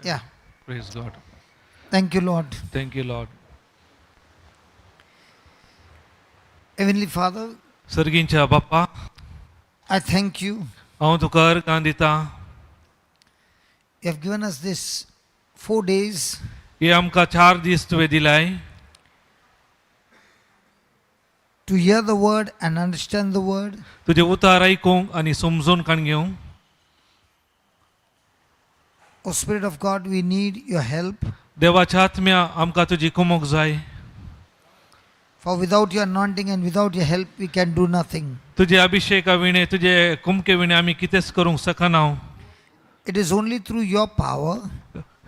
Yeah. Praise God. Thank you, Lord. Thank you, Lord. Heavenly Father, सर्गींच्या Bappa I thank you. हांव तुका अर्गां दिता. You have given us this 4 days हे आमकां 4 दीस तुवें दिलाय to hear the word and understand the word. तुजें उतार आयकूंक आनी समजून काण घेवंक. O Spirit of God, we need your help. देवाच्या आत्म्या आमकां तुजी कुमक जाय. For without your anointing and without your help, we can do nothing. तुजे अभिषेका विणे तुजे कुमके विणे आमी कितेंच करूंक शकना. It is only through your power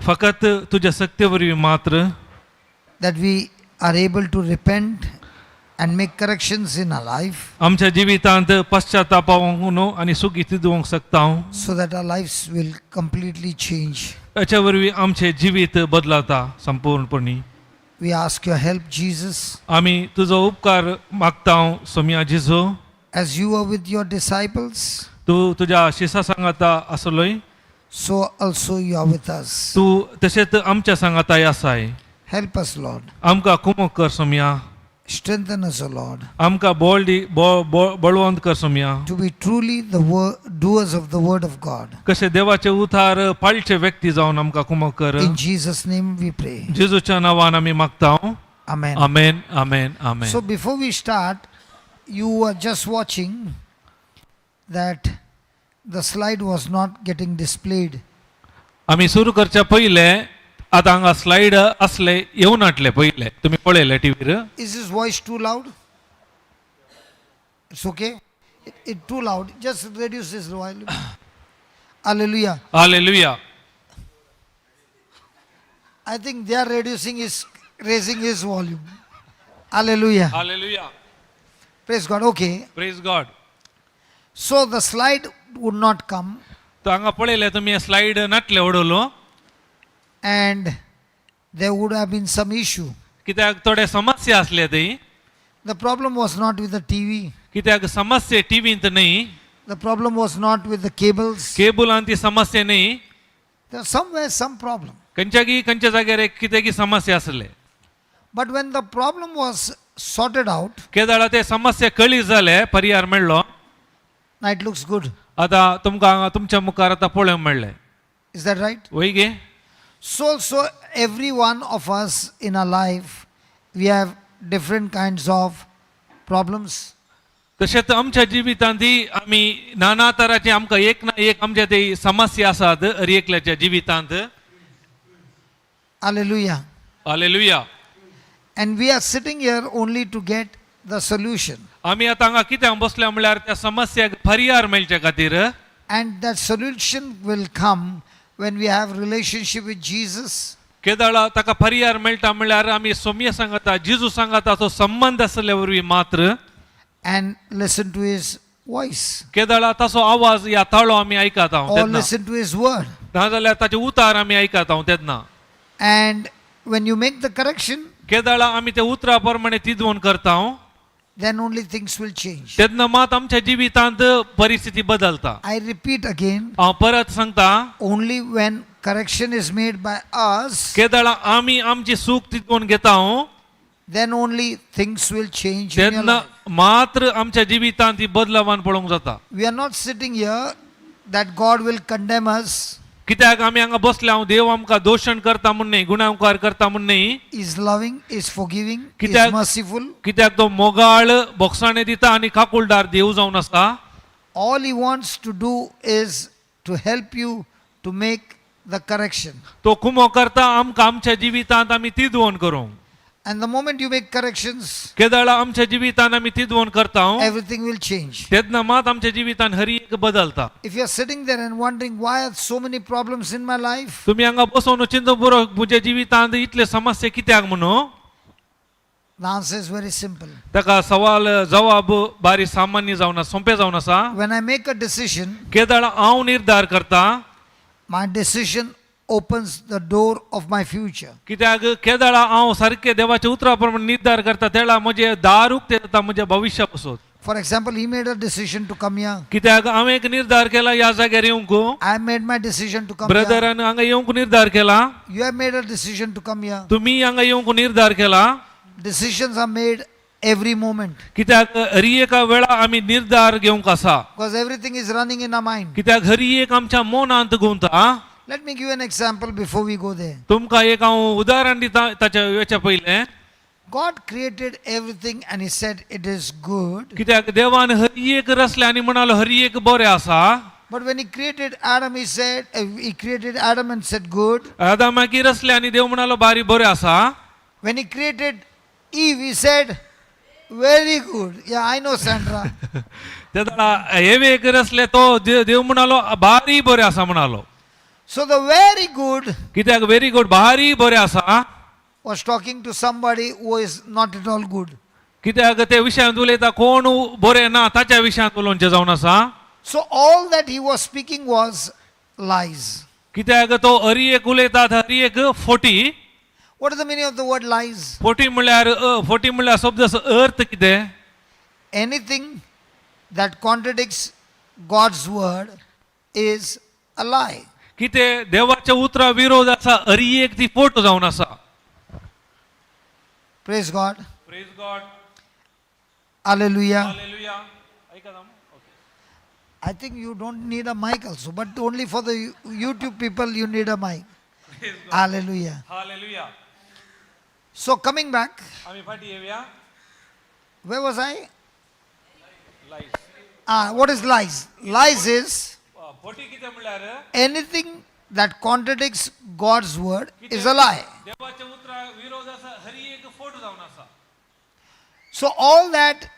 फकत तुज्या शक्ती वरवीं मात्र that we are able to repent and make corrections in our life आमच्या जिवितांत पश्चातापावंक आनी सुखी दिवंक शकता. so that our lives will completely change. हाच्या वरवीं आमचें जिवीत बदलाता संपूर्णपणी. We ask your help, Jesus. आमी तुजो उपकार मागता सोम्या जेजू. As you were with your disciples, तू तुज्या शिसा सांगाता आसलोय, so also you are with us. तू तशेंच आमच्या सांगाताय आसाय. Help us, Lord. आमकां कुमक कर Saumya. Strengthen us, O Lord, आमकां बळवंत कर Saumya. to be truly the doers of the word of God. कशें देवाचे उतार पाळचे व्यक्ती जावन आमकां कुमक कर. In Jesus' name we pray. जेजूच्या नांवान आमी मागता. Amen. Amen amen amen. So before we start, you were just watching that the slide was not getting displayed. आमी सुरू करच्या पयले आतां हांगा स्लायड असले येवन हाडले पयले. तुमी पळयले टीव्हीर. Is his voice too loud? It's okay? It too loud. Just reduce this volume. Hallelujah. Hallelujah. I think they are raising his volume. Hallelujah. Hallelujah. Praise God. Okay. Praise God. So the slide would not come, तो हांगा पळयले तुमी slide नाटले उडोवलो. and there would have been some issue. कित्याक थोडे समस्या असले थंय. The problem was not with the TV. कित्याक समस्या टीव्हींत न्ही, The problem was not with the cables. केबुलांत ती समस्या न्ही. There was somewhere some problem. खंयच्या जाग्यार एक कितें समस्या आसले. But when the problem was sorted out, केदाळा ते समस्या कळी जाले, पर्याय मेळ्ळो. now it looks good. आतां तुमकां हांगा तुमच्या मुखार आतां पळोवंक मेळ्ळें. Is that right? वय गे. So every one of us in our life, we have different kinds of problems. तशेंच आमच्या जिवितांत आमी नाना तरांचे आमकां एक ना एक आमच्या ते समस्या आसात हर एकल्याच्या जिवितांत. Hallelujah. Hallelujah. And we are sitting here only to get the solution. आमी आतां हांगा कित्याक बसल्या म्हळ्यार त्या समस्याक पर्याय मेळचे खातीर. And that solution will come when we have relationship with Jesus. केदाळा ताका पर्याय मेळटा म्हळ्यार आमी सोम्य सांगता जेजू सांगता तो संबंध आसल्या वरवीं मात्र. And listen to his voice. केदाळा ताचो आवाज या ताळो आमी आयकता Or तेन्ना. listen to his word. नाजाल्यार ताचे उतार आमी आयकता तेन्ना. And when you make the correction, केदाळा आमी ते उतरा प्रमाणे तिदवून करता then only things will change. तेन्ना मात आमच्या जिवितांत परिस्थिती बदलता. I repeat again, हांव परत सांगता. only when correction is made by us, केदाळा आमी आमची चूक तिदवून घेता then only things will change in your तेन्ना life. मात्र आमच्या जिवितांत ती बदलावान पळोवंक जाता. We are not sitting here that God will condemn us. कित्याक आमी हांगा बसले देव आमकां दोशण करता म्हूण न्ही, गुणाकार करता म्हूण न्ही. He is loving, he is forgiving, he is कित्याक merciful. कित्याक तो मोगाळ बोगसाणे दिता आनी काकुळदार देव जावन आसा. All he wants to do is to help you to make the correction. तो कुमो करता आमकां आमच्या जिवितांत आमी तिदवून करूंक. And the moment you make corrections, केदाळा आमच्या जिवितांत आमी तिदवून करता everything will change. तेन्ना मात आमच्या जिवितांत हर एक बदलता. If you are sitting there and wondering why are so many problems in my life, तुमी हांगा बसून चिंतून पुरो म्हज्या जिवितांत इतले समस्या कित्याक म्हणून. the answer is very simple. ताका सवाल जवाब बारी सामान्य जावन आसा, सोंपें जावन आसा. When I make a decision, केदाळा हांव निर्धार करता. my decision opens the door of my future. कित्याक केदाळा हांव सारकें देवाच्या उतरा प्रमाणे निर्धार करता तेळा म्हजे दार उक्ते जाता म्हज्या भविश्या पासून. For example, he made a decision to come here. कित्याक हांवें एक निर्धार केला ह्या जाग्यार येवंक. I made my decision to come brethren हांगा येवंक निर्धार केला. here. You have made a decision to come here. तुम्ही हांगा येवंक निर्धार केला. Decisions are made every moment कित्याक हरी एका वेळा आमी निर्धार घेवंक आसा. because everything is running in our mind. कित्याक हरी एक आमच्या मनांत गुंता. Let me give you an example before we go there. तुमकां एक हांव उदाहरण दिता ताच्या वेच्या पयलें. God created everything and he said it is good. कित्याक देवान हरी एक रचलें आनी म्हणालो हरी एक बरें आसा. But when he created Adam, he created Adam and said good. आदामाकी रचलें आनी देव म्हणालो बारी बरें आसा. When he created Eve, he said very good. Yeah, I know, Sandra. तेन्ना हेवे एक रचले तो देव म्हणालो बारी बरें आसा म्हणालो. So the very good कित्याक व्हेरी गुड बारी बरें आसा. was talking to somebody who is not at all good. कित्याक ते विशयांत उलयता कोण बरें ना ताच्या विशयांत उलोवचें जावन आसा. So all that he was speaking was lies. कित्याक तो हरी एक उलयता हरी एक forty. What is the meaning of the word lies? Forty म्हणल्यार शब्दाचो अर्थ कितें. Anything that contradicts God's word is a lie. कितें देवाच्या उतरा विरोध आसा हरी एक ती फोट जावन आसा. Praise God. Praise God. Hallelujah. Hallelujah. ऐका ना. I think you don't need a mic also, but only for the YouTube people you need a mic. Hallelujah. Hallelujah. So coming back, आम्ही फाटी येऊया. where was I? Lice. What is lies? Lies is forty कितें म्हणल्यार anything that contradicts God's word is a lie. देवाच्या उतरा विरोध आसा हरी एक फोट जावन आसा. So all that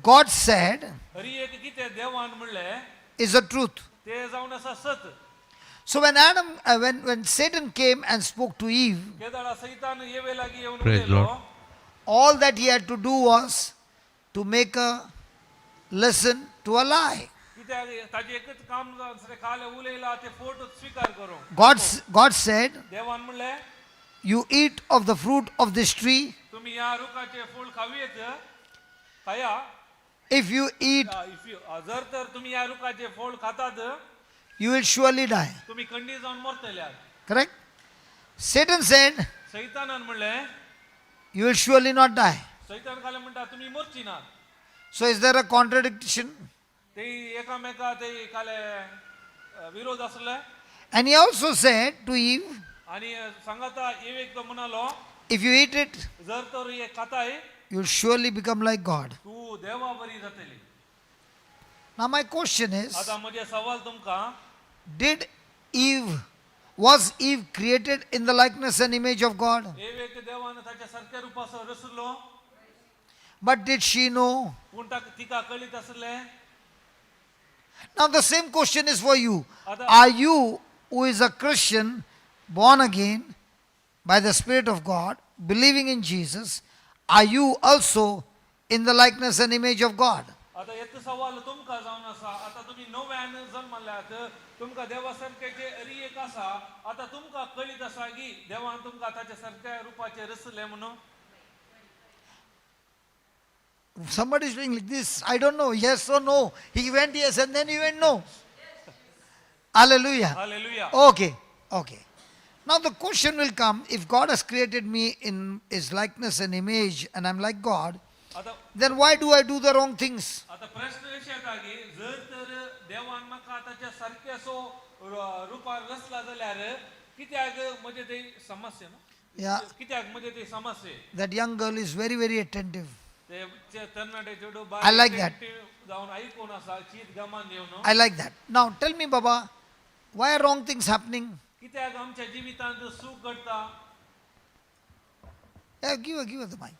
God said हरी एक कितें देवान म्हणलें is the truth. ते जावन आसा सत. So when Satan came and spoke to Eve, केदाळा सैतान येवे लागी येवन Praise उलयलो. Lord. all that he had to do was to make her listen to a lie. कित्याक ताजें एकच काम जावन खाले उलयला ते फोट स्वीकार करूं. God said, देवान म्हणलें you eat of the fruit of this tree. तुम्ही ह्या रुखाचे फळ खावीत खाया. If you eat, जर तर तुम्ही या रुखाचे फळ खातात you will surely die. तुम्ही खंडी जाऊन मरतल्यात. Correct? Satan said, सैतानान म्हणलें you will surely not die. सैतान खाले म्हणटा तुम्ही मरची नात. So is there a contradiction? ते एकामेका ते खाले विरोध असले. And he also said to Eve, आणि सांगता एक तो म्हणालो if you eat it, जर तर हे खाताय you will surely become like God. तू देवा बरी जातली. Now my question is, आता म्हजे सवाल तुमका was Eve created in the likeness and image of God? एक देवान ताच्या सारख्या रूपासो रचलो. But did she know? पूण तिका कळीत असले. Now the same question is for you. Ada- Are you, who is a Christian, born again by the Spirit of God, believing in Jesus, are you also in the likeness and image of God? आता एक सवाल तुमका जावन आसा. आता तुम्ही नव्यान जन्मल्यात तुमका देवासारख्याचे हरी एक आसा. आता तुमका कळीत आसा की देवान तुमका ताच्या सारख्या रूपाचे रचले म्हणून. Somebody is doing like this. I don't know. Yes or no. He went yes and then he went no. Hallelujah. Hallelujah. Okay. Okay. Now the question will come, if God has created me in his likeness and image and I'm like God, आता then why do I do the wrong things? आता प्रश्न अशे येता की जर तर देवान म्हाका ताच्या सारक्यासो रूपार रचला जाल्यार कित्याक म्हणजे ते समस्या ना. Yeah. कित्याक म्हणजे ते समस्या. That young girl is very, very attentive. ते तरणाटे चेडू I like that. जावन ऐकून आसा चीत गमान येवन. I like that. Now tell me, Baba, why are wrong things happening? कित्याक आमच्या जिवितांत सुख घडता. Yeah, give her the mic.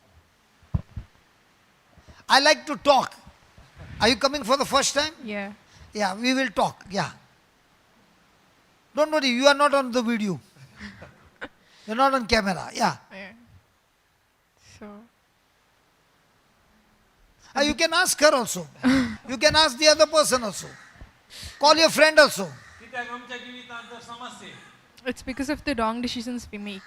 I like to talk. Are you coming for the first time? Yeah. Yeah, we will talk. Yeah. Don't worry, you are not on the video. You're not on camera. Yeah. Yeah. So, You can ask her also. You can ask the other person also. Call your friend also. कित्याक आमच्या जिवितांत समस्या. it's because of the wrong decisions we make.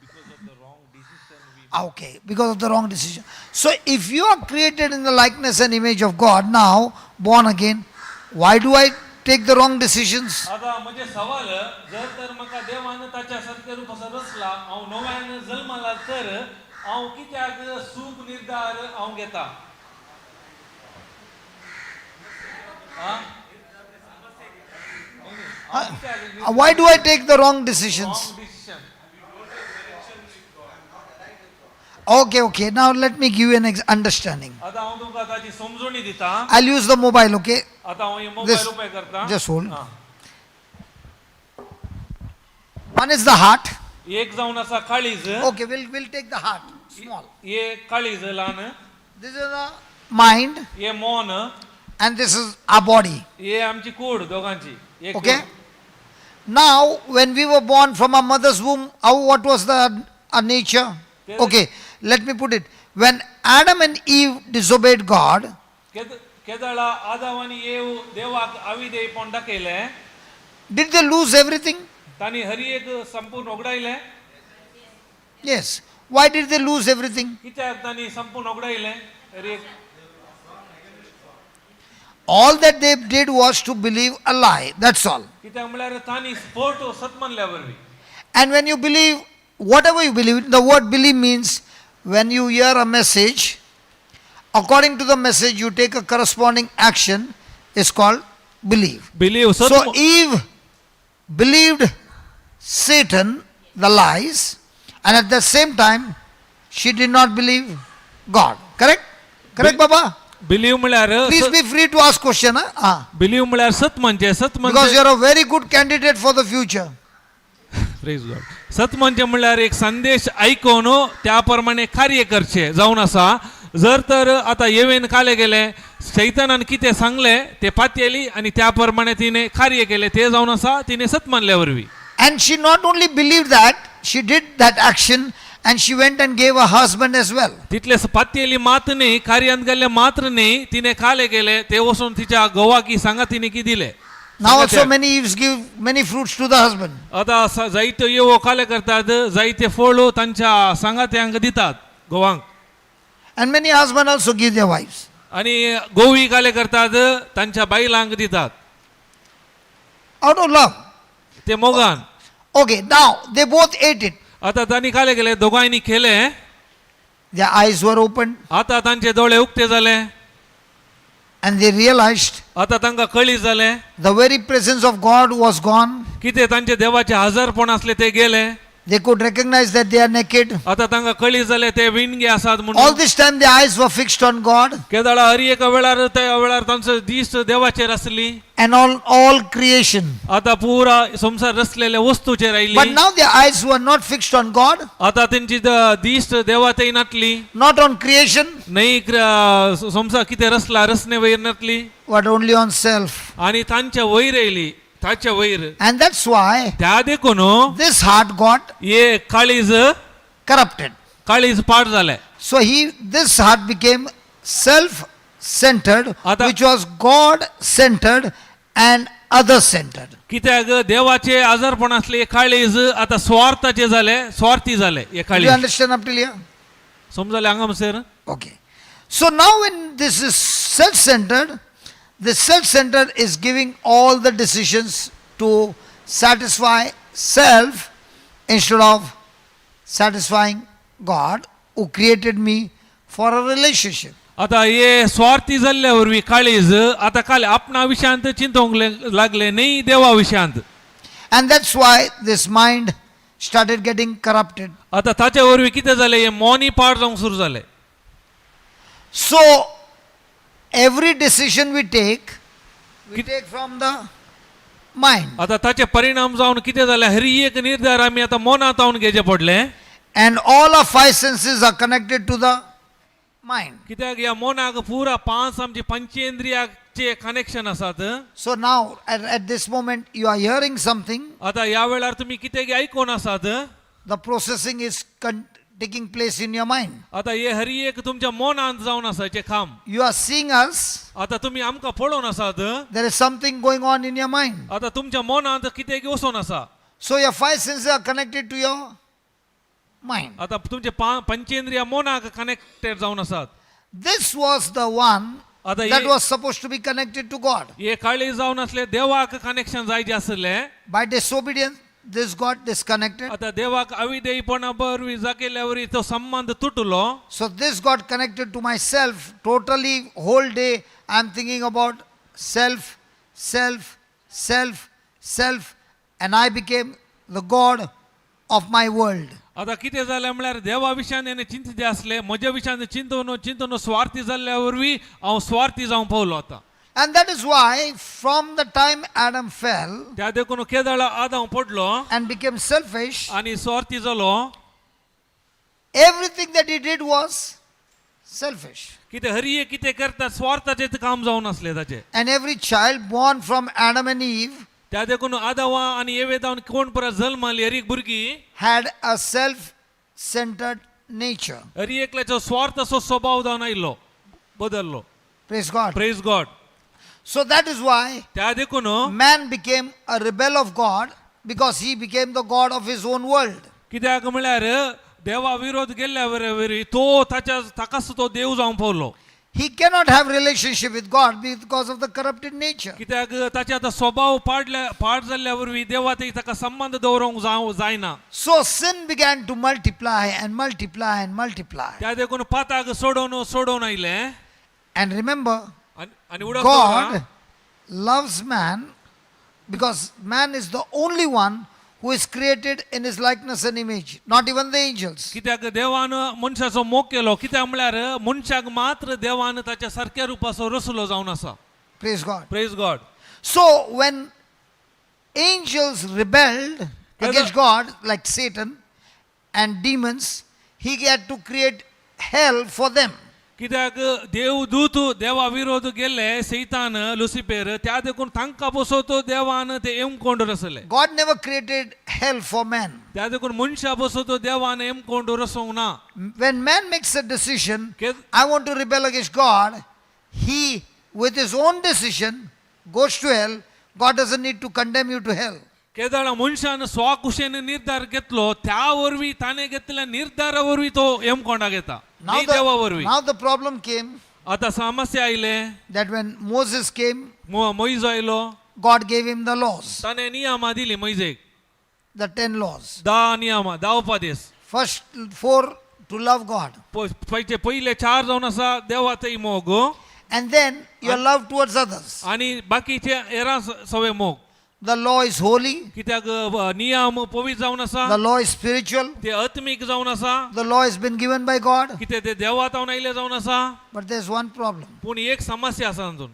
Because of the wrong decision we Okay, because of the wrong decision. So if you are created in the likeness and image of God, now born again, why do I take the wrong decisions? आता म्हणजे सवाल जर तर म्हाका देवान ताच्या सारके रूपाचा रचला हांव नव्यान जल्माला तर हांव कित्याक सूप निर्धार हांव घेता हा? हांव कित्याक Why do I take the wrong decisions? wrong decision? Okay, now let me give you an understanding. आता हांव तुमकां ताची समजूणी दिता I'll use the mobile, okay? आता हांव हे This- मोबाईल उपाय करता just hold. हा. One is the heart. एक जावन आसा काळीज Okay, we'll take the heart, small. हे काळीज ल्हान This is the mind, हे मन and this is our body. हे आमची कूड दोघांची एक Okay? Could. Now, when we were born from our mother's womb, what was our nature? Okay, let me put it. When Adam and Eve disobeyed God, केदळा आदाव आनी येव देवाक अविधेयपण दाखयलें did they lose everything? तांणी हरी एक संपूर्ण उगडायलें Yes. Why did they lose everything? कित्याक तांणी संपूर्ण उगडायलें हरी एक All that they did was to believe a lie. That's all. कित्याक म्हळ्यार तांणी स्फोट सत मानल्या वरवीं And when you believe, whatever you believe, the word believe means when you hear a message, according to the message, you take a corresponding action, is called believe. Believe So Eve believed Satan, the lies, and at the same time, she did not believe God. Correct? Correct, Baba? Believe म्हळ्यार Please be free to ask question. Huh? Believe म्हळ्यार सत म्हणजे Because you are a very good candidate for the future. सत म्हणजे म्हळ्यार एक संदेश ऐकून त्या प्रमाणे कार्य करचे जावन आसा जर तर आता येवेन काले गेले शैतानान कितें सांगले ते पातयेली आणि त्या प्रमाणे तिने कार्य केले ते जावन आसा तिने सत मानल्या वरवीं And she not only believed that, she did that action and she went and gave her husband as well. तितले पातयेली मात न्ही कार्यांत गेले मात्र न्ही तिने काले गेले ते वचून तिच्या घोवाकी सांगा तिने की दिले Now also many Eves give many fruits to the husband. आता जायते येवो काले करतात जायते फळ तांच्या सांगात्यांक दितात घोवांक And many husbands also give their wives. आणि गोवी काले करतात तांच्या बायलांक दितात Out of love. ते मोगान Okay, now they both ate it. आता तांणी काले गेले दोघांनी केले Their eyes were opened आता तांचे दोळे उक्ते जाले and they realized आता तांकां कळी जाले the very presence of God was gone. कितें तांचे देवाचे हजरपण असले ते गेले They could recognize that they are naked. आता तांकां कळी जाले ते विणगे आसात All म्हणून this time their eyes were fixed on God केदाळा हर एका वेळार त्या वेळार तांचो दिश्ट देवाचेर आसली and all creation. आता पुरा संसार रचलेल्या वस्तूचेर But oily now their eyes were not fixed on God, आता तेंची दिश्ट देवातय नाटली not on creation, नाही संसार कितें रचला रचने वयर नाटली but only on self. आणि तांच्या वयर येयली ताच्या वयर And that's why त्या देखून this heart got हे काळीज corrupted. काळीज पाड जाले So this heart became self-centered, Ata- which was God-centered and other-centered. कित्याक देवाचे आजारपण असले हे काळीज आता स्वार्थाचे जाले स्वार्थी जाले हे Do you काळीज understand up till here? समजले हांगा sir Okay. So now when this is self-centered, the self-centered is giving all the decisions to satisfy self instead of satisfying God who created me for a relationship. आता हे स्वार्थी जाल्ल्या वरवीं काळीज आता काले आपणा विशयांत चिंतोंक लागले न्ही देवा विशयांत And that's why this mind started getting corrupted. आता ताच्या वरवीं कितें जालें हे मोनी पाड जावंक सुरू जालें So every decision we take from the mind. आता ताचे परिणाम जावन कितें जालें हर एक निर्धार आमी आतां मोनांत हावन घेवचें पडलें And all our five senses are connected to the mind. कित्याक ह्या मोनाक पुरा पांच आमची पंचेंद्रियाचे कनेक्शन आसात So now at this moment you are hearing something, आता ह्या वेळार तुमी कितें आयकोन आसात the processing is taking place in your mind. आता हे हर एक तुमच्या मोनांत जावन आसा हेचें काम You are seeing us, आता तुमी आमकां पळोवन आसात there is something going on in your mind. आता तुमच्या मोनांत कितें वचोन आसा So your five senses are connected to your mind. आता तुमचे पंचेंद्रिय मोनाक कनेक्टेड जावन आसात. This was the one आता that hey- was supposed to be connected to God. हे काळी जावन असले देवाक कनेक्शन जायचे आसले. By disobedience, this got disconnected. आता देवाक अविधेयपणा बरवी जाकेल्यावर तो संबंध तुटलो. So this got connected to myself. Totally, whole day, I'm thinking about self, self, self, self, and I became the God of my world. आता कितें जालें म्हळ्यार देवा विशयान हेणे चिंतित आसले, म्हज्या विशयान चिंतून चिंतून स्वार्थी जाल्ल्या वरवीं हांव स्वार्थी जावं पावलो आता. And that is why, from the time Adam fell त्या देखून केदाळा आदाम पडलो and became selfish, आनी स्वार्थी जालो. everything that he did was selfish. कितें हरिये कितें करता स्वार्थाचें काम जावन आसलें ताचें. And every child born from Adam and Eve त्या देखून आदावा आनी एवे जावन कोण परत जल्माली हर एक भुरगीं had a self-centered nature. हर एकल्याचो स्वार्थाचो स्वभाव जावन आयलो, बदललो. Praise God. Praise God. So that is why त्या देखून man became a rebel of God, because he became the God of his own world. कित्याक म्हळ्यार देवा विरोध केल्ल्या वरवीं तो ताकाच तो देव जावं Paulo. He cannot have relationship with God because of the corrupted nature. कित्याक ताचे आतां स्वभाव पाड जाल्ल्या वरवीं देवा ताका संबंध दवरूंक जायना. So sin began to multiply and multiply and multiply. त्या देखून पाताक सोडोवन आयले. And remember, आनी उडोवंक God loves man because man is the only one who is created in his likeness and image, not even the angels. कित्याक देवान मनशाचो मोग केलो. कित्याक म्हळ्यार मनशाक मात्र देवान ताच्या सारक्या रुपाचो रचलो जावन आसा. Praise God. Praise God. So when angels rebelled against God, like Satan and demons, he had to create hell for them. कित्याक देवदूत देवा विरोध गेले सैतान लुसिफेर त्या देखून तांकां बसोवतो देवान ते एमकोंड रचले. God never created hell for man. त्या देखून मनशा बसोवतो देवान एमकोंड रचोवंक ना. When man makes a decision, के- I want to rebel against God, he, with his own decision, goes to hell. God doesn't need to condemn you to hell. केदाळ मनशान स्वाकुशेन निर्धार घेतलो त्या वरवीं ताणें घेतलेल्या निर्धारा वरवीं तो एमकोंडा घेता. न्ही देवा वरवीं. Now the problem came आता समस्या आयले. that when Moses came, Moiz आयलो. God gave him the laws, ताणें नियमां दिली मोइजेक. the 10 laws. 10 नियमां 10 उपादेश. First 4 to love God. पहिले 4 जावन आसा देवाचोय मोग And then your love towards others. आनी बाकीचे हेरां सवे मोग. The law is holy, कित्याक नियम पवित्र जावन आसा. the law is spiritual, ते आत्मीक जावन आसा. the law has been given by God. कितें ते देवातावन आयले जावन आसा. But there's one problem. पूण एक समस्या आसा अजून.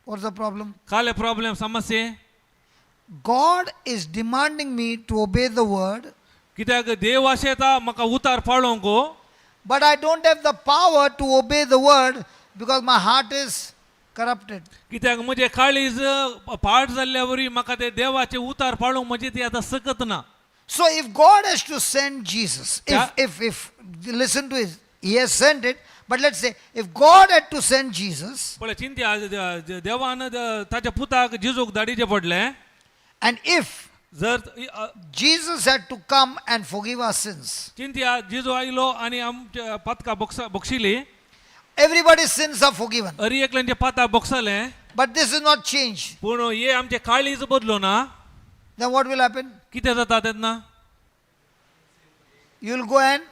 What's the problem? काले प्रॉब्लेम समस्या. God is demanding me to obey the word, कित्याक देव अशें येता म्हाका उतार पाळोवंक. but I don't have the power to obey the word because my heart is corrupted. कित्याक म्हजे काळीज पाड जाल्ल्या वरी म्हाका ते देवाचे उतार पाळोवंक म्हजी ती आतां सकत ना. So if God has to send Jesus, Yeah. if listen to it, he has sent it, but let's say if God had to send Jesus, पळय चिंत्या देवान ताच्या पुताक जिजूक धाडिचे पडले. and if जर Jesus had to come and forgive our sins, चिंत्या जिजू आयलो आनी आमच्या Patkai बक्षिली. everybody's sins are forgiven. हर एकल्यांचे पाता बक्षले. But this is not changed. पूण हे आमचे काळीज बदलो ना. Then what will happen? कितें जाता तेन्ना You will go and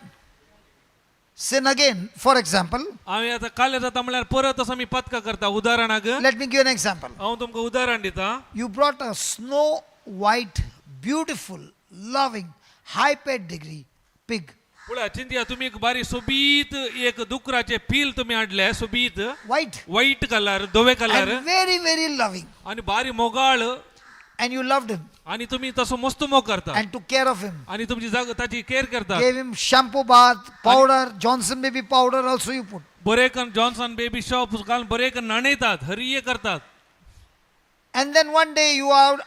sin again. For example, आमी आतां काले जाता म्हळ्यार परत असो आमी पातका करता. उदाहरणाक let me give an example. हांव तुमकां उदाहरण दिता. You brought a snow white, beautiful, loving, high pedigree pig. पळय चिंत्या तुमी एक बारी सोबीत एक डुकराचे पील तुमी हाडले सोबीत White. व्हाईट कलर धवे colour And very, very loving. आणि बारी मोगाळ And you loved him आणि तुम्ही तसो मस्त मोग करता and took care of him. आणि तुमची ताची केअर करता. Gave him shampoo bath, powder, Johnson baby powder also you put. बरे करून जॉन्सन बेबी शॉप घालून बरे करून न्हाणयतात हरिये करतात. And then one day you are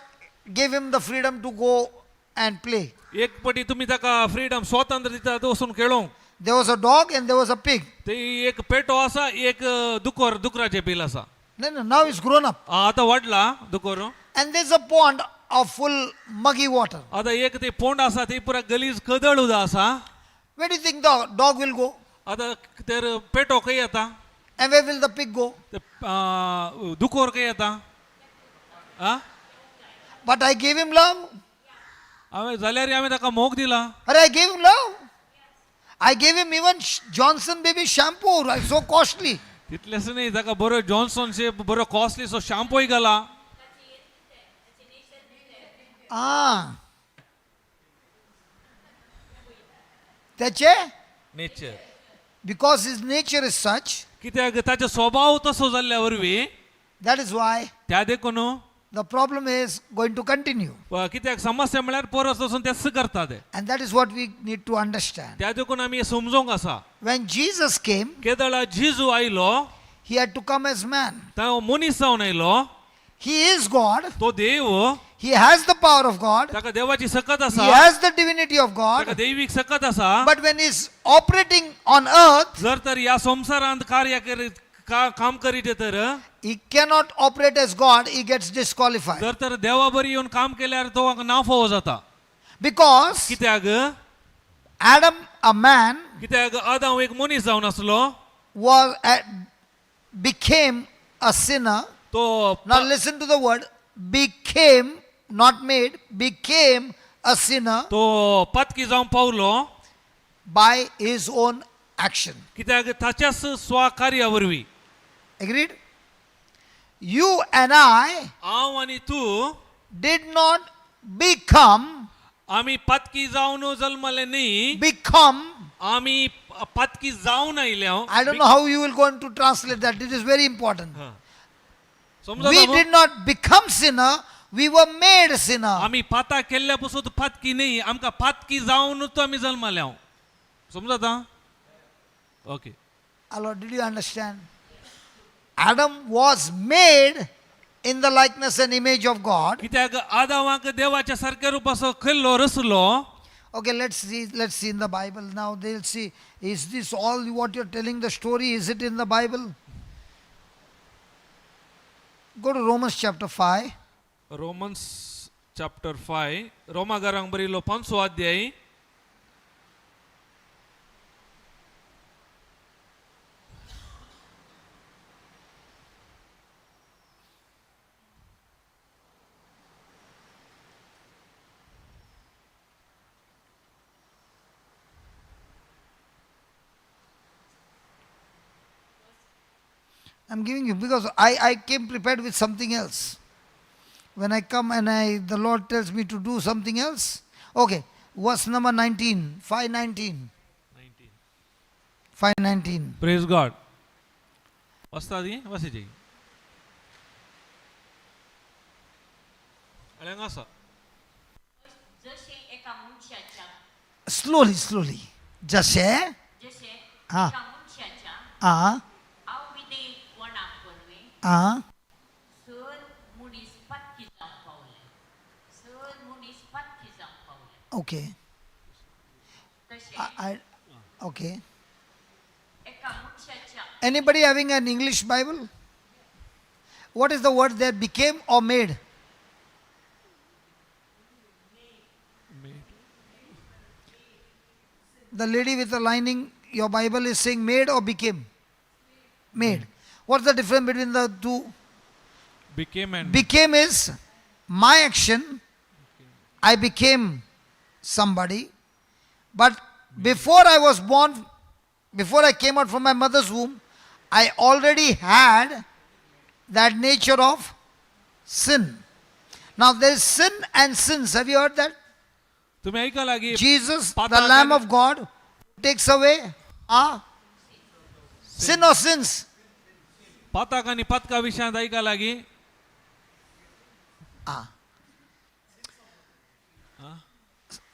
gave him the freedom to go and play. एक पटी तुम्ही ताका फ्रीडम स्वातंत्र्य दितात वचून खेळोंक. There was a dog and there was a pig. ते एक पेटो आसा एक डुकराचे पील आसा. No, now he's grown up. आता वाडला डुकर. And there's a pond of full muggy water. आता एक ते पोंड आसा ती पुरा गलीज कदळ उदक आसा. Where do you think the dog will go? आता तर पेटो खंय येता, And where will the pig go? ते दुकोर खंय येता. आ But I gave him love. हांवें जाल्यार हांवें ताका मोग दिला. I gave him love. I gave him even Johnson baby shampoo, right? So costly. तितलेंच न्ही, ताका बरो जॉन्सनचे बरो कॉस्टली सो शॅम्पूय घाला. Ah. त्याचे? Nature. Because his nature is such, कित्याक ताचो स्वभाव तसो जाल्ल्या वरवीं that is why त्या देखून the problem is going to continue. कित्याक समस्या म्हळ्यार परस वचून तेच करता ते. And that is what we need to understand. त्या देखून आमी समजोंक आसा. When Jesus came, केदळा जिजू आयलो, he had to come as man. तो मनीस जावन आयलो. He is God. तो देव, He has the power of God. ताका देवाची सकत He आसा, has the divinity of ताका God. दैवीक सकत आसा. But when he's operating on earth, जर तर ह्या संसारांत कार्य करीत काम करीत तर he cannot operate as God. He gets disqualified. जर तर देवा बरी येवन काम केल्यार तो नाफो जाता. Because कित्याक Adam, a man, कित्याक आदाम एक मनीस जावन आसलो. became a sinner. तो Now listen to the word became, not made, became a sinner तो पत्की जावन Paulo. by his own action. कित्याक ताच्याच स्वाकार्या वरवीं Agreed? You and I हांव आनी तूं did not become, आमी पत्की जावन जल्मले न्ही, become. आमी पत्की जावन आयल्या. I don't know how you will go on to translate that. It is very important. समजा We did not become sinner. We were made sinner. आमी पाता केल्ल्या पासून पत्की न्ही, आमकां पत्की जावनूच आमी जल्मल्या. समजता? Okay. Allah, did you understand? Adam was made in the likeness and image of God. कित्याक आदामाक देवाच्या सारक्या रुपाचो केल्लो रचलो. Okay, let's see in the Bible. Now they'll see, is this all what you're telling the story? Is it in the Bible? Go to Romans chapter 5. Romans chapter 5. रोमागारांक बरिल्लो 5 अध्याय. I'm giving you because I came prepared with something else. When I come and the Lord tells me to do something else. Okay, verse number 19, 519. 519. Praise God. वस्तादी वसिजी. Elanga सा. जसे एका मनुष्याच्या Slowly. जसे जसे हा. एका मनुष्याच्या Ah, सर मुनीस पत्की जावं पावले. सर मुनीस पत्की जावं पावले. okay. तसे Okay. एका मनुष्याच्या Anybody having an English Bible? What is the word there? Became or made? The lady with the lining, your Bible is saying made or became? Made. What's the difference between the two? Became and Became is my action. I became somebody. But before I was born, before I came out from my mother's womb, I already had that nature of sin. Now there is sin and sins. Have you heard that? तुम्ही ऐका लागी Jesus, the Lamb of God, takes away our sin or sins. पाताक आणि पत्का विषयात ऐका लागी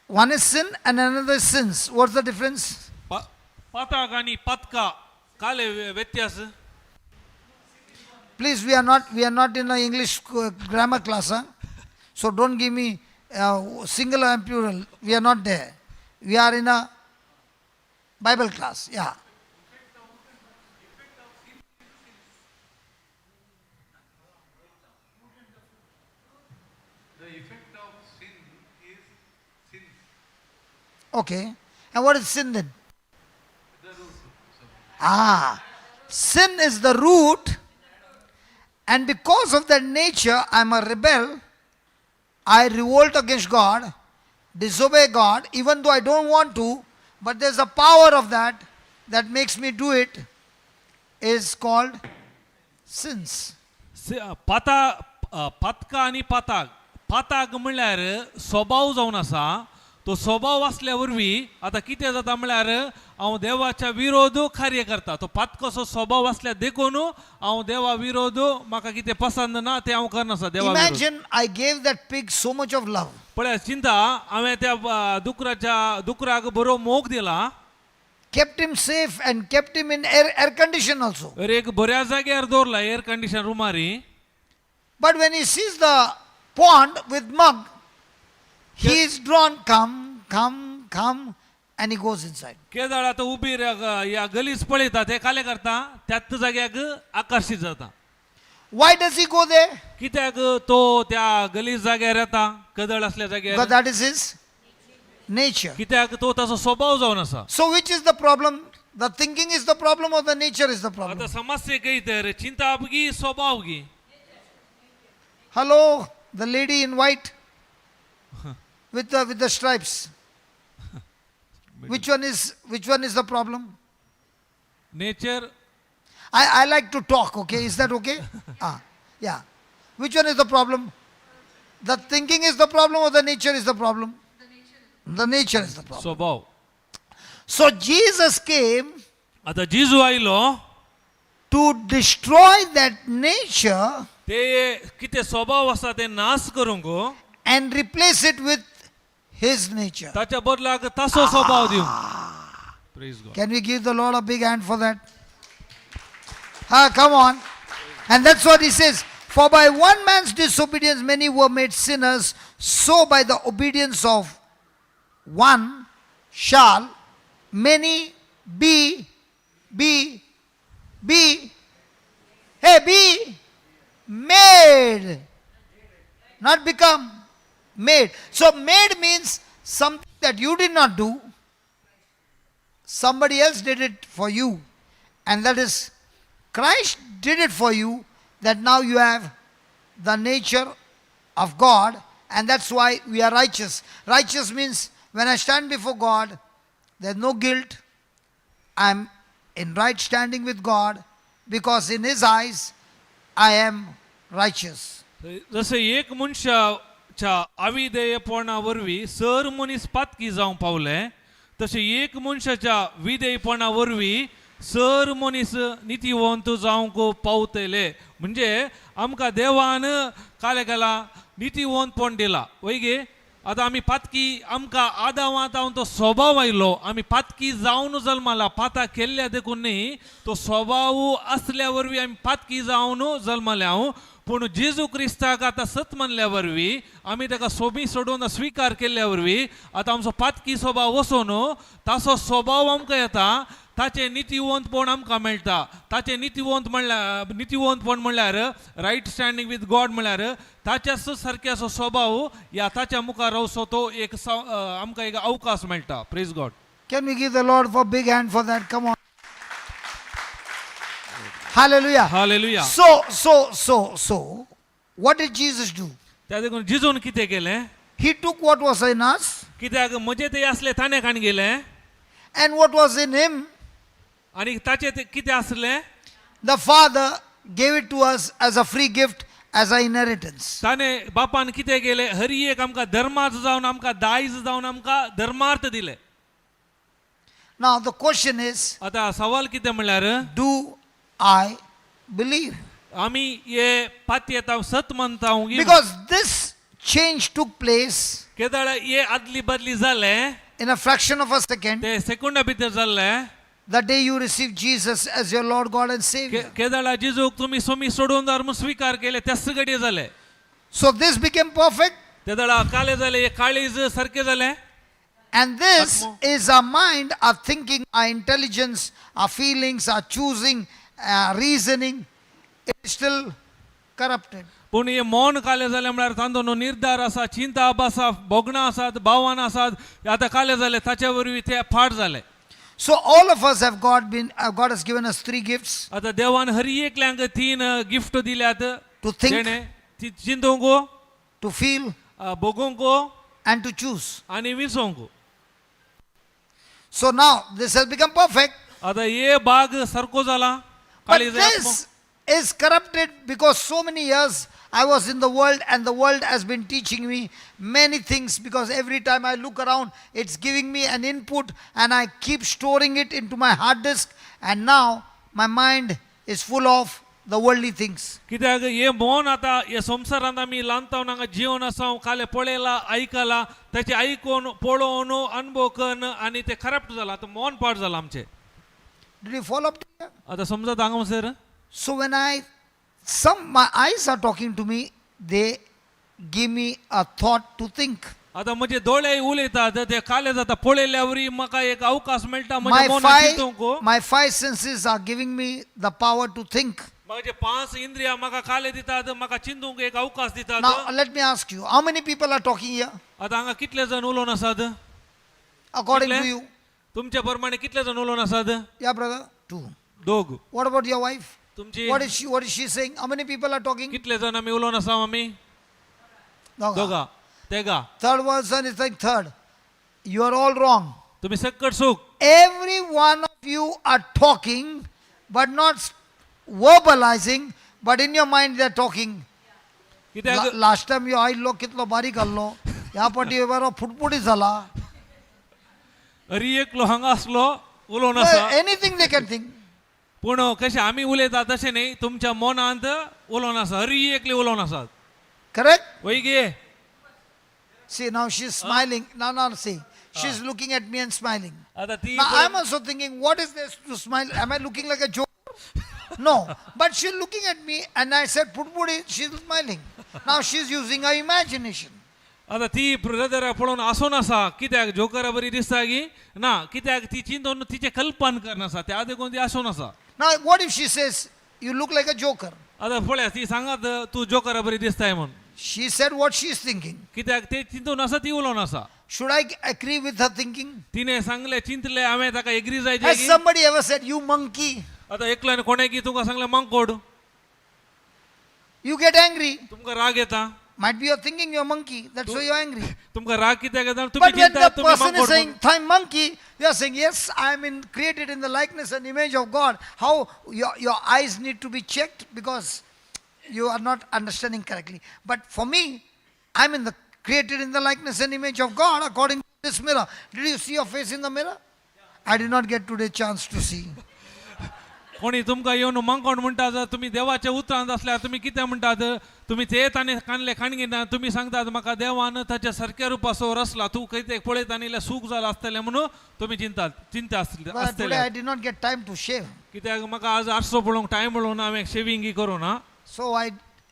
One is sin and another is sins. What's the difference? पाताक आणि पत्का काले व्यत्यास. Please, we are not in an English grammar class, huh? So don't give me singular and plural. We are not there. We are in a Bible class. Yeah. The Okay. And what is sin then? Sin is the root, and because of that nature, I am a rebel. I revolt against God, disobey God, even though I don't want to, but there's a power of that makes me do it, is called sins. Patkai आणि पाताक पाताक म्हणल्यार स्वभाव जावन आसा तो स्वभाव असल्या वरवीं आतां कितें जाता म्हणल्यार हांव देवाच्या विरोध कार्य करता तो पातकोसो स्वभाव असल्या देखून हांव देवा विरोध म्हाका कितें पसंद ना ते हांव करनासा देवा विरोध. Imagine I gave that pig so much of love. पळय चिंता हांवें त्या दुकराक बरो मोग दिला Kept him safe and kept him in air condition also. एक बऱ्या जाग्यार दवरला एअर कंडिशन रुमारी. But when he sees the pond with mug, he is drawn, come, and he goes inside. केदाळ आतां उबी या गलीज पळयता ते काले करता त्याच जाग्याक आकर्षित जाता. Why does he go there? कित्याक तो त्या गलीज जाग्यार येता कदळ असल्या Because जाग्यार that is his nature. कित्याक तो ताचो स्वभाव जावन आसा. So which is the problem? The thinking is the problem or the nature is the problem? आता समस्या काही तर चिंता गी स्वभाव गी. Hello, the lady in white with the stripes. Which one is the problem? Nature I like to talk, okay? Is that okay? Yeah. Which one is the problem? The thinking is the problem or the nature is the problem? The nature is the problem. स्वभाव. So Jesus came आता जिजू आयलो to destroy that nature ते कितें स्वभाव आसा ते नाश करूंक and replace it with his nature. ताच्या बदलाक तासो स्वभाव दिवंक. Praise God. Can we give the Lord a big hand for that? Come on. And that's what he says. For by one man's disobedience many were made sinners, so by the obedience of one shall many be made. Not become, made. So made means something that you did not do. Somebody else did it for you. And that is, Christ did it for you, that now you have the nature of God, and that's why we are righteous. Righteous means when I stand before God, there's no guilt. I'm in right standing with God, because in His eyes, I am righteous. जसं एक मनशाच्या अविधेयपणावरवी sir मनीस पातकी जावं पावले तसे एक मनशाच्या विधेयपणावरवी sir मनीस नितीवंत जावंक पावतले. म्हणजे आमकां देवान काले केला नितीवंतपण दिला. वैगे आता आमी पातकी आमकां आदावांत तो स्वभाव आयलो आमी पातकी जावन जल्माला पाता केल्ल्या देखून न्ही तो स्वभाव असल्या वरवीं आमी पातकी जावन जल्माले हांव. पूण जेजू क्रिस्ताक आतां सत मानल्या वरवीं आमी ताका सोबी सोडून स्वीकार केल्ल्या वरवीं आतां आमचो पातकी स्वभाव वचून ताचो स्वभाव आमकां येता. ताचे नितीवंतपण आमकां मेळटा. ताचे नितीवंतपण म्हणल्यार रायट स्टँडींग विथ गॉड म्हणल्यार ताच्याच सारक्याचो स्वभाव या ताच्या मुखार रावचो तो एक आमकां एक अवकाश मेळटा. Praise God. Can we give the Lord a big hand for that? Come on. Hallelujah. Hallelujah. So, what did Jesus do? त्या देखून जिजून कितें केलें? He took what was in us, कित्याक म्हजे ते आसले ताणें काण गेलें and what was in Him, आनी ताचें ते कितें आसलें the Father gave it to us as a free gift, as an inheritance. ताणें बापान कितें केलें हरी एक आमकां धर्मार्थ जावन आमकां दायज जावन आमकां धर्मार्थ दिले. Now the question is, आतां सवाल कितें म्हणल्यार do I believe? आमी हे पातयेता सत मानता Because this change took place केदाळ हे आदली बदली जाले in a fraction of a second, ते सेकुंडा भितर जाल्ले. the day you receive Jesus as your Lord, God and Savior. केदाळा जिजूक तुम्ही सोमी सोडून धर्म स्वीकार केले त्याच घडी जाले. So this became perfect, केदाळा काले जाले हे काळीज सारखे झाले. and this is our mind, our thinking, our intelligence, our feelings, our choosing, reasoning. It is still corrupted. पूण हे मौन काले जाले म्हळ्यार तांचो न्हू निर्धार आसा चिंताप आसा भोगणां आसात भावान आसात आतां काले जाले ताचे वरवीं ते फाट जाले. So all of us have God has given us 3 gifts आतां देवान हर एकल्यांक 3 गिफ्ट दिल्यात. To think. जेणे चिंतूंक to feel भोगूंक and to choose. आनी विसोंक. So now this has become perfect. आतां हे भाग सारको जाला. But काळी जाय this is corrupted because so many years I was in the world and the world has been teaching me many things, because every time I look around it's giving me an input and I keep storing it into my hard disk, and now my mind is full of the worldly things. कित्याक हे मौन आता हे संवसारांत आमी ल्हानतावन हांगा जिवन आसा काले पळयला आयकला ताचे आयकून पळोवन अनुभव करून आनी ते करप्ट जाला. आतां मौन पाड जाला आमचे. Did you follow up to here? आतां समजत हांगा sir. So when my eyes are talking to me, they give me a thought to think. आतां म्हजे दोळे उलयतात ते काले जाता पळयल्या वरी म्हाका एक अवकाश मेळटा म्हज्या मौनाक चिंतूंक. My 5 senses are giving me the power to think. म्हजे 5 इंद्रियां म्हाका काले दितात म्हाका चिंतूंक एक अवकाश दितात. Now let me ask you, how many people are talking here आतां हांगा कितले जाण उलोवन आसात according to कितले? you? तुमच्या प्रमाणे कितले जाण उलोवन आसात? Yeah, brother? 2. दोग. What about your wife? तुमची What is she saying? How many people are talking? कितले जाण आमी उलोवन आसा आमी? Doga. दोगा Tega. Third person is like third. You are all wrong. तुम्ही सकट सुख. Every one of you are talking, but not verbalizing, but in your mind they are talking. कित्याक Last time you आयल्लो कितलो बारीक आसलो, ह्या पाटी बरो फुटफुटी जाला. अरी एकलो हांगा आसलो उलोवन आसा. Anything they can think. पूण कशें आमी उलयता तशें न्ही तुमच्या मनांत उलोवन आसा. हरी एकले उलोवन आसात. Correct? वय गे. See, now she's smiling. Now see. She's looking at me and smiling. आतां ती Now I'm also thinking, what is this to smile? Am I looking like a joke? No. But she's looking at me and I said, Putpudi, she's smiling. Now she's using her imagination. आतां ती brother पळोवन आसून आसा कित्याक जोकरा बरी दिसता की ना कित्याक ती चिंतून तिचे कल्पन करन आसा त्या देखून ती आसून आसा. Now what if she says, you look like a joker? आतां पळया ती सांगात तूं जोकरा बरी दिसताय म्हूण. She said what she's thinking. कित्याक ते चिंतून आसा ती उलोवन आसा. Should I agree with her thinking? तिने सांगले चिंतले हांवें ताका एग्री जायचे Has की. somebody ever said, you monkey? आतां एकल्यान कोणे की तुका सांगले मंकोड. You get angry. तुमकां राग येता. Might be you're thinking you're monkey. That's why you're angry. तुमकां राग कित्याक येता तुम्ही But when चिंता the तुम्ही person is मंकोड saying, I'm monkey, you're saying, yes, I'm created in the likeness and image of God. How your eyes need to be checked because you are not understanding correctly. But for me, I'm created in the likeness and image of God according to this mirror. Did you see your face in the mirror? I did not get today chance to see. कोणी तुमकां येवन मंकोड म्हणटा जाल्यार तुमी देवाच्या उतरांत आसल्यार तुमी कितें म्हणटात तुमी तेत आनी कानले खाणगिना तुमी सांगतात म्हाका देवान ताच्या सारक्या रुपासो रचला तूं कितें पळयता आनी इल्लें सूख जालां आसतलें म्हणून तुमी चिंता But today I did not get time to shave. कित्याक म्हाका आज आरसो पळोवंक टायम मेळून हांवें शेविंग करूं ना. So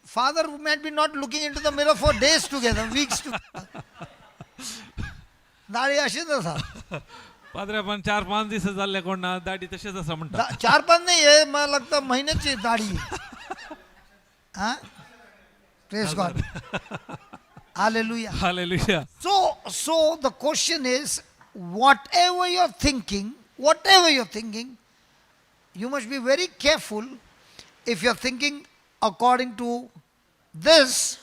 father might be not looking into the mirror for days together, weeks together. दाढी अशीच आसा. पाद्रे पण 4-5 दीस जाल्ले कोण ना दाढी तशेंच आसा म्हणटा. 4-5 नाही आहे मला लागतं महिन्याची दाढी. हा? Praise God. Hallelujah. Hallelujah. So the question is, whatever you're thinking, you must be very careful if you're thinking according to this,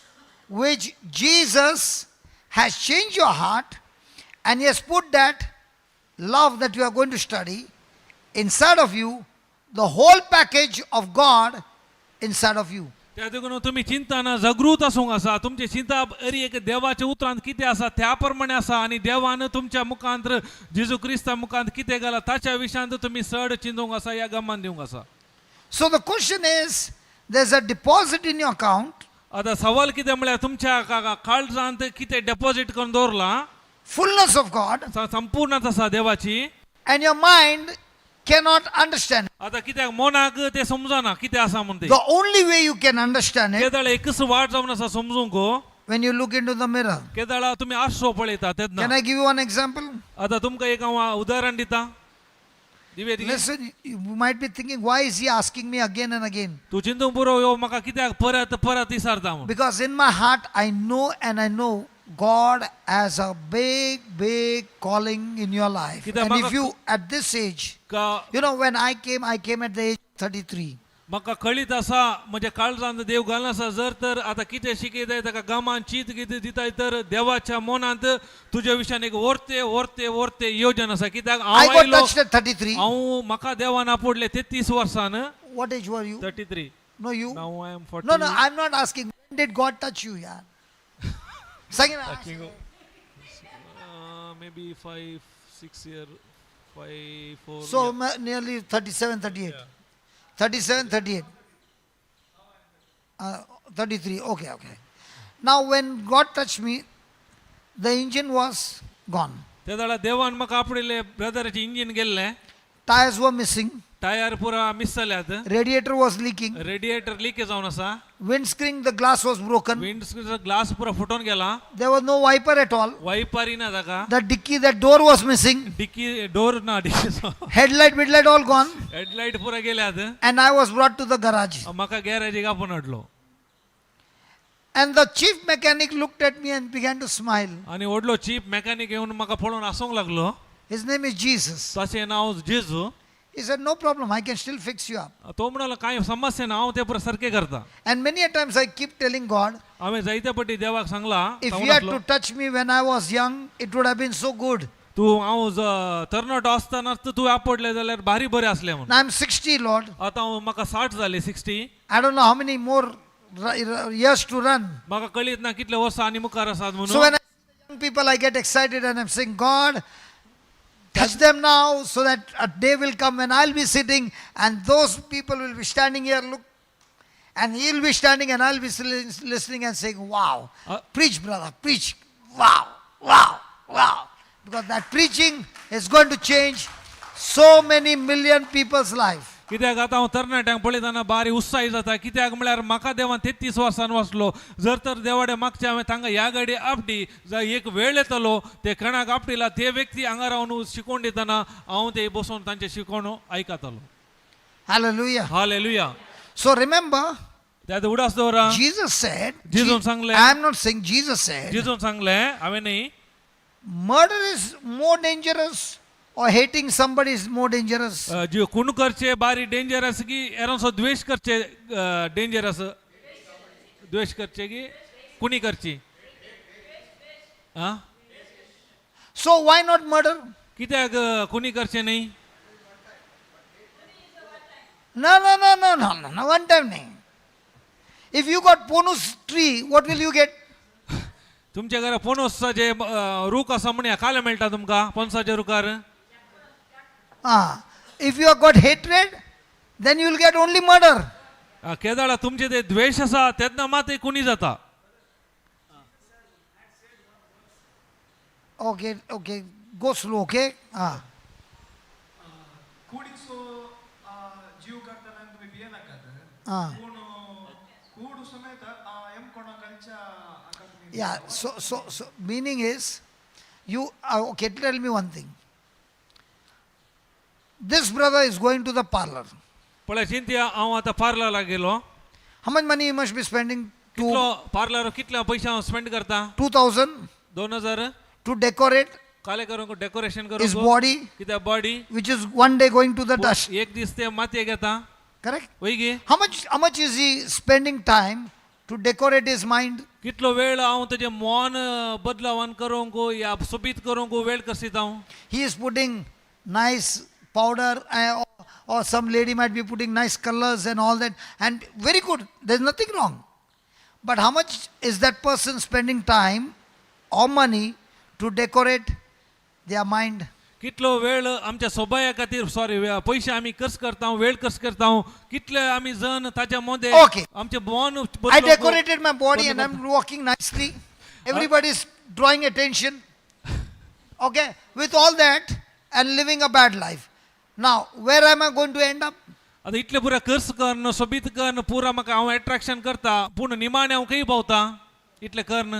which Jesus has changed your heart and he has put that love that you are going to study inside of you, the whole package of God inside of you. त्या देखून तुम्ही चिंताना जागृत आसूंक आसा. तुमची चिंता अरी एक देवाच्या उतरांत कितें आसा त्या प्रमाणे आसा आनी देवान तुमच्या मुखांत जेजू क्रिस्ता मुखांत कितें घाला ताच्या विशयांत तुम्ही चड चिंतूंक आसा या गमान दिवंक आसा. So the question is, there's a deposit in your account. आता सवाल कितें म्हळ्यार तुमच्या काळजांत कितें डेपॉझिट करून दवरला. Fullness of God, संपूर्णच आसा देवाची. and your mind cannot understand. आता कित्याक मनाक ते समजना कितें आसा म्हणून ते. The only way you can understand it, केदाळ एकच वाट जावन आसा समजूंक. when you look into the mirror. केदाळ तुम्ही आरसो पळयता तेच ना. Can I give you one example? आता तुमकां एक हांव उदाहरण दिता. दिवे दिगे Listen, you might be thinking, why is he asking me again and again? तू चिंतून पुरो यो म्हाका कित्याक परत परत विचारता म्हूण Because in my heart, I know and I know God has a big, big calling in your life. Kita And if maka- you, at this age, का you know, when I came at the age of 33. म्हाका कळीत आसा म्हज्या काळजांत देव घालना आसा जर तर आतां कितें शिकयताय ताका गामान चीत कितें दिताय तर देवाच्या मनांत तुज्या विशयान एक व्हरते व्हरते व्हरते येवजन आसा कित्याक I हांव got आयलो touched at 33. हांव म्हाका देवान आपडले 33 वर्सान What age were you? 33 No, you. Now I am 40 No, no, I'm not asking. When did God touch you, yeah? Second, may be 5 6 year 5 4 so nearly 37, 38. 37, 38. 33, okay. Now when God touched me, the engine was gone. त्या वेळा देवान म्हाका आपडिल्ले ब्रदराचे engine गेल्ले Tires were missing. Tyre पुरा miss जाल्यात Radiator was leaking. Radiator leak जावन आसा Windscreen, the glass was broken. विंडस्क्रीनचा ग्लास पुरा फुटून गेला There was no wiper at all. वायपारी ना ताका The dicky, that door was missing. Dickey door ना dickey Headlight all gone. Headlight पुरा गेल्यात And I was brought to the garage. म्हाका गॅरेजीक आपण हाडलो And the chief mechanic looked at me and began to smile. आणि व्हडलो cheap mechanic येवन म्हाका पळोवन हांसूंक लागलो His name is Jesus. ताचें नांव जेजू He said, no problem, I can still fix you up. तो म्हणालो कांय समस्या ना हांव ते पुरा सारकें करता And many a times I keep telling God, हांवें जायते फावटी देवाक Sangla if he had to touch me when I was young, it would have been so good. तू हांव तरणाटो आसतना तूं आपडले जाल्यार भारी बरें असलें म्हणून Now I'm 60, Lord. आतां म्हाका 60 जाली 60 I don't know how many more years to run. म्हाका कळीत ना कितले वर्सां आनी मुखार आसात So म्हणून when I see young people, I get excited and I'm saying, God, touch them now so that a day will come when I'll be sitting and those people will be standing here, look, and he'll be standing and I'll be listening and saying, wow, preach, brother, preach, wow. Because that preaching is going to change so many million people's life. कित्याक आतां हांव तरणाट्यांक पळयतना बारी उत्साही जाता कित्याक म्हळ्यार म्हाका देवान 33 वर्सान वाचलो जर तर देवाडे मागचे हांवें तांकां ह्या गाडी आपडी एक वेळ येतलो ते कोणाक आपडिला ते व्यक्ती हांगा रावन शिकोवन दितना हांव ते बसून तांचे शिकोवण आयकतालो Hallelujah. हालेलुया So remember, त्यात उडास दवरा Jesus said, Jesus सांगले I'm not saying Jesus said, जेजून सांगलें हांवें न्ही murder is more dangerous or hating somebody is more dangerous. जे खून करचे बारी डेंजरस की एरोसो द्वेष करचे डेंजरस द्वेष करचे की कुणी करची आ So why not murder? कित्याक कुणी करचे नाही No, one time nahi. If you got ponus tree, what will you get? तुमच्या घरा पणसाचे रूख आसा म्हण खायला मेळटा तुमकां पणसाच्या रुखार If you have got hatred, then you will get only murder. केदाळा तुमचे ते द्वेष आसा तेन्ना मात कुणी जाता Okay, go slow, okay? ಕೂಡಿಸೋ ಜೀವ ಕರ್ತನ तुम्ही बिये नका पूण कूड समेत एम कोणा कलच्या आकात Yeah, so meaning is, you, okay, tell me one thing. This brother is going to the parlor. पळय चिंत्या हांव आतां पार्लराक गेलो How much money he must be spending? कितलो पार्लर कितल्या पैसे हांव स्पेंड करता 2,000 2000 to decorate काले करूंक डेकोरेशन his करूंक body, कित्याक body which is one day going to the dust. एक दीस ते मातयेक येता Correct? वय गे How much is he spending time to decorate his mind? कितलो वेळ हांव तेजे मन बदलावन करूंक या सोबीत करूंक वेळ करसीत हांव He is putting nice powder, or some lady might be putting nice colors and all that, and very good. There's nothing wrong. But how much is that person spending time or money to decorate their mind? कितलो वेळ आमच्या सोबाया खातीर sorry पैसे आमी खर्च करता वेळ खर्च करता कितले आमी जण ताच्या मध्ये Okay. आमचे मन I decorated my body and I'm walking nicely. Everybody's drawing attention. Okay, with all that and living a bad life. Now, where am I going to end up? आता इतले पुरा खर्च करन सोबीत करन पुरा म्हाका हांव अट्रॅक्शन करता पूण निमाणे हांव खंय पावता इतले करन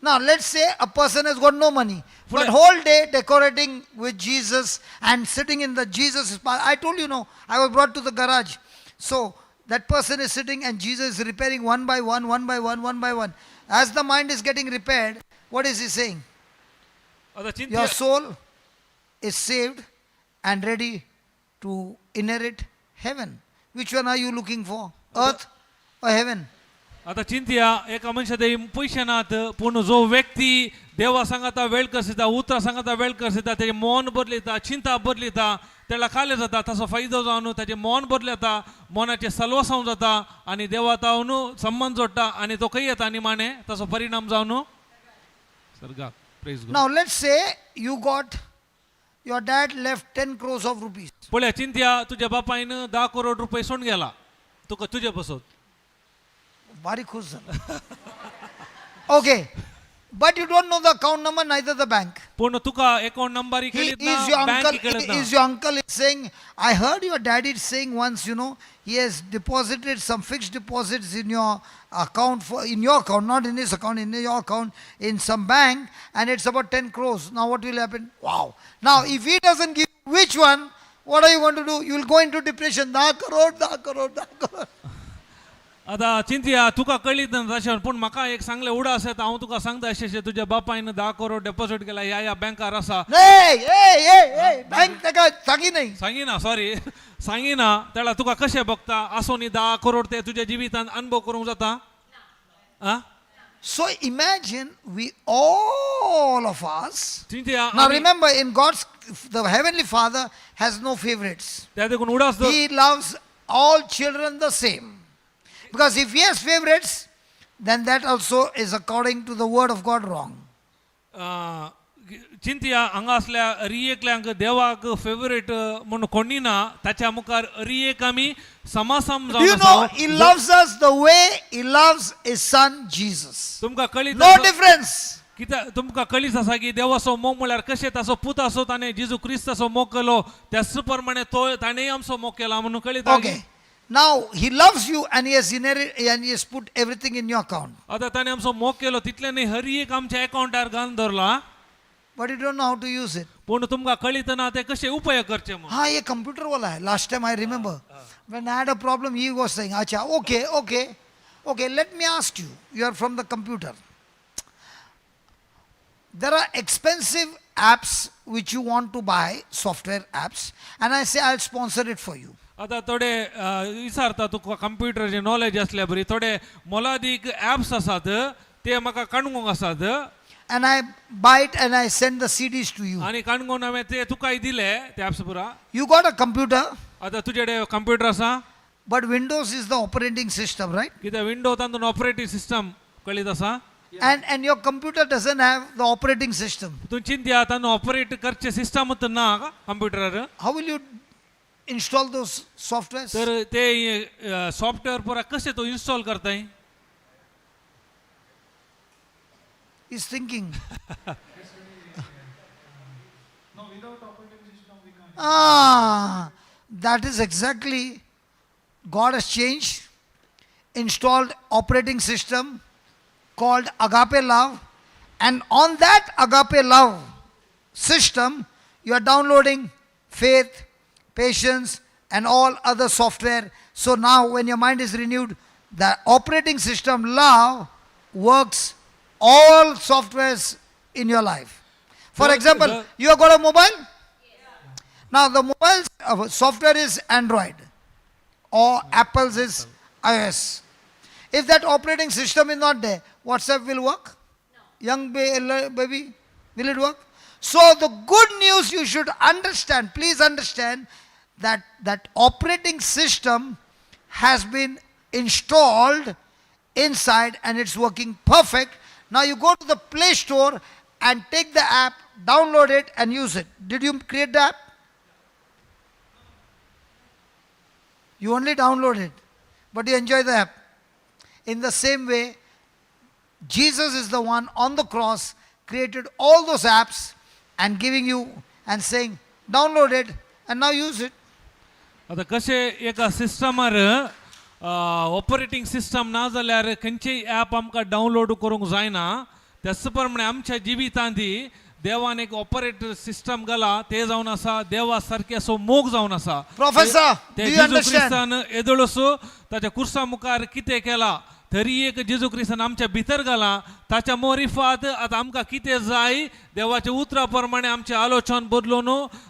Now let's say a person has got no money, but Full- whole day decorating with Jesus and sitting in the Jesus. I told you no, I was brought to the garage. So that person is sitting and Jesus is repairing one by one, one by one, one by one. As the mind is getting repaired, what is he saying? ಅದ ಚಿಂತೆ Your soul is saved and ready to inherit heaven. Which one are you looking for? Earth or heaven? आता चिंतया एका मनशाच्या पयशानात पूण जो व्यक्ती देवा सांगाता वेळ करता उतरा सांगाता वेळ करता त्याचे मन बदलिता चिंता बदलिता त्याला काले जाता तसो फायदो जावन त्याचे मन बदलता मनाचे सलवसाव जाता आणि देवा तावन संबंध जोडटा आणि तो खंय येता निमाणे तसो परिणाम जावन सर्गा praise God Now let's say you got, your dad left 10 crores of rupees. पळया चिंतया तुझ्या बापायन 10 करोड रुपये सोडून गेला तुका तुझे बसत Very खुश झाला. Okay, but you don't know the account number, neither the bank. पूण तुका अकाउंट नंबर He कळीत is your ना uncle. बँक कळीत He ना is your uncle is saying, I heard your daddy is saying once, you know, he has deposited some fixed deposits in your account, in your account, not in his account, in your account, in some bank, and it's about 10 crores. Now what will happen? Wow. Now if he doesn't give you which one, what are you going to do? You will go into depression. 10 crore, 10 crore, 10 crore. आता चिंतया तुका कळीत ना तशें पूण म्हाका एक सांगलें उडा आसत हांव तुका सांगता अशें तुज्या बापायन 10 करोड डेपॉझिट केला ह्या बँकार आसा Hey, bank ताका सांगी नाही. सांगिना सॉरी सांगिना त्याला तुका कशें बघता आसोनी 10 करोड ते तुज्या जिवितांत अनुभव करूंक जाता आ So imagine we all of us. चिंतया Now remember, in God's, the Heavenly Father has no favorites. त्या देखून उडास He loves all children the same. Because if he has favorites, then that also is according to the word of God wrong. चिंतया हांगा असल्या रियेकल्यांक देवाक favourite म्हणून कोणी ना ताच्या मुखार रियेक आमी समासम Do you जावन know, आसात. he loves us the way he loves his son Jesus. तुमकां कळीत No difference. कित्याक तुमकां कळीत आसा की देवाचो मोग म्हळ्यार कशें ताचो पूत आसो ताणें जेजू क्रिस्ताचो मोग केलो त्याच प्रमाणे तो ताणेंय आमचो मोग केला म्हणून कळीत Okay. Now he loves you and he has inherited and he has put everything in your account. आता ताणें आमचो मोग केलो तितले न्ही हर एक आमच्या अकाउंटार घालून दवरला But you don't know how to use it. पूण तुमकां कळीत ना ते कशें उपयोग करचे म्हणून हाँ ये कंप्यूटर वाला है. Last time I remember when I had a problem, he was saying, "Acha, okay. Let me ask you. You are from the computer. There are expensive apps which you want to buy, software apps, and I say I'll sponsor it for you. आता थोडे विचारता तुका कंप्युटरचे knowledge असल्या बरी थोडे मोलादीक apps आसात ते म्हाका काणूंक आसात And I buy it and I send the CDs to you. आणि काणून हांवें ते तुकाय दिले ते ऍप्स पुरा You got a computer, आता तुजे कडेन कंप्युटर आसा but Windows is the operating system, right? कित्याक विंडो तातूंत ऑपरेटिंग सिस्टम कळीत आसा And your computer doesn't have the operating system. तूं चिंत्या तातूंत ऑपरेट करचे सिस्टमच ना कंप्युटरार How will you install those softwares? तर ते सॉफ्टवेअर पुरा कशें तो इन्स्टॉल करताय He's thinking. No, without operating system we can't. That is exactly, God has changed, installed operating system called Agape Love, and on that Agape Love system, you are downloading faith, patience, and all other software. So now when your mind is renewed, the operating system love works all softwares in your life. For example, you have got a mobile? Now the mobile software is Android or Apple's is iOS. If that operating system is not there, WhatsApp will work? Young baby, will it work? So the good news you should understand, please understand that operating system has been installed inside and it's working perfect. Now you go to the Play Store and take the app, download it and use it. Did you create the app? You only download it, but you enjoy the app. In the same way, Jesus is the one on the cross created all those apps and giving you and saying, download it and now use it. आता कशें एका सिस्टमार operating system ना जाल्यार खंयचेय app आमकां download करूंक जायना त्याच प्रमाणे आमच्या जिवितांती देवान एक ऑपरेटर सिस्टम घाला ते जावन आसा देवा सारखे असो मोग जावन आसा Professor, ते do you जेजू understand? क्रिस्तान येदोळसो ताच्या कुर्सा मुखार कितें केला तरी एक जेजू क्रिस्तान आमच्या भितर घाला ताच्या मोरिफात आता आमकां कितें जाय देवाच्या उतरा प्रमाणे आमचें आलोचन बदलून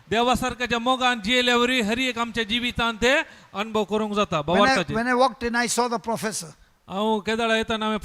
देवा सारख्याच्या मोगान जियेल्या वरी हर एक आमच्या जिवितांत ते अनुभव करूंक जाता भावार्थाचे When I walked in, I saw the professor. हांव केदाळा येताना हांवें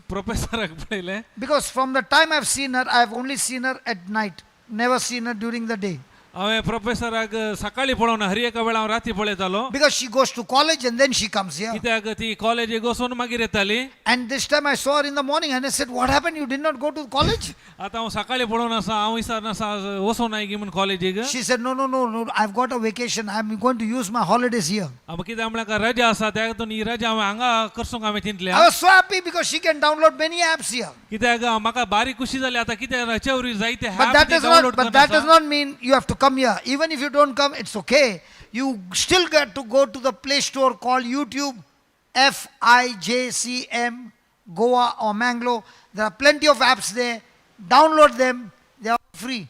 प्रोफेसराक पळयलें Because from the time I've seen her, I've only seen her at night. Never seen her during the day. हांवें प्रोफेसराक सकाळी पळोवन हर एका वेळा हांव राती पळयतालो Because she goes to college and then she comes here. कित्याक ती कॉलेजीक वचून मागीर येताली And this time I saw her in the morning and I said, what happened? You did not go to college? आतां हांव सकाळी पळोवन आसा हांव विचारना आसा वचून नाय गी म्हूण कॉलेजीक She said, no, I've got a vacation. I'm going to use my holidays here. कित्याक म्हळ्यार रजा आसा त्या खातीर ही रजा हांवें हांगा करसूंक हांवें चिंतल्या I was so happy because she can download many apps here. कित्याक म्हाका बारी खुशी जाली आतां कित्याक राचे वरी जायते But that does download not mean you have to come here. Even if you don't come, it's okay. You still get to go to the Play Store called YouTube, FIJCM, Goa or Manglo. There are plenty of apps there. Download them. They are free.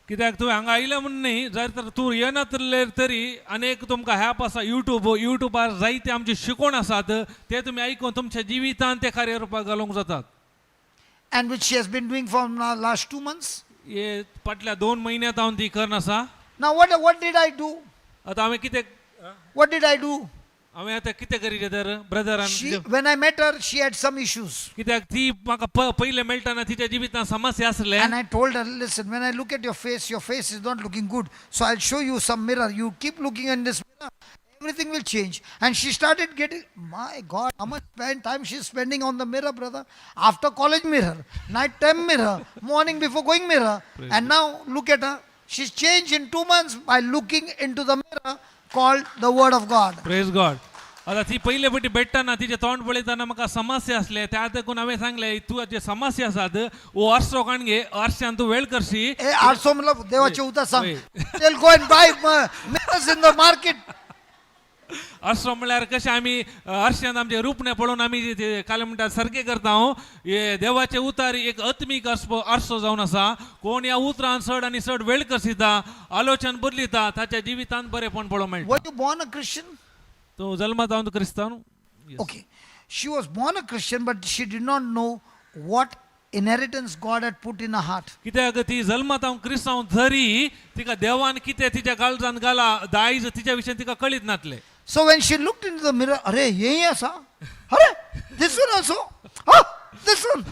कित्याक तुवें हांगा आयल्या म्हूण न्ही जर तर तूं येना तरी अनेक तुमकां ॲप आसा युट्यूबार जायते आमचे शिकोण आसात ते तुमी आयकून तुमच्या जिवितांत ते कार्यरुपाक घालूंक जातात And which she has been doing for the last 2 months. हे फाटल्या 2 म्हयन्यांत हांव ती करन आसा Now what did I do? आतां हांवें कितें What did I do? हांवें आतां कितें करीत तर brethren When I met her, she had some issues. कित्याक ती म्हाका पयलें मेळटाना तिच्या जिवितांत समस्या आसले And I told her, listen, when I look at your face is not looking good. So I'll show you some mirror. You keep looking in this mirror. Everything will change. And she started getting, my God, how much time she's spending on the mirror, brother. After college mirror, night time mirror, morning before going mirror. And now look at her. She's changed in 2 months by looking into the mirror called the Word of God. Praise God आता ती पयले फावटी भेटताना तिचे तोंड पळयताना म्हाका समस्या असले त्या देखून हांवें सांगलें तूं जे समस्या आसात वो आरसो काण घे आरश्यान तूं वेळ करशी Hey, also, देवाचे उतर सांग. Wait. They'll go and buy mirrors in the market. आरसो म्हळ्यार कशें आमी आरश्यान आमचे रूपणे पळोवन आमी ते काले म्हणटा सारकें करता हांव हे देवाचे उतार एक आत्मीक आरसो जावन आसा कोण ह्या उतरान चड आनी चड वेळ करसिता आलोचन बदलिता ताच्या जिवितांत बरेपण पळोवंक मेळटा Were you born a Christian? तूं जल्मात जावन क्रिस्तांव Okay. She was born a Christian, but she did not know what inheritance God had put in her heart. कित्याक ती जल्मात हांव क्रिस्तांव जरी तिका देवान कितें तिच्या काळजांत घाला दायज तिच्या विशयी तिका कळीत नासलें So when she looked into the mirror, Arey, yehi asa? Arey, this one also? Oh, this one.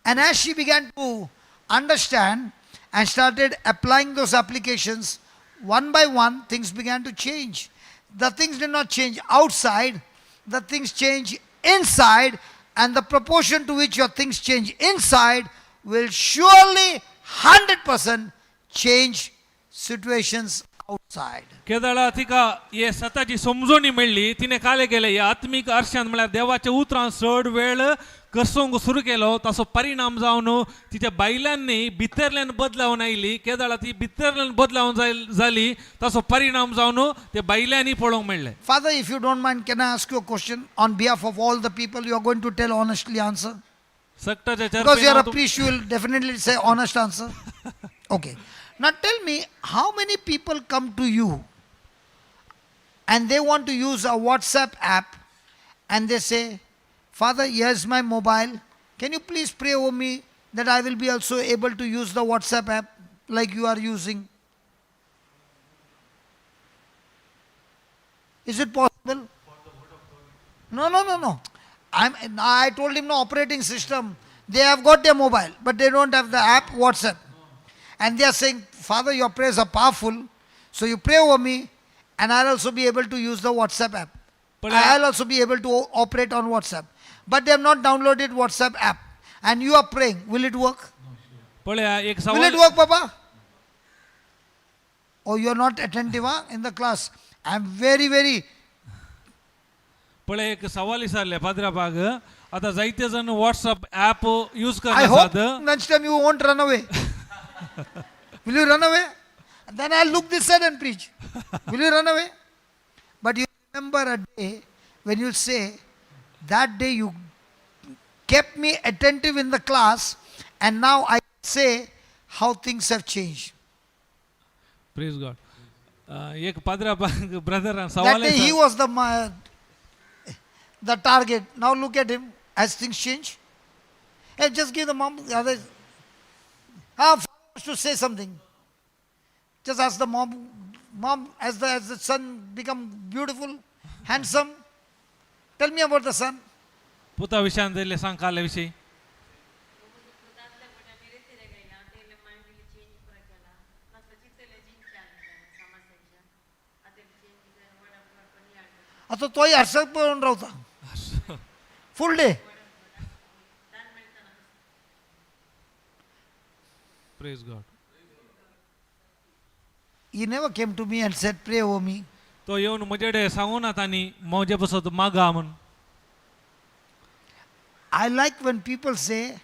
And as she began to understand and started applying those applications, one by one, things began to change. The things did not change outside, the things change inside, and the proportion to which your things change inside will surely 100% change situations outside. केदाळा तिका हे स्वताची समजोणी मेळ्ळी तिने काले केले हे आत्मीक आरशान म्हळ्यार देवाच्या उतरान चड वेळ करसूंक सुरू केलो ताचो परिणाम जावन तिच्या बायलांनी भितरल्यान बदलावन आयली केदाळा ती भितरल्यान बदलावन जाली ताचो परिणाम जावन ते बायलांनी पळोवंक मेळ्ळे Father, if you don't mind, can I ask you a question on behalf of all the people you are going to tell honestly answer? सक्ताच्या Because you are a चर्चेन priest, you will definitely say honest answer. Okay. Now tell me, how many people come to you and they want to use a WhatsApp app and they say, Father, here's my mobile. Can you please pray over me that I will be also able to use the WhatsApp app like you are using? Is it possible? No. I told him no operating system. They have got their mobile, but they don't have the app WhatsApp. And they are saying, Father, your prayers are powerful. So you pray over me, and I'll also be able to use the WhatsApp app. But I'll also be able to operate on WhatsApp. But they have not downloaded WhatsApp app. And you are praying. Will it work? पळया एक Will it सवाल work, Papa? Oh, you're not attentive, huh? In the class. I'm very पळय एक सवाल विचारले पाद्राबाग आता जायते जण WhatsApp app use I hope करतात next time you won't run away. Will you run away? Then I'll look this side and preach. Will you run away? But you remember a day when you say, that day you kept me attentive in the class And now I say how things have changed. Praise God एक पादरा brother That सवाल day he आहे was the target. Now look at him. Has things changed? Hey, just give the mom the others. Father wants to say something. Just ask the mom. Mom, as the son become beautiful, handsome. Tell me about the son. पुता विषयांतले सांग काल्याविषयी आता तोही हर्षद पळून राहता full day. Praise God He never came to me and said, pray over me. तो येऊन म्हजेडे सांगून तांणी मौजे बसत मागा म्हणून. I like when people say,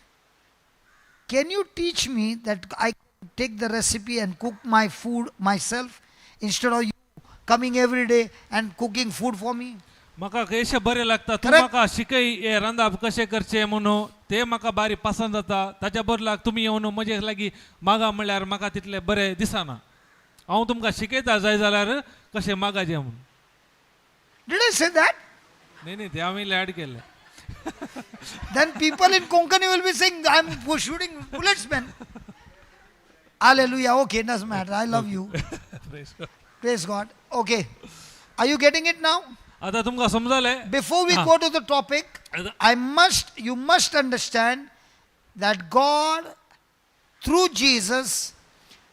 can you teach me that I can take the recipe and cook my food myself instead of you coming every day and cooking food for me? म्हाका कशें बरें लागता तूं Correct. म्हाका शिकय हे रांदप कशें करचें म्हणून ते म्हाका बारी पसंद जाता ताच्या बदलाक तुमी येवन म्हजे लागीं मागा म्हणल्यार म्हाका तितलें बरें दिसना. हांव तुमकां शिकयता जाय जाल्यार कशें मागाचें म्हणून. Did I say that? न्ही ते हांवें ऍड केलें. Then people in Konkani will be saying, I'm shooting bullets, man. Hallelujah. Okay, doesn't matter. I love you. Praise God. Praise God. Okay. Are you getting it now? आता तुमकां समजलें. Before we go to the topic, you must understand that God, through Jesus,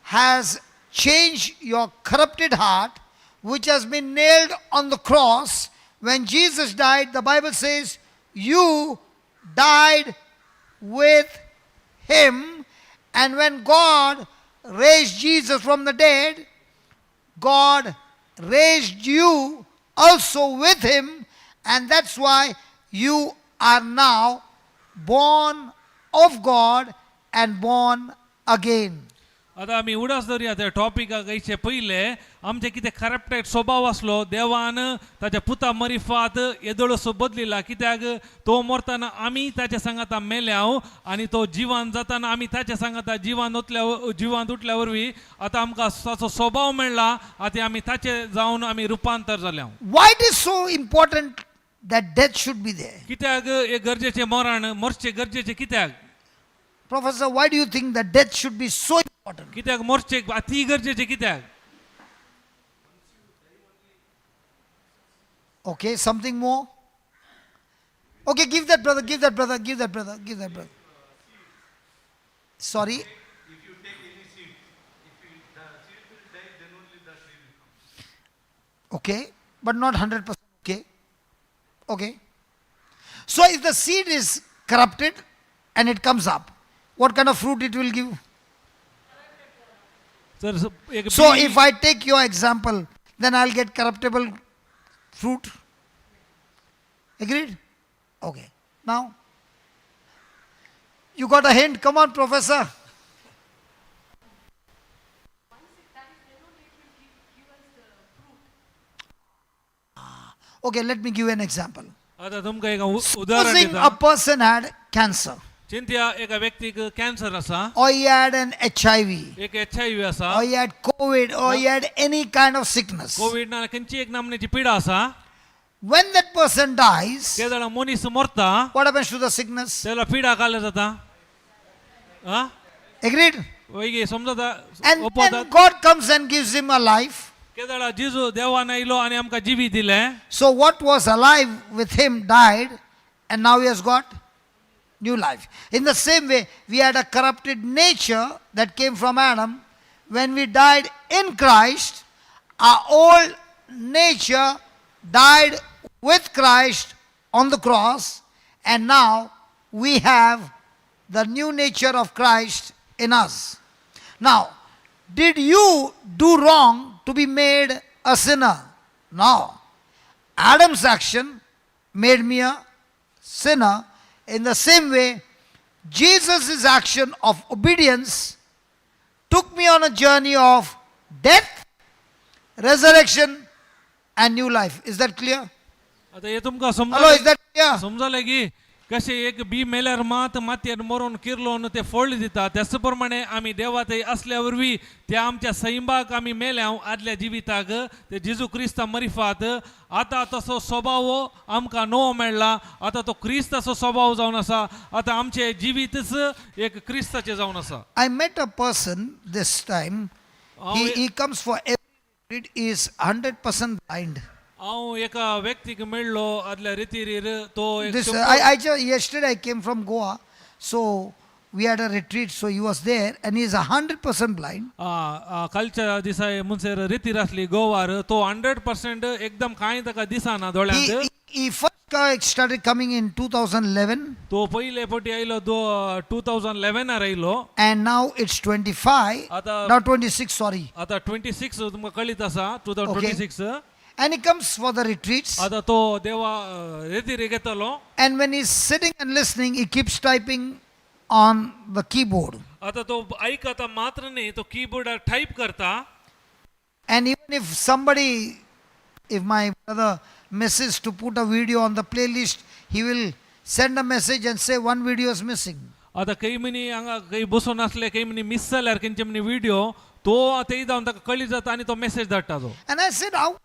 has changed your corrupted heart, which has been nailed on the cross. When Jesus died, the Bible says, you died with him. And when God raised Jesus from the dead, God raised you also with him, and that's why you are now born of God and born again. आता आमी उडास धरया त्या टॉपिकाक येचे पयले आमचे कितें corrupted स्वभाव आसलो देवान ताच्या पुता मरिफात येदोळसो बदलिला कित्याक तो मरतना आमी ताच्या सांगाता मेल्याव आनी तो जिवान जाताना आमी ताच्या सांगाता जिवान उठल्या वरवीं आता आमकां ताचो स्वभाव मेळ्ळा आतां आमी ताचे जावन आमी रुपांतर जाल्याव. Why it is so important that death should be there? कित्याक हे गरजेचें मरण मरचें गरजेचें कित्याक? Professor, why do you think that death should be so important? कित्याक मरचें अति गरजेचें कित्याक? Okay, something more? Okay, give that brother, give that brother, give that brother, give that brother. Sorry. If you take any seed, the seed will die, then only the tree will come. Okay, but not 100% okay. Okay. So if the seed is corrupted and it comes up, what kind of fruit it will give? तर एक So if I take your example, then I'll get corruptible fruit. Agreed? Okay. Now, you got a hint. Come on, professor. Okay, let me give you an example. आता तुमकां एक उदाहरण Supposing दिता. a person had cancer, चिंत्या एका व्यक्तीक cancer आसा, or he had an HIV, एक HIV आसा, or he had COVID, or he had any kind of sickness. Covid ना खंयची एक नामनेची पिडा आसा. When that person dies, ते जाणा मनीस मरता what happens to the sickness? त्याला पिडा काडल्या जाता. हा Agreed? वैगे समजता And ओपवतात. then God comes and gives him a life. ते जाणा जिजू देवान आयलो आनी आमकां जिवी दिलें. So what was alive with him died, and now he has got new life. In the same way, we had a corrupted nature that came from Adam. When we died in Christ, our old nature died with Christ on the cross, and now we have the new nature of Christ in us. Now, did you do wrong to be made a sinner? No. Adam's action made me a sinner. In the same way, Jesus' action of obedience took me on a journey of death, resurrection, and new life. Is that clear? आता हे तुमकां Hello, is समजलें that clear? समजलें की कसे एक B मेल्यार मात मातयेन maroon किरलोन ते फोडले दिता त्याच प्रमाणे आमी देवात असल्यावरवी त्या आमच्या सैंबाक आमी मेल्या आदल्या जिविताक ते जेजू क्रिस्ता मरिफात आता तसो स्वभाव आमकां नवो मेळ्ळा आता तो क्रिस्ताचो स्वभाव जावन आसा आता आमचे जिवीतच एक क्रिस्ताचे जावन आसा I met a person this time. He comes for every retreat. He is 100% blind. हांव एका व्यक्तीक मेळ्ळो आदल्या रितीरीर तो एक This yesterday I came from Goa, so we had a retreat. So he was there, and he is 100% blind. कालच्या दिसा मुनसेर रितीर आसली गोवार तो 100% एकदम कांय ताका दिसना दोळ्यांत He first started coming in 2011, तो पहिले पटी आयलो 2011 आयलो and now it's 25. आता Now 26. Sorry. आता 26 तुमकां कळीत आसा 2026 And he comes for the retreats. आता तो देवा रितीर घेतलो And when he's sitting and listening, he keeps typing on the keyboard. आता तो ऐकता मात्र नाही तो कीबोर्डार टाईप करता And even if my brother misses to put a video on the playlist, he will send a message and say one video is missing. आता काही money हांगा काही बसून असले काही मनी मिस जाल्यार खंयचे मनी व्हिडिओ तो थंय जावन ताका कळी जाता आनी तो मेसेज धाडटा तो And I said, how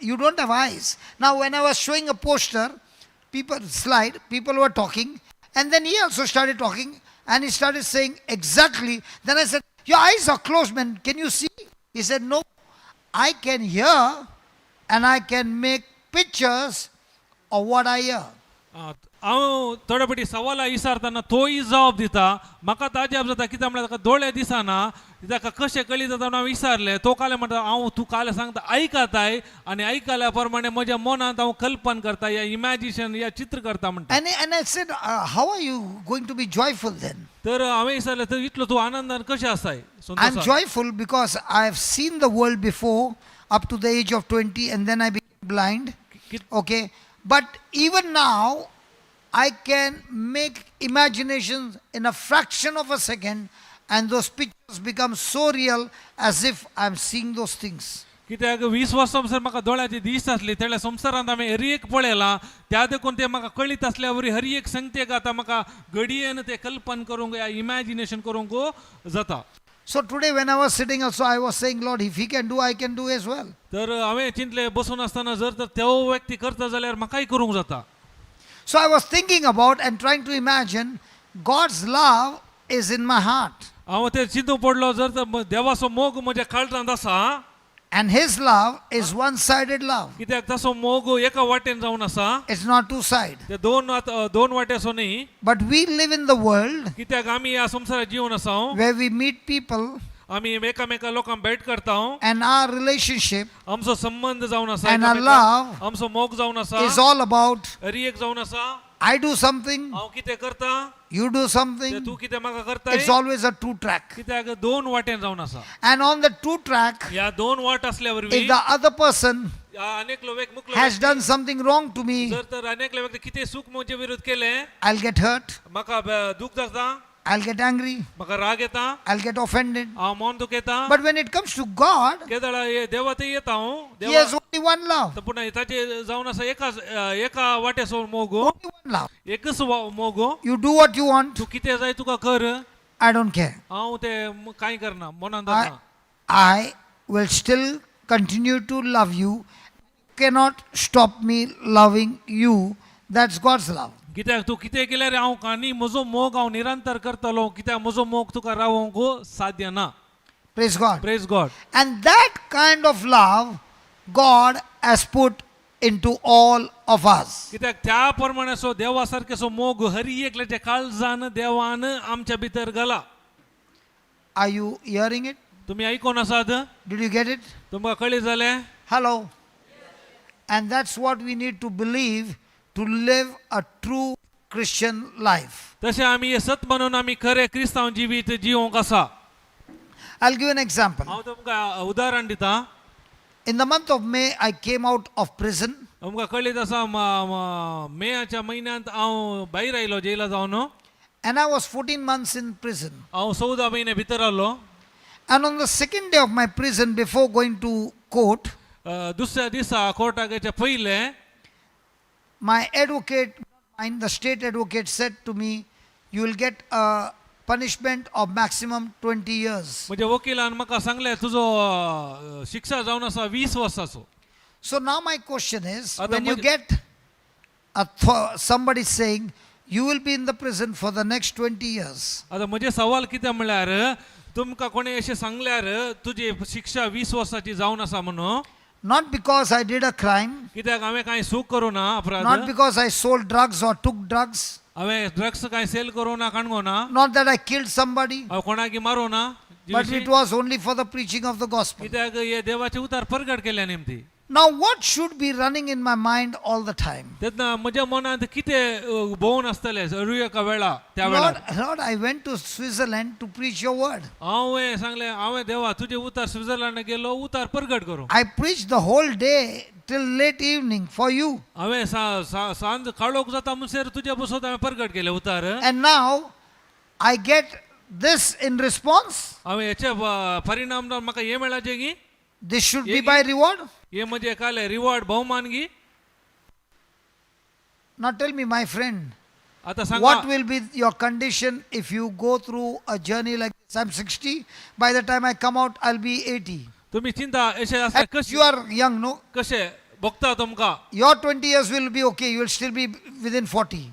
you don't have eyes? Now when I was showing a poster, people were talking, and then he also started talking, and he started saying exactly. Then I said, your eyes are closed, man. Can you see? He said, no, I can hear, and I can make pictures of what I hear. हांव थोडे फाटी सवाला विचारतना तोय जबाब दिता म्हाका ताजेब जाता कित्याक म्हळ्यार ताका दोळे दिसना ताका कशें कळी जाता म्हणून हांव विचारलें तो काले म्हणटा हांव तूं काले सांगता आयकताय आनी आयकल्या प्रमाणे म्हज्या मनांत हांव कल्पन करता या इमॅजिनेशन या चित्र करता म्हणटा And I said, how are you going to be joyful then? तर हांवें विचारलें तर इतलो तूं आनंदान कशें आसाय I'm joyful because I have seen the world before up to the age of 20, and then I became blind. Okay, but even now I can make imaginations in a fraction of a second, and those pictures become so real as if I'm seeing those things. कित्याक 20 वर्सां sir म्हाका दोळ्याची दिश्ट आसली तेन्ना संवसारांत हांवें हर एक पळयलां त्या देखून ते म्हाका कळीत आसल्यावर हर एक संगतेक आतां म्हाका घडयेन ते कल्पन करूंक या इमॅजिनेशन करूंक जाता So today when I was sitting also, I was saying, Lord, if he can do, I can do as well. तर हांवें चिंतलें बसून आसतना जर तर तो व्यक्ती करता जाल्यार म्हाकाय करूंक जाता So I was thinking about and trying to imagine God's love is in my heart. हांव ते चिंतूंक पडलो जर तर देवाचो मोग म्हज्या काळजांत आसा And his love is one-sided love. कित्याक तसो मोग एका वाटेन जावन आसा It's not two-sided. ते दोन वाटेचो न्ही But we live in the world कित्याक आमी ह्या संवसारात जीवन आसा where we meet people, आमी एकामेका लोकांक भेट करता and our relationship आमचो संबंध जावन आसा and our एकामेकाक. love आमचो मोग जावन आसा is all about हर एक जावन आसा I do something, हांव कितें करता you do ते something. तूं कितें म्हाका करताय It's always a two track. कित्याक दोन वाटेन जावन आसा And on the two track, ह्या दोन वाट आसल्यावर if the other person अनेक लोक मुकलो has done something wrong to me, जर तर अनेक व्यक्ती कितें चूक म्हजे विरोध केले I'll get hurt, म्हाका दूख जाता I'll get angry, म्हाका राग येता I'll get offended. हांव मन दुखयता But when it comes to God, केदळा देवा थंय येता हांव He देवा has only one love. तर पुन्हा ताचे जावन आसा एका वाटेचो मोग Only one love. एकच मोग You do what you want, तू कितें जाय तुका कर I don't care. हांव ते कांय करना मनान धरना I will still continue to love you. You cannot stop me loving you. That's God's love. कित्याक तू कितें केल्यार हांव कानी म्हजो मोग हांव निरंतर करतलो कित्याक म्हजो मोग तुका रावोंक साध्य ना Praise God. Praise God And that kind of love God has put into all of us. कित्याक त्या प्रमाणेचो देवा सारकेचो मोग हर एकल्याच्या काळजान देवान आमच्या भितर घाला Are you hearing it? तुम्ही ऐकून आसात Did you get it? तुमकां कळ्ळें जालें Hello. And that's what we need to believe to live a true Christian life. तशें आमी हे सत म्हणून आमी खरें क्रिस्तांव जिवीत जिवोंक आसा I'll give an example. हांव तुमकां उदाहरण दिता In the month of May, I came out of prison. तुमकां कळीत आसा मेच्या म्हयन्यांत हांव भायर आयलो जेला जावन And I was 14 months in prison. हांव 14 म्हयने भितर आहलो And on the second day of my prison, before going to court, दुसऱ्या दिसा कोर्टाक येच्या पयले my advocate, And the state advocate said to me, you will get a punishment of maximum 20 years. म्हणजे वकिलान म्हाका सांगले तुजो शिक्षा जावन आसा 20 वर्साचो. So now my question is, Ata when you maj- get somebody saying, you will be in the prison for the next 20 years. आता म्हजे सवाल कितें म्हणल्यार तुमकां कोणी अशें सांगल्यार तुजी शिक्षा 20 वर्साची जावन आसा म्हणून, Not because I did a crime, कित्याक हांवें कांय चूक करूं ना, अपराध not because I sold drugs or took drugs, हांवें ड्रग्स कांय सेल करूं ना, काणगो ना, not that I killed somebody, हांव कोणाकी मारूं ना, but it was only for the preaching of the gospel. कित्याक हे देवाचे उतार प्रगट केल्या निमती. Now, what should be running in my mind all the time? तेन्ना म्हज्या मनांत कितें भोंवन आसतलें एका वेळा त्या Lord, वेळार. Lord, I went to Switzerland to preach your word. हांवें सांगलें हांवें देवा तुजे उतार स्वित्झर्लंड गेलो उतार प्रगट करूं. I preached the whole day till late evening for you. हांवें सांज काळोख जाता म्हणसर तुजे बसोत हांवें प्रगट केले उतार. And now, I get this in response. हांवें हेचे परिणाम जावन म्हाका हे मेळाचें की This should be by reward. हे म्हणजे काले रिवॉर्ड भोवमान गी. Now tell me, my friend, आता सांगा what will be your condition if you go through a journey like this? I'm 60. By the time I come out, I'll be 80. तुम्ही चिंता अशें आसता And कशें you are young, no? कशें भोगता तुमकां. Your 20 years will be okay. You will still be within 40.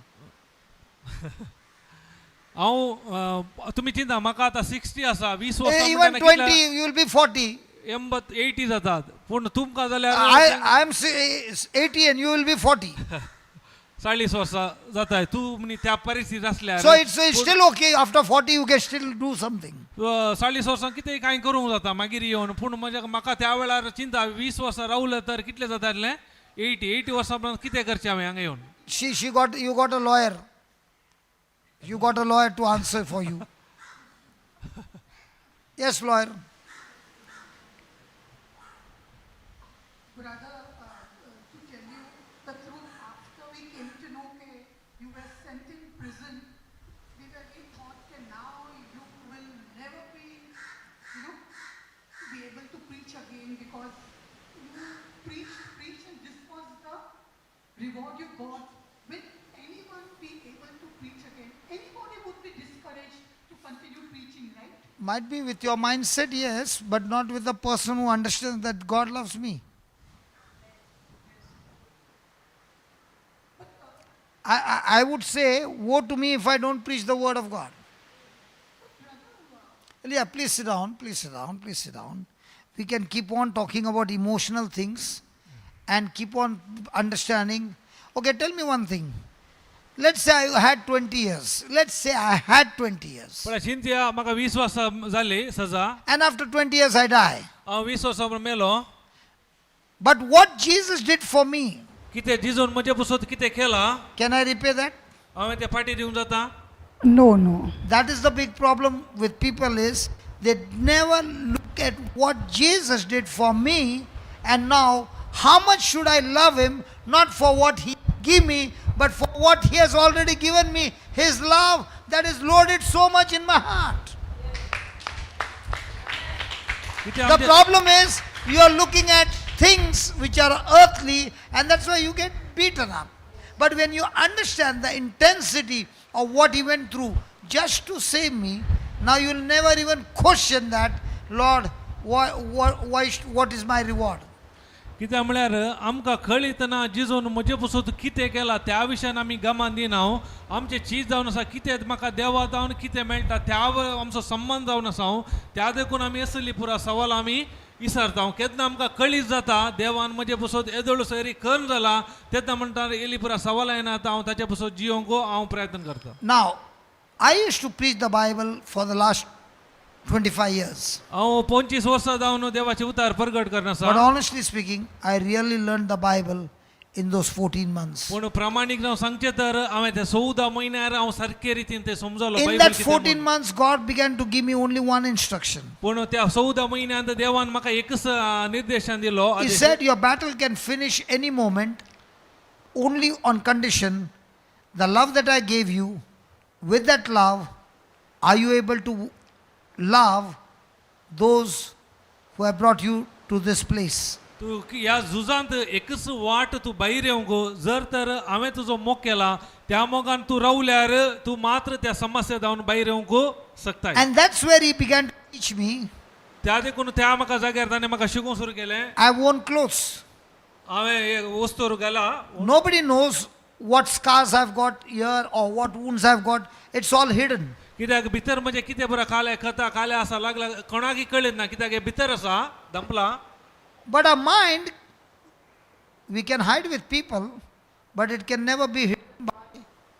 हांव तुम्ही चिंता म्हाका आतां 60 आसा 20 वर्सां Even म्हणटा 20, you will be 40. 80 जातात पूण तुमकां जाल्यार I am 80 and you will be 40. 40 वर्सां जाताय. तू म्हणी त्या परिस्थितीत आसल्यार So it's still okay. After 40, you can still do something. 40 वर्सां कितेंय कांय करूंक जाता मागीर येवन. पूण म्हाका त्या वेळार चिंता 20 वर्सां रावलें तर कितलें जातालें. 80 वर्सां पर्यंत कितें करचें हांवें हांगा येवन. You got a lawyer. You got a lawyer to answer for you. Yes, lawyer. Brother, to tell you the truth, after we came to know that you were sent in prison, we thought that now you will never be able to preach again because you preach and this was the reward you got. Will anyone be able to preach again? Anybody would be discouraged to continue preaching, right? Might be with your mindset, yes, but not with the person who understands that God loves me. I would say, woe to me if I don't preach the word of God. Yeah, please sit down, please sit down, please sit down. We can keep on talking about emotional things and keep on understanding. Okay, tell me one thing. Let's say I had 20 years. Let's say I had 20 years. पण चिंत्या म्हाका 20 वर्सां जाली सजा. And after 20 years I die. हांव 20 वर्सां मेलो. But what Jesus did for me, कितें जिजोन म्हजे बसोत कितें केलां can I repay that? हांवें ते फाटी दिवंक जाता. No. That is the big problem with people is they never look at what Jesus did for me and now how much should I love him, not for what he give me, but for what he has already given me, his love that is loaded so much in my heart. कितें The आमचे problem is you are looking at things which are earthly and that's why you get beaten up. But when you understand the intensity of what he went through just to save me, now you will never even question that, Lord, what is my reward? कित्याक म्हळ्यार आमकां कळीतना जिजोन म्हजे बसोत कितें केलां त्या विशयान आमी गमान दिनाव. आमचें चीज जावन आसा कितें म्हाका देवा जावन कितें मेळटा त्या आमचो संबंध जावन आसा त्या देखून आमी असली पुरा सवाल आमी विसरता. केन्ना आमकां कळीत जाता देवान म्हजे बसोत येदोळो सरी कर्म जाला तेन्ना म्हणटा येली पुरा सवाल येना आतां हांव ताचे बसोत जियोंक हांव प्रयत्न करता. Now, I used to preach the Bible for the last 25 years. हांव 25 वर्सां जावन देवाचे उतार प्रगट करना But आसा. honestly speaking, I really learned the Bible in those 14 months. पूण प्रामाणीक जावन सांगचें तर हांवें ते 14 म्हयन्यार हांव सारके रितीन ते समजलो In बायबल that कितें 14 म्हणून. months, God began to give me only one instruction. पूण त्या 14 म्हयन्यांत देवान म्हाका एकच निर्देशन दिलो. He said, your battle can finish any moment only on condition the love that I gave you, with that love, are you able to love those who have brought you to this place? तू ह्या झुजांत एकच वाट तू भायर येवंक जर तर हांवें तुजो मोग केला त्या मोगान तू रावल्यार तू मात्र त्या समस्या जावन भायर येवंक शकताय. And that's where he began to teach me. त्या देखून त्या म्हाका जाग्यार ताणें म्हाका शिकूंक सुरू केलें. I worn clothes. हांवें एक वस्तूर गेला. Nobody knows what scars I've got here or what wounds I've got. It's all hidden. कित्याक भितर म्हणजे कितें बरं काले काले आसा लागला कोणाकय कळत ना कित्याक हे भितर आसा दंपला. But our mind, we can hide with people, but it can never be hidden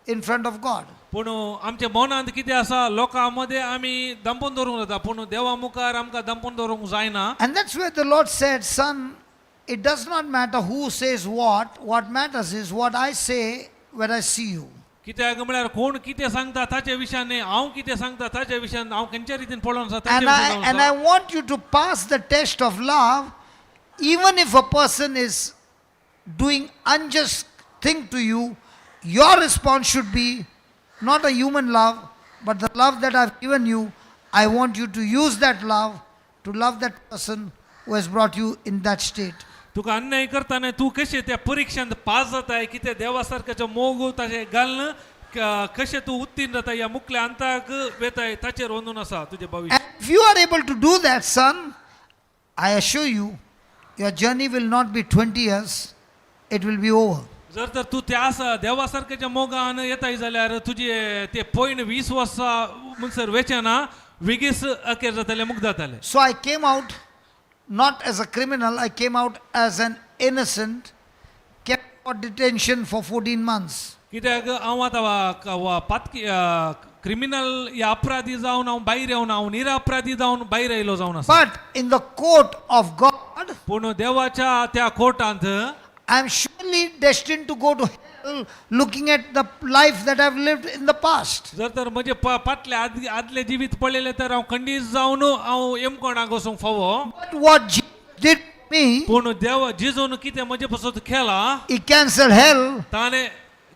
in front of God. पूण आमच्या मनांत कितें आसा लोकां मदें आमी दंपून दवरूंक जाता पूण देवा मुखार आमकां दंपून दवरूंक जायना. And that's where the Lord said, son, it does not matter who says what matters is what I say when I see you. कित्याक म्हळ्यार कोण कितें सांगता ताचे विशयान न्ही हांव कितें सांगता ताचे विशयान हांव खंयच्या रितीन पळोवन आसा ताचे And I विशयान. want you to pass the test of love, even if a person is doing unjust thing to you, your response should be not a human love, but the love that I've given you. I want you to use that love to love that person who has brought you in that state. तुका अन्याय करताना तू कशें त्या परीक्षेंत पास जाताय कितें देवा सारख्याचो मोग ताचें घालून कशें तू उत्तीर्ण जाता ह्या मुखल्या अंताक वेताय ताचेर वंदून आसा तुजें भविश्य. And if you are able to do that, son, I assure you, your journey will not be 20 years, it will be over. जर तर तू त्या देवा सारख्याच्या मोगान येताय जाल्यार तुजे ते पयण 20 वर्सां म्हणसर वेचना विगीस अखेर जाताले मुख जाताले. So I came out not as a criminal, I came out as an innocent, kept for detention for 14 months. कित्याक हांव आतां पातकी क्रिमिनल या अपराधी जावन हांव भायर येवन हांव निरअपराधी जावन भायर येयलो जावन आसा. But in the court of God, पूण देवाच्या त्या कोर्टांत I am surely destined to go to hell looking at the life that I've lived in the past. जर तर म्हजे फाटले आदले जिवीत पळयले तर हांव खंडीत जावन हांव येमकोणाक वचूंक फावो. But what Jesus did to me, पूण देव जिजून कितें म्हजे पासून केला he cancelled hell, ताणें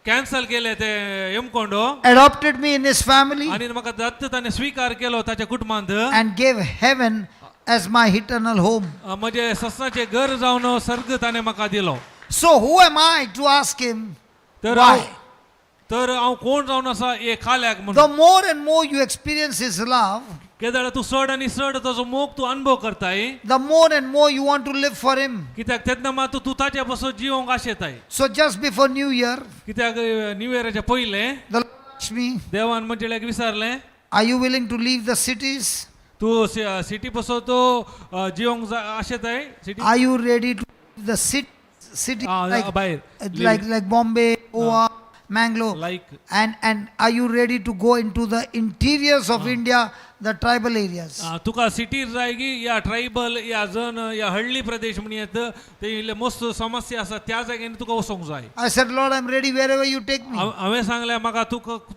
कॅन्सल केले ते येमकोंडो adopted me in his family, आनी म्हाका दत्त ताणें स्वीकार केलो ताच्या कुटुंबांत and gave heaven as my eternal home. म्हजे ससाचें घर जावन सर्ग ताणें म्हाका दिलो. So who am I to ask him तर why? तर हांव कोण जावन आसा हे खाल्याक The म्हणून. more and more you experience his love, केदाळ तू चड आनी चड ताचो मोग तू अनुभव करताय the more and more you want to live for him. कित्याक तेन्ना मात तू ताचे पासून जिवंक आशेताय. So just before New Year, कित्याक न्यू इयराच्या पयले the Lord asked me, देवान म्हणजे विचारलें are you willing to leave the cities? तू सिटी पासून तू जिवंक आशेताय city Are you ready to leave the city भायर like Bombay, Goa, Mangalore? Like And are you ready to go into the interiors of India, the tribal areas? तुका सिटीर जाय की या tribal या जन या हळ्ळी प्रदेश म्हण येत ते इल्ले मस्त समस्या आसा त्या जाग्यानी तुका वचोंक जाय. I said, Lord, I'm ready wherever you take me. हांवें सांगलें म्हाका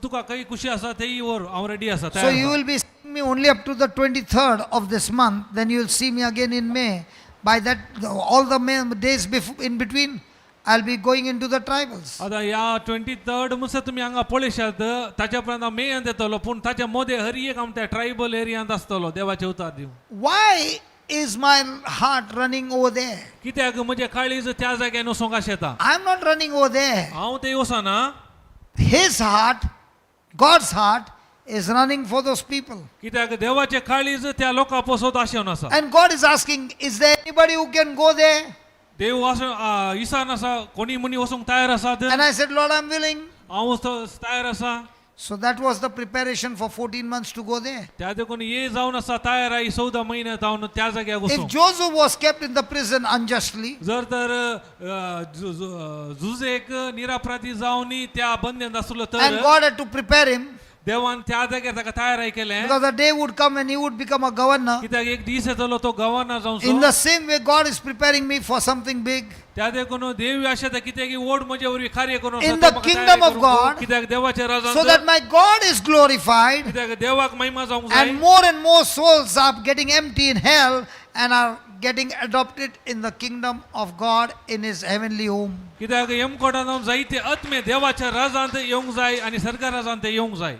तुका खंय खुशी आसा तेय व्हर हांव रेडी आसा. So you will be seeing me only up to the 23rd of this month. Then you will see me again in May. By that, all the days in between, I'll be going into the tribals. आता या 23rd म्हणसर तुमी हांगा पळयशात ताच्या उपरांत हांव मेयांत येतलो पूण ताच्या मदें हर एक हांव त्या ट्रायबल एरियांत आसतलो देवाचे उतार दिवं. Why is my heart running over there? कित्याक म्हजें काळीज त्या जाग्यार वचोंक आशेता. I'm not running over there. हांव थंय वचना. His heart, God's heart, is running for those people. कित्याक देवाचे काळीज त्या लोकां पासून आशेवन आसा. And God is asking, is there anybody who can go there? देव इसान आसा कोणी मनी वचोंक तयार आसात. And I said, Lord, I'm willing. हांव तयार आसा. So that was the preparation for 14 months to go there. त्या देखून हे जावन आसा तयार आई 14 म्हयन्यात हांव त्या जाग्यार If वचोंक. Joseph was kept in the prison unjustly, जर तर जुजेक निरापराधी जावनी त्या बंदेंत आसलो and तर God had to prepare him, देवान त्या जाग्यार ताका तयार केलें. because the day would come when he would become a governor. कित्याक एक दीस येतलो तो गव्हर्नर In जावन. the same way, God is preparing me for something big. त्या देखून देव आशेता कित्याक व्हड म्हजे वरवीं कार्य करून In the kingdom of God, कित्याक देवाच्या So that राजांत my God is glorified, कित्याक देवाक महिमा जावंक जाय. and more souls are getting empty in hell and are getting adopted in the kingdom of God in his heavenly home. कित्याक यमकोटांत जावन जायते आत्मे देवाच्या राजांत येवंक जाय आनी सरकार राजांत येवंक जाय.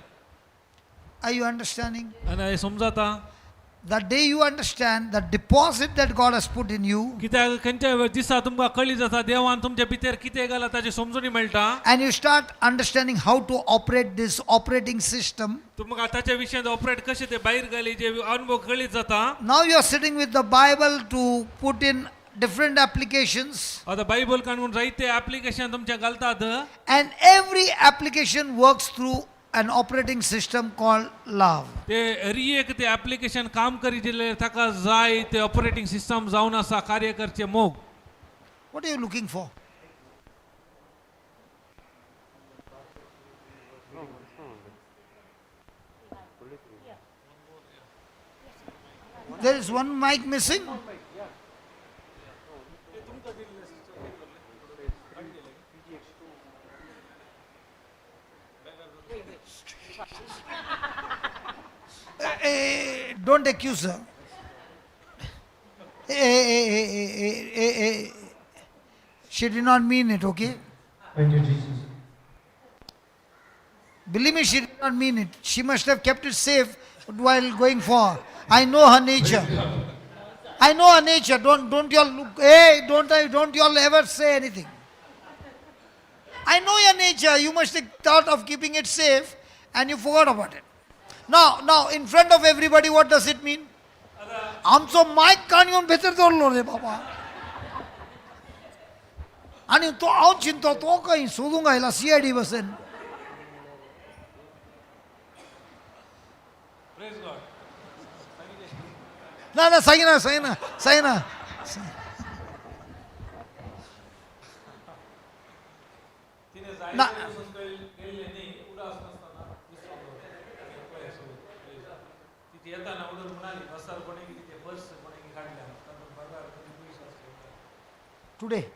Are you understanding? आनी समजाता. the day you understand the deposit that God has put in you, कित्याक खंयच्या दिसा तुमकां कळी जाता देवान तुमच्या भितर कितें घाला ताची समजुनी मेळटा and you start understanding how to operate this operating system, तुमकां ताच्या विशयान ऑपरेट कशें ते भायर घाली जे अनुभव कळीत जाता now you are sitting with the Bible to put in different applications, आता बायबल काढून जायते ऍप्लिकेशन तुमच्या घालतात and every application works through an operating system called love. ते हर एक ते ऍप्लिकेशन काम करी दिले ताका जाय ते ऑपरेटिंग सिस्टम जावन आसा कार्य करचे मोग What are you looking for? There is one mic missing. Don't accuse her. She did not mean it, okay? Thank you, Jesus. Believe me, she did not mean it. She must have kept it safe while going for. I know her nature. I know her nature. Don't y'all look. Hey, don't y'all ever say anything. I know your nature. You must have thought of keeping it safe, and you forgot about it. Now, in front of everybody, what does it mean? आमचो मायक कान घेवन भितर दवरलो रे बाबा आनी तो हांव चिंतो तो खंय सोदूंक आयला CID बसेन ना सांगिना ना today.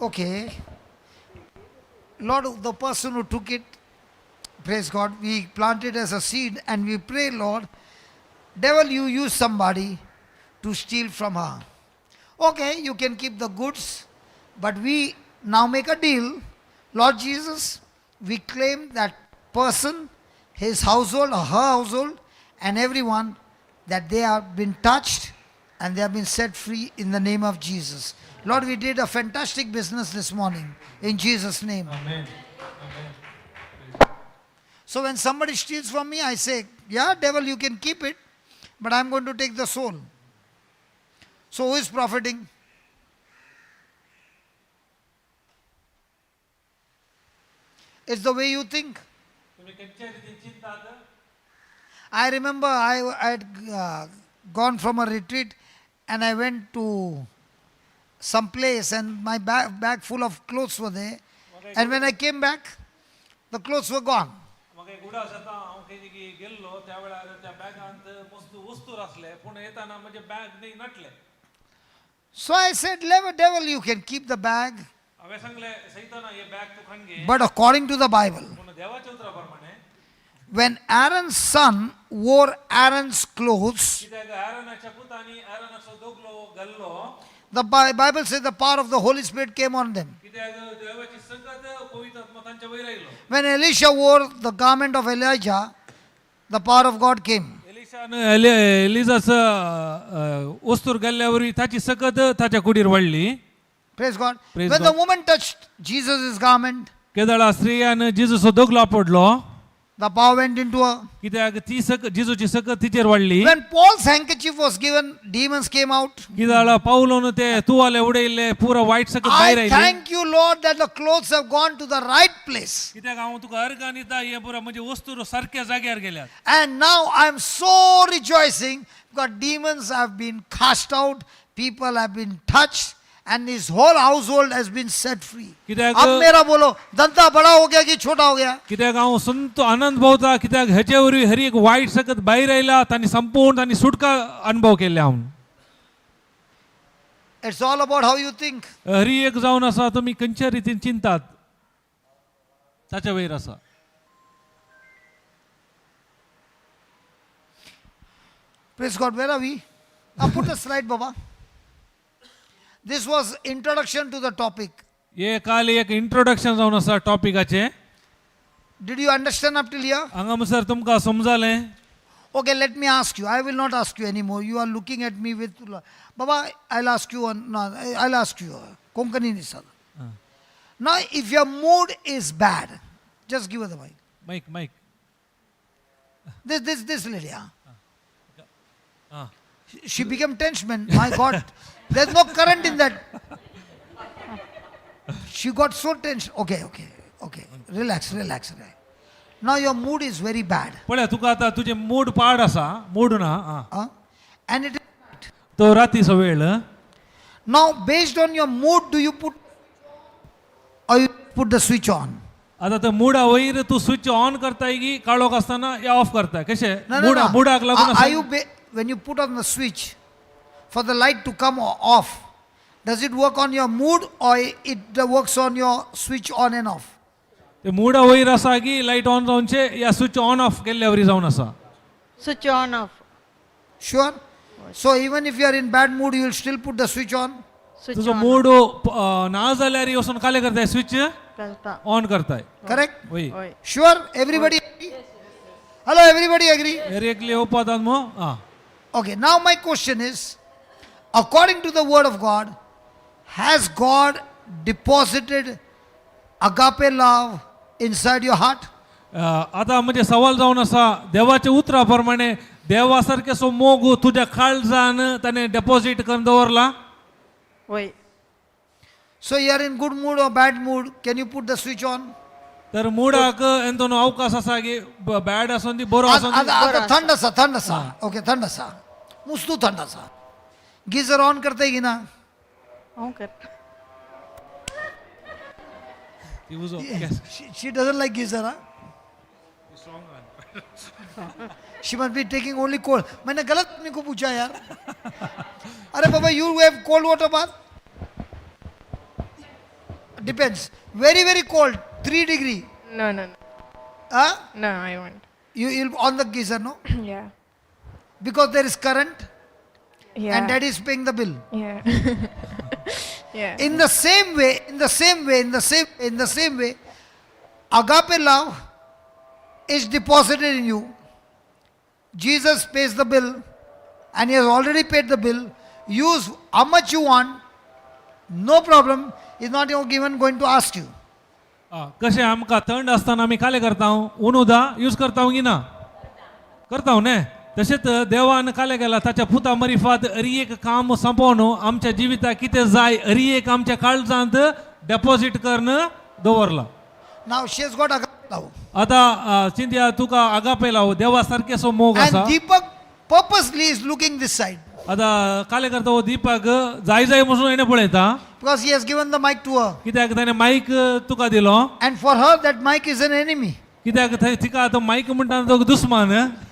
Okay. Lord, the person who took it, praise God, we plant it as a seed and we pray, Lord, devil, you use somebody to steal from her. Okay, you can keep the goods, but we now make a deal. Lord Jesus, we claim that person, his household or her household, and everyone, that they have been touched and they have been set free in the name of Jesus. Lord, we did a fantastic business this morning in Jesus' name. Amen. So when somebody steals from me, I say, yeah, devil, you can keep it, but I'm going to take the soul. So who is profiting? It's the way you think. I remember I had gone from a retreat and I went to some place and my bag full of clothes were there. And when I came back, the clothes were gone. मग एक उडास येता हांव खंय गेल्लो त्या वेळार त्या बॅगांत वस्तू आसले पूण येताना म्हजे bag नटले So I said, devil, you can keep the bag. हांवें सांगले सैताना हे बॅग तू खान घे But according to the Bible, पूण देवाच्या उतराप्रमाणे when Aaron's son wore Aaron's clothes, कित्याक आरोनाच्या पुतांनी आरोनाचो दोगलो घाल्लो the Bible says the power of the Holy Spirit came on them. कित्याक देवाची सगळ्यात पवित्र आत्मा तांच्या वयर आयलो When Elisha wore the garment of Elijah, the power of God came. एलिशान एलिजाचं वस्तूर घाल्ल्यावर ताची सकत ताच्या कुडीर वाडली Praise God. Praise When God. the woman touched Jesus' garment, केदळा स्त्रियान जेजूचो दोगलो आपडलो the power went into her. कित्याक ती जेजूची सकत तिचेर वाडली When Paul's handkerchief was given, demons came out. कित्याक पावलोन ते तुवाले उडयले पुरो वायट सकत भायर I oily thank you, Lord, that the clothes have gone to the right place. कित्याक हांव तुका अर्गान दिता हे पुरो म्हणजे वस्तू सारक्या जाग्यार गेल्यात And now I am so rejoicing because demons have been cast out, people have been touched, and his whole household has been set free. कित्याक अब मेरा बोलो धंधा बड़ा हो गया कि छोटा हो गया? कित्याक हांव संत आनंद भोवता कित्याक हेचे वरवीं हर एक वायट सकत भायर आयला तांणी संपूर्ण तांणी सुटका अनुभव केले हांव It's all about how you think. हर एक जावन आसा तुमी खंयच्या रितीन चिंतात ताच्या वयर आसा Praise God. Where are we? Put the slide, Baba. This was introduction to the topic. हे खाली एक इंट्रोडक्शन जावन आसा टॉपिकाचे. Did you understand up till here? हांगा म्हणसर तुमकां समजालें? Okay, let me ask you. I will not ask you anymore. You are looking at me with, Baba, I'll ask you one. No, I'll ask you. Konkani Nisal. Now, if your mood is bad, just give her the mic. Mic. This lady, huh? हां. She became tense, man. My God, there's no current in that. She got so tense. Okay. Relax. Now your mood is very bad. पळय तुका आतां तुजें mood पाड आसा, mood ना. Huh? And it is. तो रातीचो वेळ. Now, based on your mood, do you put or you put the switch on? आता त्या मुडा वयर तू स्विच ऑन करताय की काळोख असताना या ऑफ करताय कशे? No. मुडाक लागून Are you when you put on the switch for the light to come off? Does it work on your mood or it works on your switch on and off? ते मुडा वयर आसा की light on जावनचे या switch on off केल्ल्यावरी जावन आसा. Switch on off. Sure. So even if you are in bad mood, you will still put the switch on. Switch तुझो on. Mood ना जाल्यार वचून काले करताय स्विच Kalta. ऑन करताय. Correct? वय. Oi. Sure. Everybody agree? Hello, everybody agree? एकले ओपातात मो? हां. Okay. Now my question is, according to the word of God, has God deposited agape love inside your heart? आता म्हणजे सवाल जावन आसा देवाच्या उतरा प्रमाणे देवासारखे सो मोग तुझ्या काळजान ताणे डेपॉझिट करून दवरला. Oi. So you are in good mood or bad mood, can you put the switch on? तर मुडाक ಎಂತನೋ ಅವಕಾಶ ಆसा की ಬ್ಯಾಡ್ ಆಸೊಂದಿ ಬರೋ ಆಸೊಂದಿ. थंड सा. Okay, थंड सा. मुस्तू थंड सा. गीजर ऑन करते की ना? Okay. She doesn't like geyser, huh? She must be taking only cold. मैंने गलत आदमी को पूछा यार. अरे बाबा, you have cold water bath? Depends. Very cold, 3 degree. No. Huh? No, I won't. You'll on the geyser, no? Yeah. Because there is current Yeah. and daddy is paying the bill. Yeah. Yeah. In the same way, agape love is deposited in you. Jesus pays the bill and he has already paid the bill. Use how much you want, no problem. He's not even going to ask you. कसे आमकां थंड आसतना आमी काले करता उनुदा use करता की ना करता ने तशेंच देवान काले केला ताच्या पुता मरिफात हरी एक काम संपवून आमच्या जिविताक कितें जाय हरी एक आमच्या काळजांत डेपॉझिट करून दवरला. Now she has got agape love. आता चिंत्या तुका आगापे लाव देवा सारके सो मोग And आसा. Deepak purposely is looking this side आता काले करता हो दीपक जाय म्हणून येणे पळयता because he has given the mic to her. कित्याक ताणें माईक तुका दिलो. And for her, that mic is an enemy. कित्याक तिका तो माईक म्हणटा तो दुस्मान.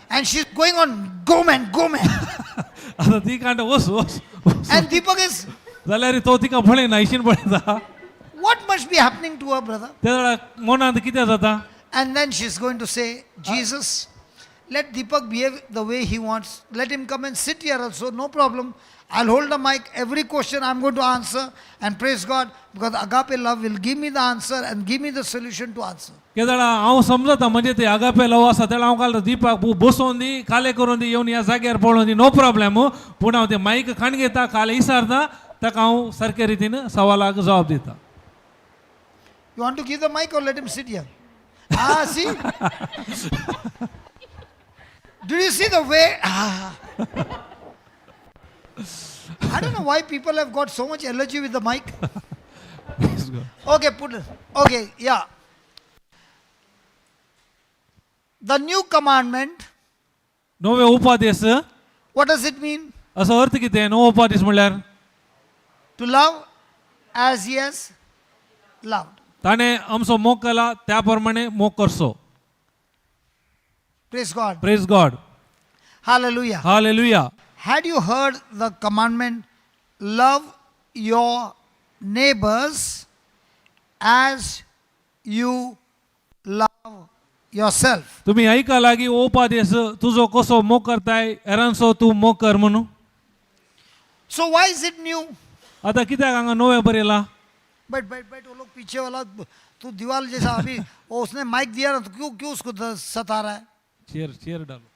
And she's going on, go man. आता ती कांट वस And Deepak is, जाल्यार तो तिका पळयना इशीन पळयता. what must be happening to her, brother? त्या मनांत कितें जाता. And then she's going to say, Jesus, let Deepak behave the way he wants. Let him come and sit here also, no problem. I'll hold the mic. Every question I'm going to answer. And praise God, because agape love will give me the answer and give me the solution to answer. केदाळा हांव समजता म्हणजे ते agape love आसा तेन्ना हांव काल दीपक बसोवन दी काले करून दी येवन ह्या जाग्यार पळोवन दी नो प्रॉब्लेम. पूण हांव ते माईक खाण घेता काले विचारता ताका हांव सारके रितीन सवालाक जबाब दिता. You want to give the mic or let him sit here? See? Did you see the way? I don't know why people have got so much allergy with the mic. Okay, put it. Okay, yeah. The new commandment, नवे उपादेश what does it mean? असो अर्थ कितें नवो उपादेश म्हणल्यार To love as he has loved. ताणें आमचो मोग केला त्या प्रमाणे मोग करचो. Praise God. Praise God. Hallelujah. Hallelujah. Had you heard the commandment, love your neighbors as you love yourself? तुम्ही ऐका लागी उपादेश तुझो कसो मोग करताय एरांचो तू मोग कर म्हणून. So why is it new? आता कित्याक हांगा नवे बरयला? बैठ वो लोग पीछे वाला, तू दीवार जैसा अभी वो उसने माइक दिया ना, तो क्यों क्यों उसको सता रहा है? चेयर डालो.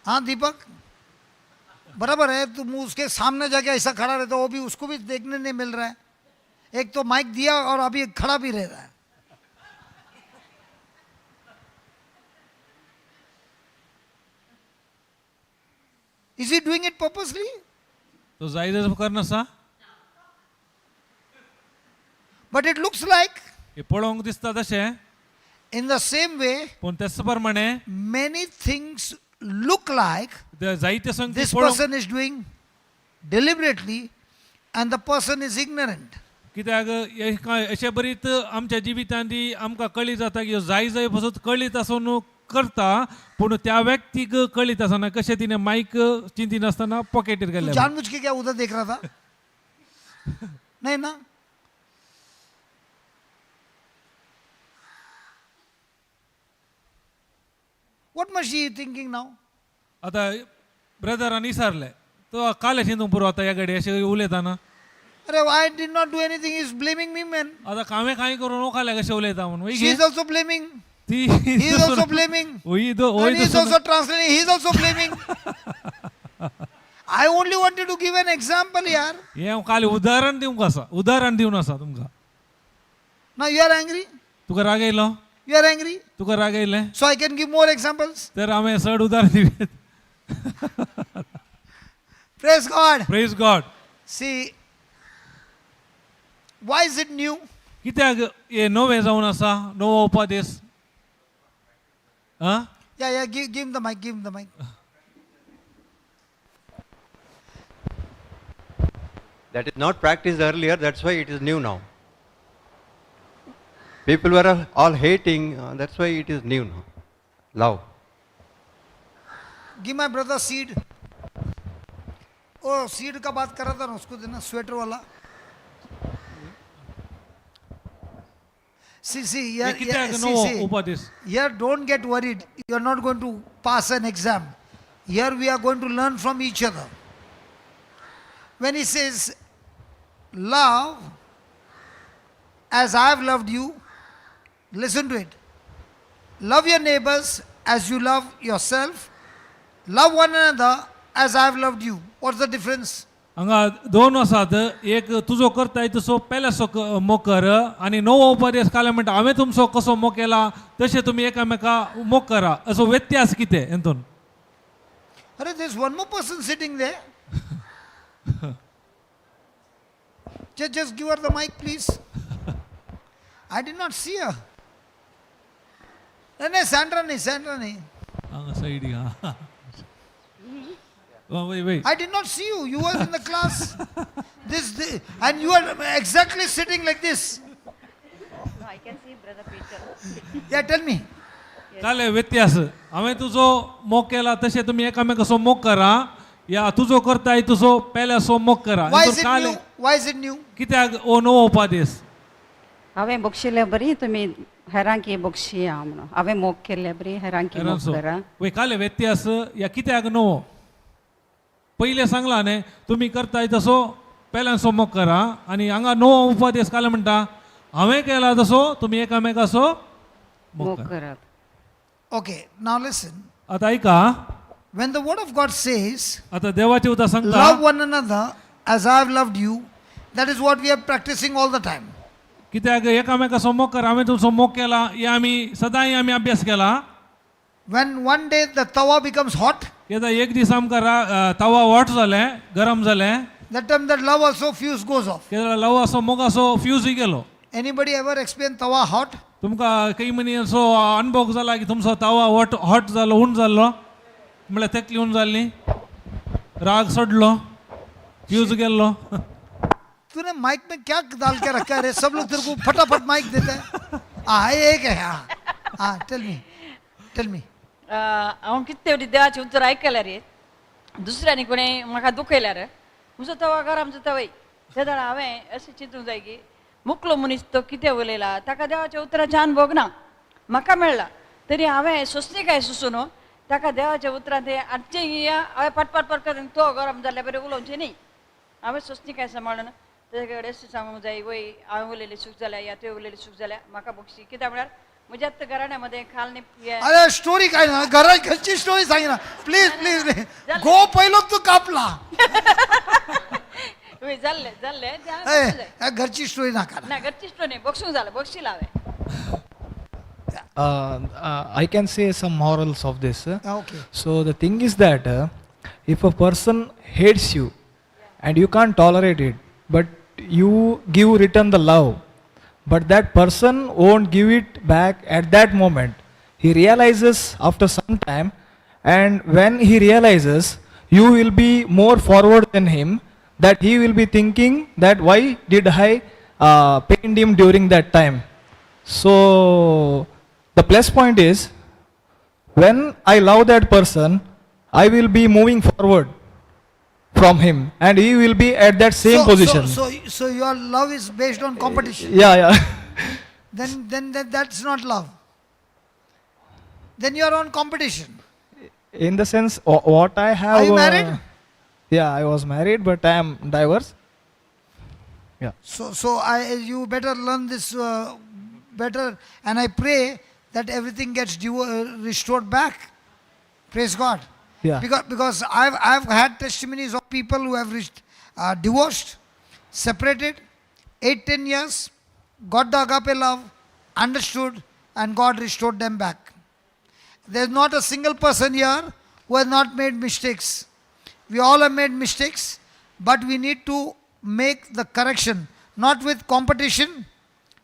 हाँ दीपक, बराबर है, तुम उसके सामने जाके ऐसा खड़ा रहता, वो भी उसको भी देखने नहीं मिल रहा है. एक तो माइक दिया और अभी खड़ा भी रह रहा है. Is he doing it purposely? तो जायचं करणं सा? But it looks like, हे पळोवंक दिसता तशें, in the same way, पण त्याच प्रमाणे many things look like जायते संगती this पळोवंक person is doing deliberately and the person is ignorant. कित्याक अशे बरीत आमच्या जिवितांनी आमकां कळी जाता की जाय पासून कळीत आसून करता, पूण त्या व्यक्तीक कळीत आसना कशें तिणें मायक चिंती नासतना पॉकेटीर तू घातलें. जानबूझ के क्या उधर देख रहा था? नहीं ना. What must she thinking now? आता ब्रदरान विचारलें, तो काल चिंतूंक पुरो आता ह्या घडी अशें उलयताना. अरे I did not do anything. He is blaming me, man. आता हांवें कांय करून ओखाल्या कशें उलयता म्हणून She is also blaming. ती He is also blaming. And he is also translating. He is also blaming. I only wanted to give an example here. हे हांव खाली उदाहरण दिवंक आसा, उदाहरण दिवन आसा तुमकां. Now you are angry. तुका राग येयलो? You are angry. तुका राग येयलें? So I can give more examples. तर हांवें चड उदाहरण दिवें. Praise God. Praise God. See, why is it new? कित्याक हे नवें जावन आसा, नवो उपदेश? आं? Yeah, give him the mic, give him the mic. That is not practiced earlier, that's why it is new now. People were all hating, that's why it is new now. Love. Give my brother seed. Oh, seed का बात कर रहा था ना, उसको देना sweater वाला. See, हे कित्याक नवो उपदेश? here don't get worried. You are not going to pass an exam. Here we are going to learn from each other. When he says, love as I have loved you, listen to it. Love your neighbors as you love yourself. Love one another as I have loved you. What's the difference? हांगा दोन आसात. एक तुजो करताय तसो पेल्यासो मोग कर, आनी नवो उपदेश काले म्हणटा हांवें तुमचो कसो मोग केला तशें तुमी एकामेका मोग करा. असो व्यत्यास कितें हेतून? Arey, there's one more person sitting there. Just give her the mic, please. I did not see her. No, Sandra nahi. हांगा सायडीक हां. Wait. I did not see you. You were in the class. And you are exactly sitting like this. No, I can see Brother Peter. Yeah, tell me. काले व्यत्यास. हांवें तुजो मोग केला तशें तुमी एकामेकाचो मोग करा, या तुजो करताय तसो पेल्यासो मोग करा. Why is हेतून it काले new? Why is it new? कित्याक ओ नवो उपदेश? हांवें बक्षिल्ले बरी तुमी हेरांकी बक्षिया म्हणून. हांवें मोग केल्ले बरी हेरांकी मोग करा. वय काले व्यत्यास या कित्याक नवो? पयले सांगला न्ही, तुमी करताय तसो पेल्यासो मोग करा, आनी हांगा नवो उपदेश काले म्हणटा हांवें केला तसो तुमी एकामेकाचो मोग मोग करा. करात. Okay, now listen. आता ऐका, When the word of God says, आता देवाचे उदार सांगता love one another as I have loved you, that is what we are practicing all the time. कित्याक एकामेकाचो मोग करा, हांवें तुमचो मोग केला, हे आमी सदांय आमी अभ्यास केला. When one day the tawa becomes hot, कित्याक एक दीस आमकां तवा हॉट जालें, गरम जालें, that time that love also fuse goes off. कित्याक लवाचो मोगाचो फ्यूजय गेलो. Anybody ever experienced tawa hot? तुमकां काही मनी असो अनुभव जाला की तुमचो तवा हॉट जालो, उंट जाल्लो, म्हळ्यार तकली उंट जाल्ली, राग सोडलो, फ्यूज गेल्लो. तूने माइक में क्या डाल के रखा है रे? सब लोग तेरे को फटाफट माइक देते हैं. हाँ एक है. हाँ टेल मी. हांव कितें तेवटी देवाचें उतर आयकलें रे. दुसऱ्यांनी कोणें म्हाका दुखयल्यार म्हजो तवा गरम जाता वय. त्या दाडा हांवें अशें चिंतूंक जाय की मुकलो मनीस तो कितें उलयला, ताका देवाच्या उतराचें अनुभव ना. म्हाका मेळ्ळा तरी हांवें सोंसणीकाय सुसून ताका देवाच्या उतरांत हे आजचे हांवें पटपट पटकन तो गरम जाल्ल्या बरें उलोवचें न्ही हांवें सोंसणी काय सांबाळून तेजे कडेन अशें सांगूंक जाय वय हांवें उलयलें चूक जाल्या या तुवें उलयलें चूक जाल्या म्हाका बक्षी कित्याक म्हळ्यार म्हज्यात घराण्यामध्ये खालनी अरे स्टोरी काय ना घरची स्टोरी सांग ना प्लीज प्लीज गो पहिलो तू कापला जाल्ले जाल्ले घरची स्टोरी नाका ना घरची स्टोरी नाही बक्षूंक जालें बक्षी लावे I can say some morals of this. Okay. So the thing is that if a person hates you and you can't tolerate it, but you give return the love, but that person won't give it back at that moment. He realizes after some time, and when he realizes, you will be more forward than him, that he will be thinking that why did I pain him during that time. So the plus point is, when I love that person, I will be moving forward from him, and he will be at that same position. So your love is based on competition. Yeah. Then that's not love. Then you are on competition. In the sense, what I have. Are you married? Yeah, I was married, but I am divorced. So you better learn this better, and I pray that everything gets restored back. Praise God. Yeah. Because I've had testimonies of people who have divorced, separated, 8-10 years, got the agape love, understood, and God restored them back. There's not a single person here who has not made mistakes. We all have made mistakes, but we need to make the correction, not with competition,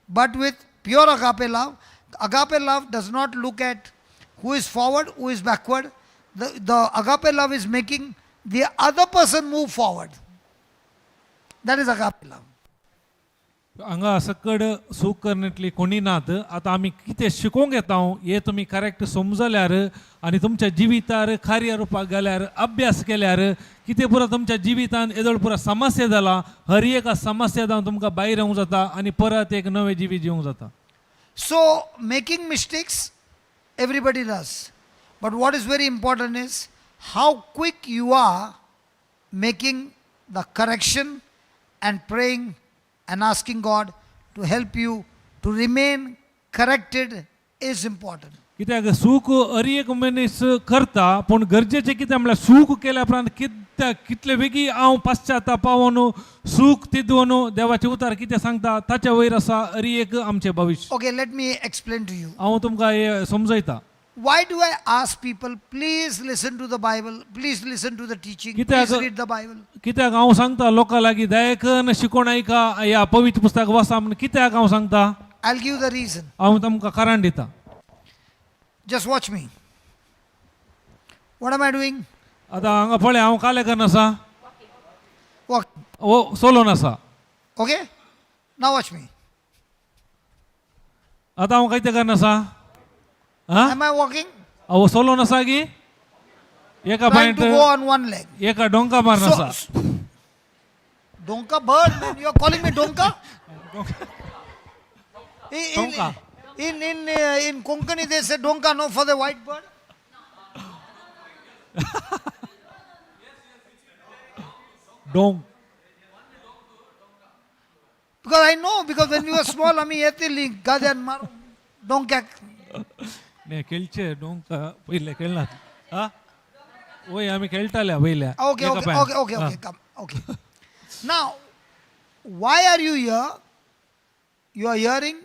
but with pure agape love. Agape love does not look at who is forward, who is backward. The agape love is making the other person move forward. That is agape love. हांगा सकड सूख करण्यातली कोणी नात आता आम्ही कितें शिकोवंक येता हे तुमी करेक्ट समजल्यार आनी तुमच्या जिवितार कार्य रुपाक गेल्यार अभ्यास केल्यार कितें पुरो तुमच्या जिवितान येदोळ पुरो समस्या जाला हर एक समस्या जावन तुमकां भायर येवंक जाता आनी परत एक नवें जिवीत जिवंक जाता. So making mistakes, everybody does. But what is very important is how quick you are making the correction and praying and asking God to help you to remain corrected is important. कित्याक सूख हर एक मनीस करता पूण गरजेचें कितें म्हळ्यार सूख केल्या उपरांत कितले वेगळी हांव पश्चातापावन सूख तिदून देवाचे उतार कितें सांगता ताच्या वयर आसा हर एक आमचें भविश्य. Okay, let me explain to you. हांव तुमकां हे समजयता. Why do I ask people, please listen to the Bible, please listen to the teaching, please read the Bible? कित्याक हांव सांगता लोकां लागीं दया करून शिकोवन आयका ह्या पवित्र पुस्तक वाचा म्हण कित्याक हांव सांगता. I'll give the reason. हांव तुमकां कारण दिता. Just watch me. What am I doing? आतां हांगा पळय हांव काले करन आसा Walk. ओ सोलोन आसा. Okay? Now watch me. आतां हांव कितें करन आसा Am I walking? अहो सोलोन आसा की एका Trying point to go on one leg. एका डोंका मारन आसा. Donka bird, man. You are calling me Donka? Donka. In Konkani they say Donka, no, for the white bird. डोंक. Because I know, because when we were small, आम्ही येतेली गाद्यान मारू डोंक्याक. ने खेळचे डोंका पहिले खेळनात. हा वय आम्ही खेळटाल्या पयल्या. Okay. Come. Okay. Now, why are you here? You are hearing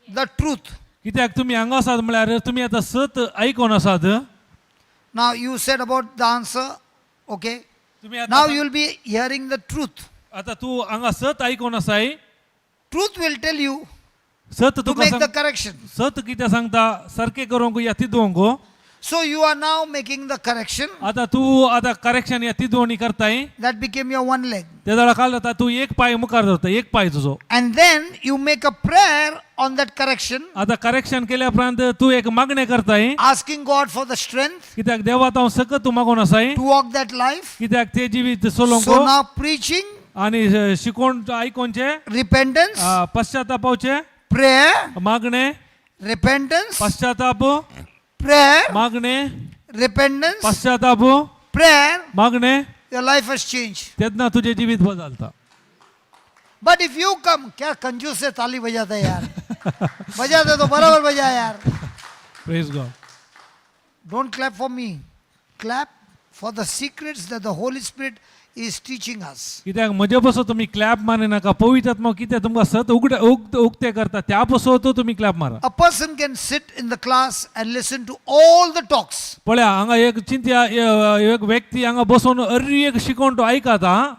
the truth. कित्याक तुमी हांगा आसात म्हळ्यार तुमी आतां सत आयकोन आसात. Now you said about the answer. Okay. तुमी आतां Now you will be hearing the truth. आतां तू हांगा सत आयकोन आसाय. Truth will tell you सत to तुका make the सांग correction. सत कितें सांगता सारकें करूंक या तिदोवंक. So you are now making the correction. आतां तू आतां करेक्शन या तिदोवणी करताय. That became your one leg. त्या जाल्यार काय जाता तू एक पाय मुखार धरता एक पाय तुजो. And then you make a prayer on that correction, आतां करेक्शन केल्या उपरांत तू एक मागणें करताय. asking God for the strength कित्याक देवात हांव सकत तू मागून आसाय. to walk that life. कित्याक ते जिवीत सोलोवंक So now preaching, आनी शिकोवन आयकोनचे repentance, पश्चातापावचे prayer, मागणे repentance, पश्चाताप prayer, मागणे repentance, पश्चाताप prayer, मागणे your life has changed. त्यातनं तुझे जीवित बदलता. But if you come, क्या कंजूस से ताली बजाते हैं यार, बजाते तो बराबर बजा यार. Praise God. Don't clap for me. Clap for the secrets that the Holy Spirit is teaching us. कित्याक म्हजे पासून तुम्ही क्लॅप मारे नाका. पवित्र आत्मा कितें तुमकां सत उक्ते करता त्या पासून तो तुम्ही क्लॅप मारा. A person can sit in the class and listen to all the talks. पळया हांगा एक चिंत्या एक व्यक्ती हांगा बसून अर्री एक शिकोवन तो आयकता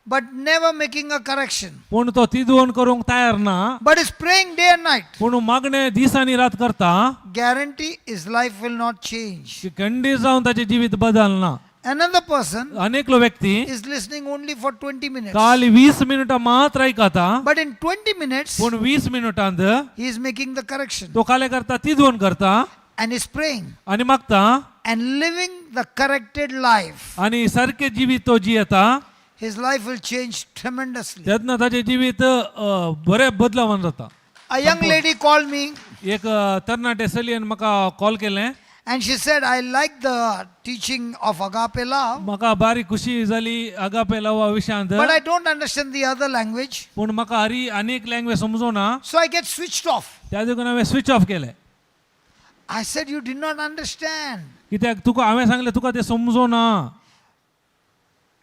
but never making a correction. पूण तो तिदवण करूंक तयार ना. But is praying day and night. पूण मागणे दीस आनी रात करता. Guarantee his life will not change. की खंडीत जावन ताचें जिवीत बदलना. Another person अनेकलो व्यक्ती is listening only for 20 minutes. खाली 20 मिनिटां मात्र आयकता. But in 20 minutes, पूण 20 मिनिटांत he is making the correction तो काले करता तिदवण करता and is praying आनी मागता and living the corrected life. आनी सारकें जिवीत तो जियेता. His life will change tremendously. तेन्ना ताचें जिवीत बरें बदलावन जाता. A young lady called me एक तरणाटे चलयेन म्हाका कॉल केलें. and she said, I like the teaching of agape love, म्हाका बारीक खुशी जाली आगापे लावा विशयांत. but I don't understand the other language. पूण म्हाका हरी आनीक लँग्वेज समजोना. So I get switched off. त्या देखून हांवें स्विच ऑफ केलें. I said, you did not understand. कित्याक तुका हांवें सांगलें तुका तें समजोना.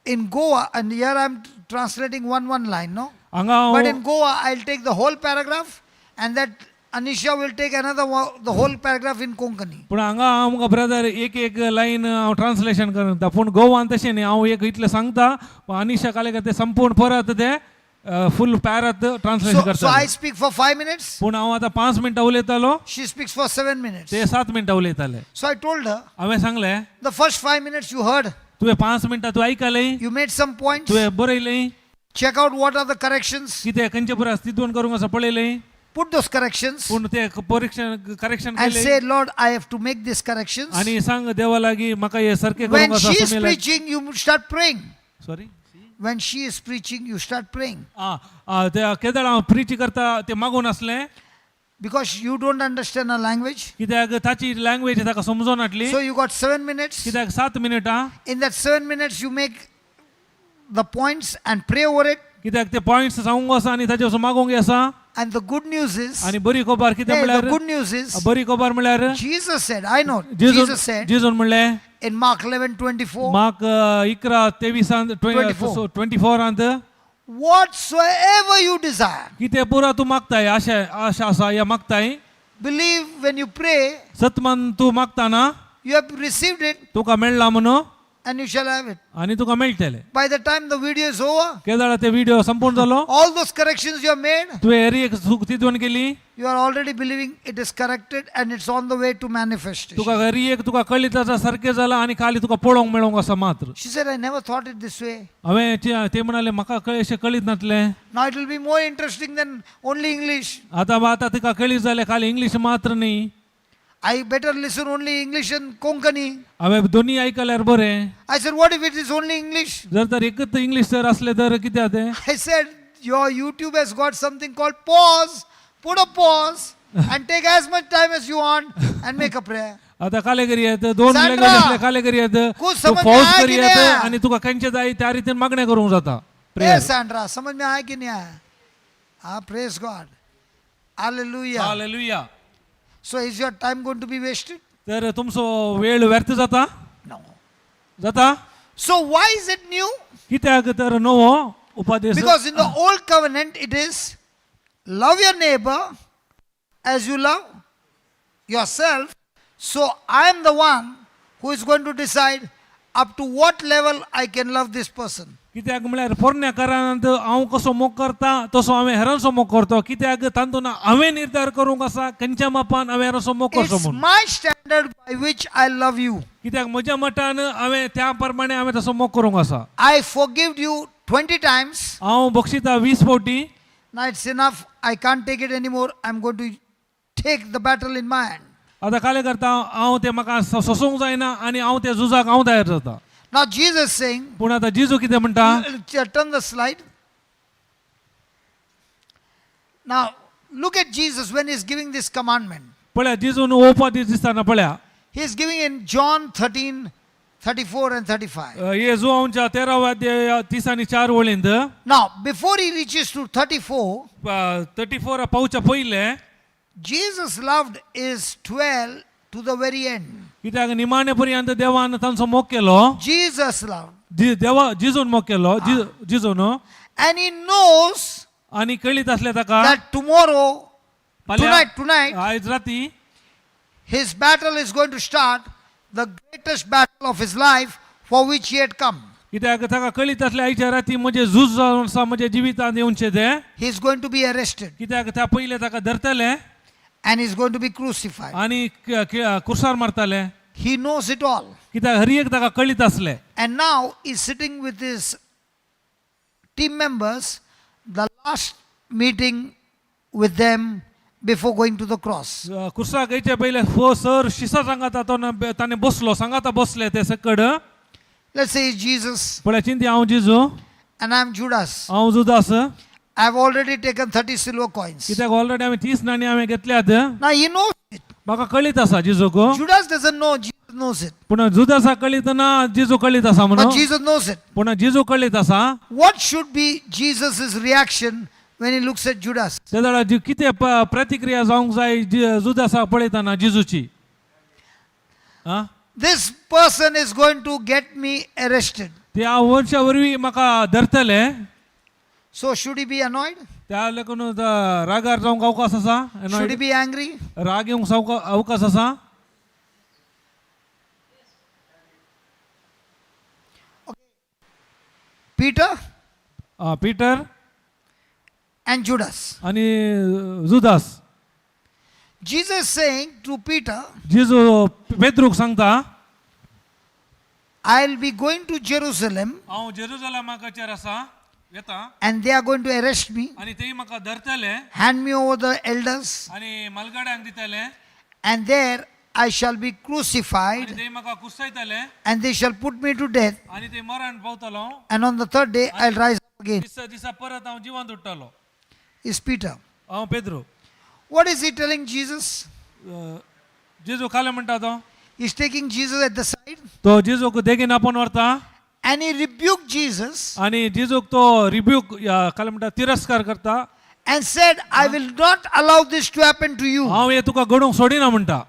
In Goa, and here I'm translating one line, no? हांगा But in Goa, I'll take the whole paragraph, and that Anisha will take the whole paragraph in Konkani. पूण हांगा आमकां ब्रदर एक एक लायन हांव ट्रान्सलेशन करता. पूण गोवान तशें न्ही. हांव एक इतलें सांगता अनिशा कालेकर ते संपूर्ण परत ते फुल पॅरात ट्रान्सलेशन So I करता. speak for 5 minutes, पूण हांव आतां 5 मिनटां उलयतालो she speaks for 7 minutes. ते 7 मिनटां उलयताले. So I told her, हांवें सांगलें the first 5 minutes you heard, तुवें 5 मिनटां तूं आयकलें, you made some points, तुवें बरयलें, check out what are the corrections, कितें खंयचे परस तितून करूंक आसा पळयलें. put those corrections, पूण ते करेक्शन and केलें say, Lord, I have to make these corrections. आनी सांग देवा लागीं म्हाका हे सारकें When करूंक आसा. she is preaching, you start praying. Sorry When she is preaching, you start praying. त्या केदार हांव प्रीच करता ते मागून आसलें Because you don't understand a language. कित्याक ताची लँग्वेज ताका समजोनाटली. So you got 7 minutes. कित्याक 7 मिनिटां In that 7 minutes, you make the points and pray over it. कित्याक ते पॉइंट्स सांगूंक आसा आनी ताचे वचून मागोंक आसा. And the good news is, आनी बरी खबर कितें hey, the म्हळ्यार good news is, बरी खबर म्हळ्यार Jesus said, I know, Jesus said जेजून म्हणलें in Mark 11:24, mark 11:23 24. 24 whatsoever you desire, कितें पुरा तूं मागताय आशा आसा या मागताय believe when you pray, सतमान तूं मागताना you have received it तुका मेळ्ळा म्हणून and you shall have it. आनी तुका मेळटलें. By the time the video is over, Kedar ते व्हिडिओ संपूर्ण जालो. all those corrections you have made, तुवें हेरी एक तिदवण केली. you are already believing it is corrected and it's on the way to manifestation. तुका हेरी एक तुका कळीत आसा सारकें जालां आनी खाली तुका पळोवंक मेळोंक आसा मात्र. She said, I never thought it this way. हांवें ते म्हणाले म्हाका अशें कळीत नासलें. Now it will be more interesting than only English. आतां तिका कळीत जालें खाली इंग्लीश मात्र न्ही. I better listen only English and Konkani. हांवें दोनी आयकल्यार बरें. I said, what if it is only English? जर तर एकच इंग्लीश जर असलें तर कितें तें. I said, your YouTube has got something called pause. Put a pause and take as much time as you want and make a prayer. आता काले करी येत 2 Sandra, लँग्वेज असले काले करी येत कुछ तू समझ में फौज आया करी की येत नाही? आणि तुका खंयचे जाय त्या रीतीन मागणे करूंक जाता. Hey, प्रेयर Sandra, समझ में आया कि नहीं आया? Ah, praise God. Hallelujah. Hallelujah. So is your time going to be wasted? तर तुमचो वेळ व्यर्थ जाता No. जाता. So why is it new? कित्याक तर नवो उपदेश. Because in the old covenant it is love your neighbor as you love yourself. So I am the one who is going to decide up to what level I can love this person. कित्याक म्हळ्यार पोरण्या कारांत हांव कसो मोग करता तसो हांवें हेरांचो मोग करतो. कित्याक तातूंत हांवें निर्धार करूंक आसा खंयच्या मापान हांवें हेरांचो मोग करचो It's म्हणून. my standard by which I love you. कित्याक म्हज्या मठान हांवें त्या प्रमाणे हांवें तसो मोग करूंक आसा. I forgive you 20 times. हांव बक्षिता 20 फावटी. Now it's enough. I can't take it anymore. I'm going to take the battle in my hand. आतां काले करता हांव ते म्हाका सोसूंक जायना आनी हांव त्या झुजाक हांव तयार जाता. Now Jesus saying, पूण आतां जेजू कितें म्हणटा. turn the slide. Now look at Jesus when he's giving this commandment. पळया जेजून ओवपादी दिसताना पळया. He is giving in John 13, 34 and 35. हे जुआंच्या 13व्या अध्याय 30 आणि 4 वळींद Now, before he reaches to 34, 34 पावच्या पहिले Jesus loved his 12 to the very end. कित्याक निमाणे पर्यंत देवान तांचो मोग केलो Jesus loved. देवा जिजून मोग केलो जिजून And he knows आणि कळीत असले ताका that tomorrow, फाल्यां- tonight, आयज राती his battle is going to start, the greatest battle of his life for which he had come. कित्याक ताका कळीत असले आयच्या राती म्हणजे झूज जावन आसा म्हणजे जिवितांत येवचे ते He is going to be arrested कित्याक त्या पहिले ताका धरतले and he is going to be crucified. आणि कुर्सार मारताले He knows it all. कित्याक हर एक ताका कळीत असले And now he's sitting with his team members, the last meeting with them before going to the cross. कुर्साक येचे पहिले हो सर शिसा सांगाता ताने बसलो सांगाता बसले ते सकड Let's say it's Jesus पळय चिंती हांव जिजू and I'm Judas. हांव Judas I've already taken 30 silver coins. कित्याक ऑलरेडी आमी 30 नाणी हांवें घेतल्यात Now he knows it. म्हाका कळीत आसा जिजूक Judas doesn't know, Jesus knows it. पूण जुदासा कळीत ना जिजू कळीत आसा But म्हणून Jesus knows it. पूण जिजू कळीत आसा What should be Jesus' reaction when he looks at Judas? त्या वेळार कितें प्रतिक्रिया जावंक जाय जुदासा पळयतना जिजूची आ This person is going to get me arrested. त्या वर्षा वरवीं म्हाका धरतले So should he be annoyed? त्या लागून रागार जावंक अवकाश आसा Should he be angry? राग येवंक अवकाश आसा Peter पिटर and Judas. आणि Judas Jesus is saying to Peter, जिजू पेद्रूक सांगता I'll be going to Jerusalem हांव जेरुसलेमाचेर आसा येता and they are going to arrest me, आणि ते म्हाका धरतले hand me over the elders, आणि मलगड्यांक दितले and there I shall be आणि crucified, ते म्हाका कुसयतले and they shall put me to death, आणि ते मरण पावतलो and on the third day I'll rise up again. दिसा परत हांव जिवंत उठतलो Is Peter. हांव Pedro What is he telling Jesus? जेजू खाले म्हणटा तो He's taking Jesus at the side तो जेजूक देगीन आपण व्हरता and he rebuked Jesus आणि जेजूक तो रिब्यूक खाले म्हणटा तिरस्कार करता and said, I will not allow this to happen to you. हांव हे तुका घडोवंक सोडिना म्हणटा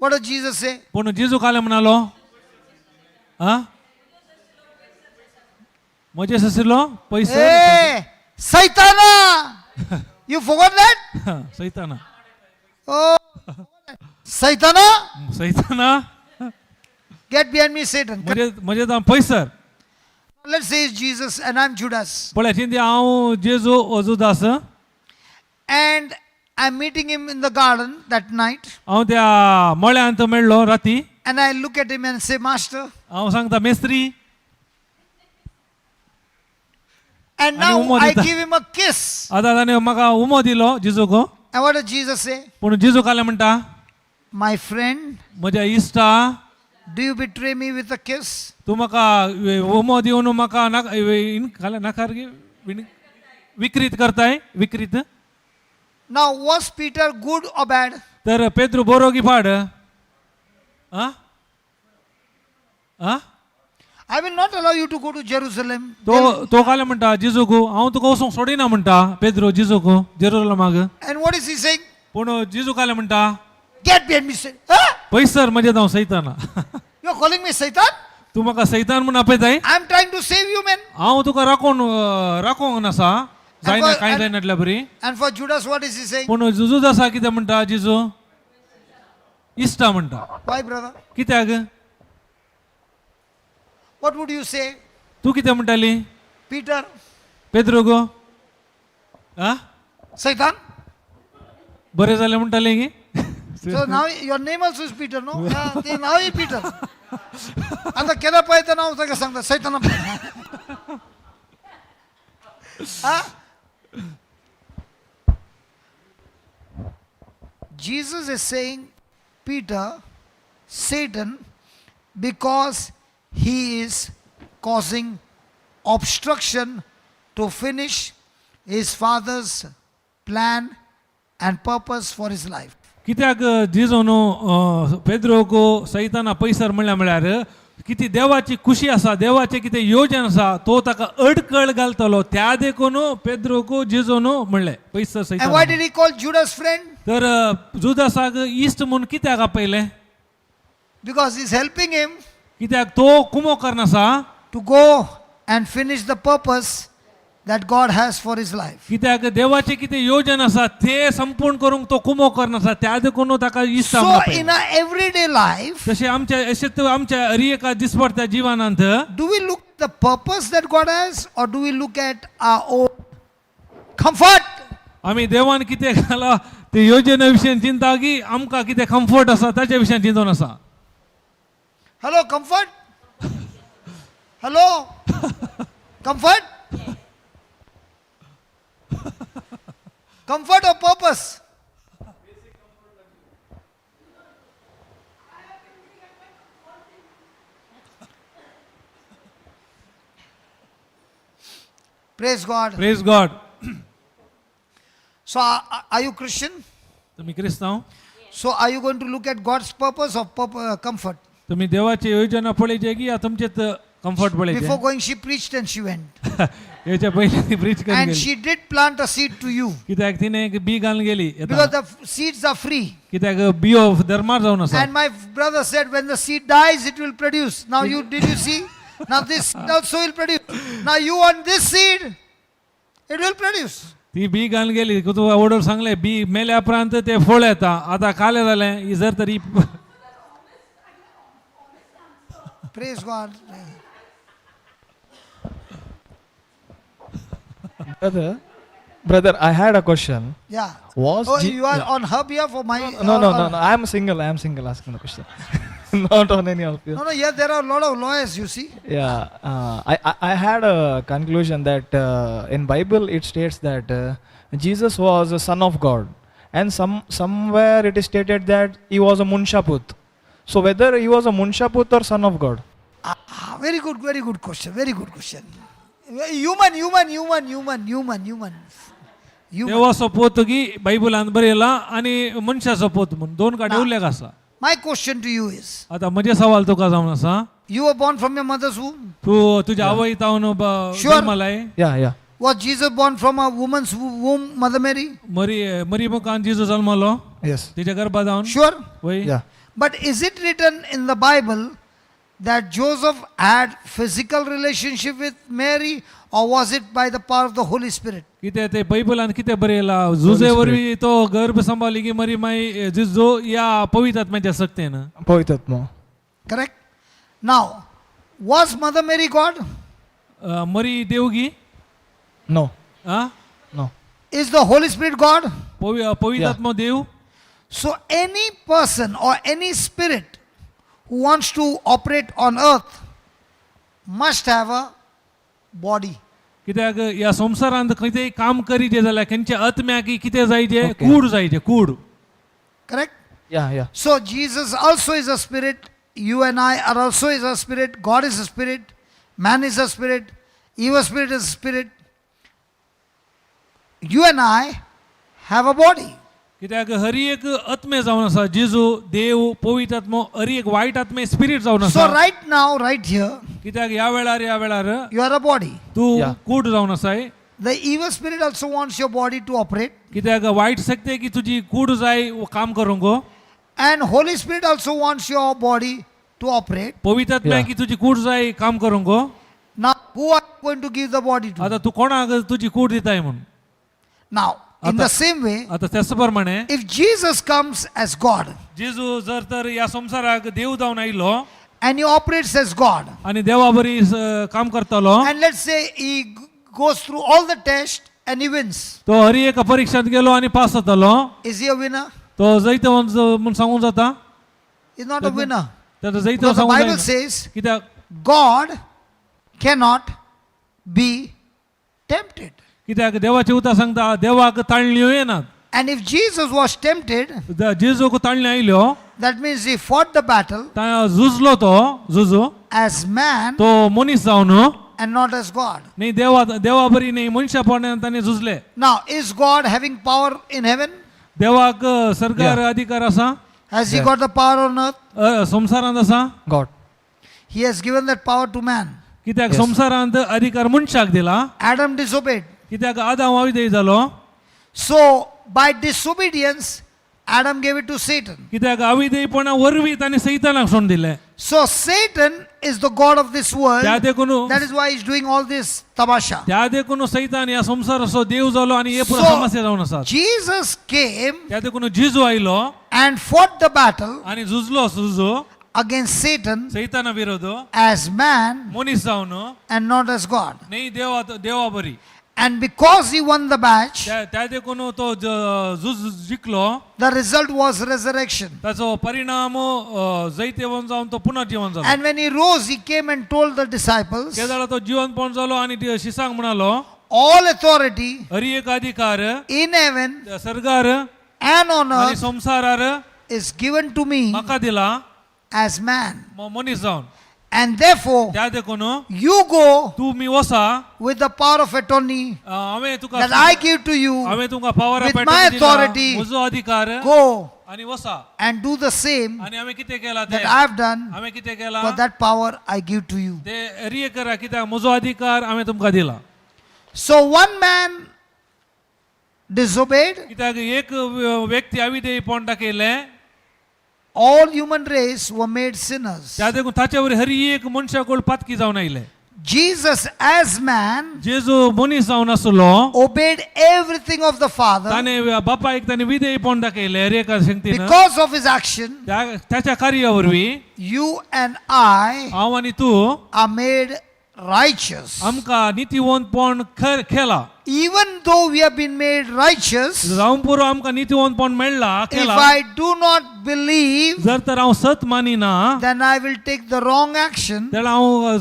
What does Jesus say? पूण जेजू खाले म्हणालो आ मजेस आशिल्लो पयसो Hey, Saitana! You forgot that? सैताना Oh, Saitana, सैताना get behind me, Satan. म्हणजे पयसर Let's say it's Jesus and I'm Judas. पळय चिंती हांव जेजू Judas And I'm meeting him in the garden that night. हांव त्या मळ्यांत मेळ्ळो राती And I look at him and say, Master. हांव सांगता Mestri And And now umo I dita. give him a kiss. आतां ताणें म्हाका उमो दिलो जेजूक And what does Jesus say? पूण जेजू काले म्हणटा My friend, म्हज्या इश्टा do you betray me with a kiss? तूं म्हाका उमो दिवन म्हाका नाकार विकृत करताय विकृत Now, was Peter good or bad? तर पेद्रू बरो की पाड आ आ I will not allow you to go to Jerusalem. तो काले म्हणटा जेजूक हांव तुका वचूंक सोडिना म्हणटा Pedro जेजूक जेरुसलेमाक And what is he saying? पूण जेजू काले म्हणटा Get behind me, Satan. Huh? पयसर म्हणजे हांव सैताना You're calling me Satan? तूं म्हाका सैतान म्हूण आपयताय I'm trying to save you, man. हांव तुका राखोंक नासा जायना कांय and- जायनातल्या बरी And for Judas, what is he saying? पूण जुजूच आसा कितें म्हणटा जेजू इश्टा म्हणटा Why, brother? कित्याक What would you say? तूं कितें म्हणटाली Peter, पेद्रू गो आ Satan? बरें जालें म्हणटालें की So now your name also is Peter, no? Yeah, now he Peter. आता केला पाहिजे नाव सगळं सांगता सैतान Jesus is saying, Peter, Satan, because he is causing obstruction to finish his father's plan and purpose for his life. कित्याक जिजोनो पेद्रोको सैताना पैसर म्हळ्यार किती देवाची खुशी आसा देवाचे कितें योजन आसा तो ताका अडकळ घालतलो त्या देखून पेद्रोको जिजोनो म्हणले पैसर And why सैतान did he call Judas friend? तर जुदासाक इश्ट म्हूण कित्याक आपयले Because he's helping him कित्याक तो कुमोकर्ण आसा to go and finish the purpose that God has for his life. कित्याक देवाचे कितें योजन आसा ते संपूर्ण करूंक तो कुमोकर्ण आसा त्या देखून ताका इश्ट So आपयले. in our everyday life, तशें आमच्या अशें आमच्या हर एका दिसपडत्या जिवनांत do we look at the purpose that God has or do we look at our own comfort? आमी देवान कितें घाला ते योजने विशयी चिंता की आमकां कितें कम्फर्ट आसा ताचे विशयी चिंतून आसा Hello, comfort? Hello? Comfort? Comfort or purpose? Praise God. Praise God So, are you Christian? तुम्ही क्रिस्तांव So, are you going to look at God's purpose or comfort? तुम्ही देवाची योजना पळयचे की तुमचेच comfort पळयचे Before going, she preached and she went. याच्या पयलीं ती ब्रीच करून And गेली she did plant a seed to you. कित्याक तिने एक बी घालून गेली Because the seeds are free. कित्याक बियो धर्मार जावन आसा And my brother said, when the seed dies, it will produce. Now, did you see? Now, this seed also will produce. Now, you want this seed, it will produce. ती B घालून गेली तू odour सांगले B मेल्या उपरांत ते फळ येता आता काले जालें जर तरी Praise God. Brother, I had a question. Yeah. Was Oh, Je- you are yeah. on her behalf or my? No. I am single. Asking the question. Not on any of you. No, yeah, there are a lot of lawyers, you see. Yeah, I had a conclusion that in Bible it states that Jesus was a son of God, and somewhere it is stated that he was a munshaput. So whether he was a munshaput or son of God? Very good question. Very good question. Human. देवाचो पोत की बायबलांत बरयला आणि मनशाचो पोत म्हणून दोन काडे उल्लेख आसा My question to you is, आता म्हजे सवाल तुका जावन आसा you were born from your mother's womb. तू तुझ्या आवय तावन Sure. जल्मालाय Yeah. Was Jesus born from a woman's womb, Mother Mary? मरी मुखान जिजू जल्मलो Yes. तिच्या गर्भात जावन Sure. वय Yeah. But is it written in the Bible that Joseph had physical relationship with Mary, or was it by the power of the Holy Spirit? कितें ते बायबलांत कितें बरयला जुजे वरवीं तो गर्भ सांबाळली की मरी माई जिजो या पवित्र आत्म्याच्या सक्तेन Poitatma. Correct? Now, was Mother Mary God? मरी Devaki No. Uh No. Is the Holy Spirit God? पवित्र आत्मा देव So, any person or any spirit who wants to operate on earth must have a body. कित्याक ह्या संवसारांत खंयचेय काम करीचे जाल्यार खंयच्या आत्म्याक कितें जायचे कूड जायचे कूड Correct? Yeah. So, Jesus also is a spirit. You and I are also is a spirit. God is a spirit. Man is a spirit. Evil spirit is a spirit. You and I have a body. कित्याक हर एक आत्मे जावन आसा जेजू देव पवित्र आत्मो हर एक वायट आत्मे spirit जावन आसा So, right now, right here, कित्याक ह्या वेळार you are a body. तू Yeah. कूड जावन आसाय The evil spirit also wants your body to operate. कित्याक वायट सकते की तुजी कूड जाय काम करूंक And Holy Spirit also wants your body to operate. पवित्र आत्म्या Yeah. की तुजी कूड जाय काम करूंक Now, who are you going to give the body to? आता तू कोणाक तुजी कूड दिताय म्हणून Now, in the same way, आता त्याच प्रमाणे if Jesus comes as God जेजू जर तर या संसाराक देव जावन आयलो and he operates as God, आणि देवा बरी काम करतलो and let's say he goes through all the tests and he wins, तो हर एक परीक्षात गेलो आणि पास जातलो is he a winner? तो जैत म्हणून सांगून जाता He's not a winner. त्याचा जैत Because the सांगून Bible जायना. says कित्याक God cannot be tempted. कित्याक देवाचे उतर सांगता देवाक ताळण्यो येनात And if Jesus was tempted, जेजूक ताळण्यो आयल्यो that means he fought the battle झुजलो तो झुजू as man तो मनीस जावन and not as God. नाही देवा बरी नाही मनशापणान ताणें झुजले Now, is God having power in heaven? देवाक सरकार अधिकार असा Has he Yeah. got the power on earth? संसारांत असा God. He has given that power to man. कित्याक Yes. संसारांत अधिकार मनशाक दिला Adam disobeyed. कित्याक आदाम अविधेय जालो So, by disobedience, Adam gave it to Satan. कित्याक अविधेयपणा वरवीं ताणें सैतानाक सोडून दिलें So, Satan is the God of this world. त्या देखून That is why he's doing all this tamasha. त्या देखून सैतान ह्या संसाराचो देव जालो आनी हे पुरो So, समस्या जावन आसात Jesus came त्या देखून जिजू आयलो and fought the battle आनी झुजलो against Satan सैताना विरोध as man मनीस जावन and not as God. न्ही देवा बरी And because he won the match, त्या देखून तो झूज जिखलो the result was resurrection. ताचो परिणाम जैतेवन जावन तो पुनर्जीवन जालो And when he rose, he came and told the disciples, त्या जाल्यार तो जिवंतपण जालो आनी शिसांक म्हणालो all authority हरी एक अधिकार in heaven सरकार and on आनी earth संसारार is given to me म्हाका दिला as man. मनीस जावन And therefore, त्या देखून you go तुम्ही वसा with the power of attorney हांवें तुका that I give to you, हांवें तुमकां पावर with my authority, म्हजो अधिकार go आनी वसा and do the same आनी हांवें कितें केलां that तें I've done, हांवें कितें केलां for that power I give to you. ते रिये करा कित्याक म्हजो अधिकार हांवें तुमकां दिला So one man disobeyed, कित्याक एक व्यक्ती अविधेयपण दाखयलें all human race were made sinners. त्या देखून ताचे वरी हर एक मनशाकोळ पातकी जावन आयले Jesus as man जेजू मनीस जावन आसलो obeyed everything of the Father. ताणें बापायक ताणें विधेयपण दाखयलें हर एका शक्तीन Because of his action, त्याच्या कार्या वरवीं you and I हांव आनी तूं are made righteous. आमकां नितीवंतपण केला Even though we have been made righteous, जावन पुरो आमकां नितीवंतपण मेळ्ळा if केला I do not believe, जर तर हांव सत मानिना then I will take the wrong action, जाल्यार हांव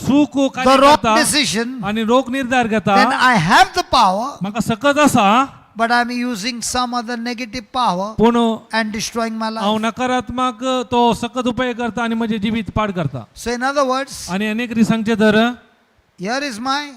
चूक the कार्य wrong करता decision, आनी रोख निर्धार then घेता I have the power, म्हाका सकत आसा but I'm using some other negative power पूण and destroying my हांव life. नकारात्मक तो सकत उपाय करता आनी म्हजें जिवीत पाड करता So, in other words, आनी अनेक री सांगचे तर here is my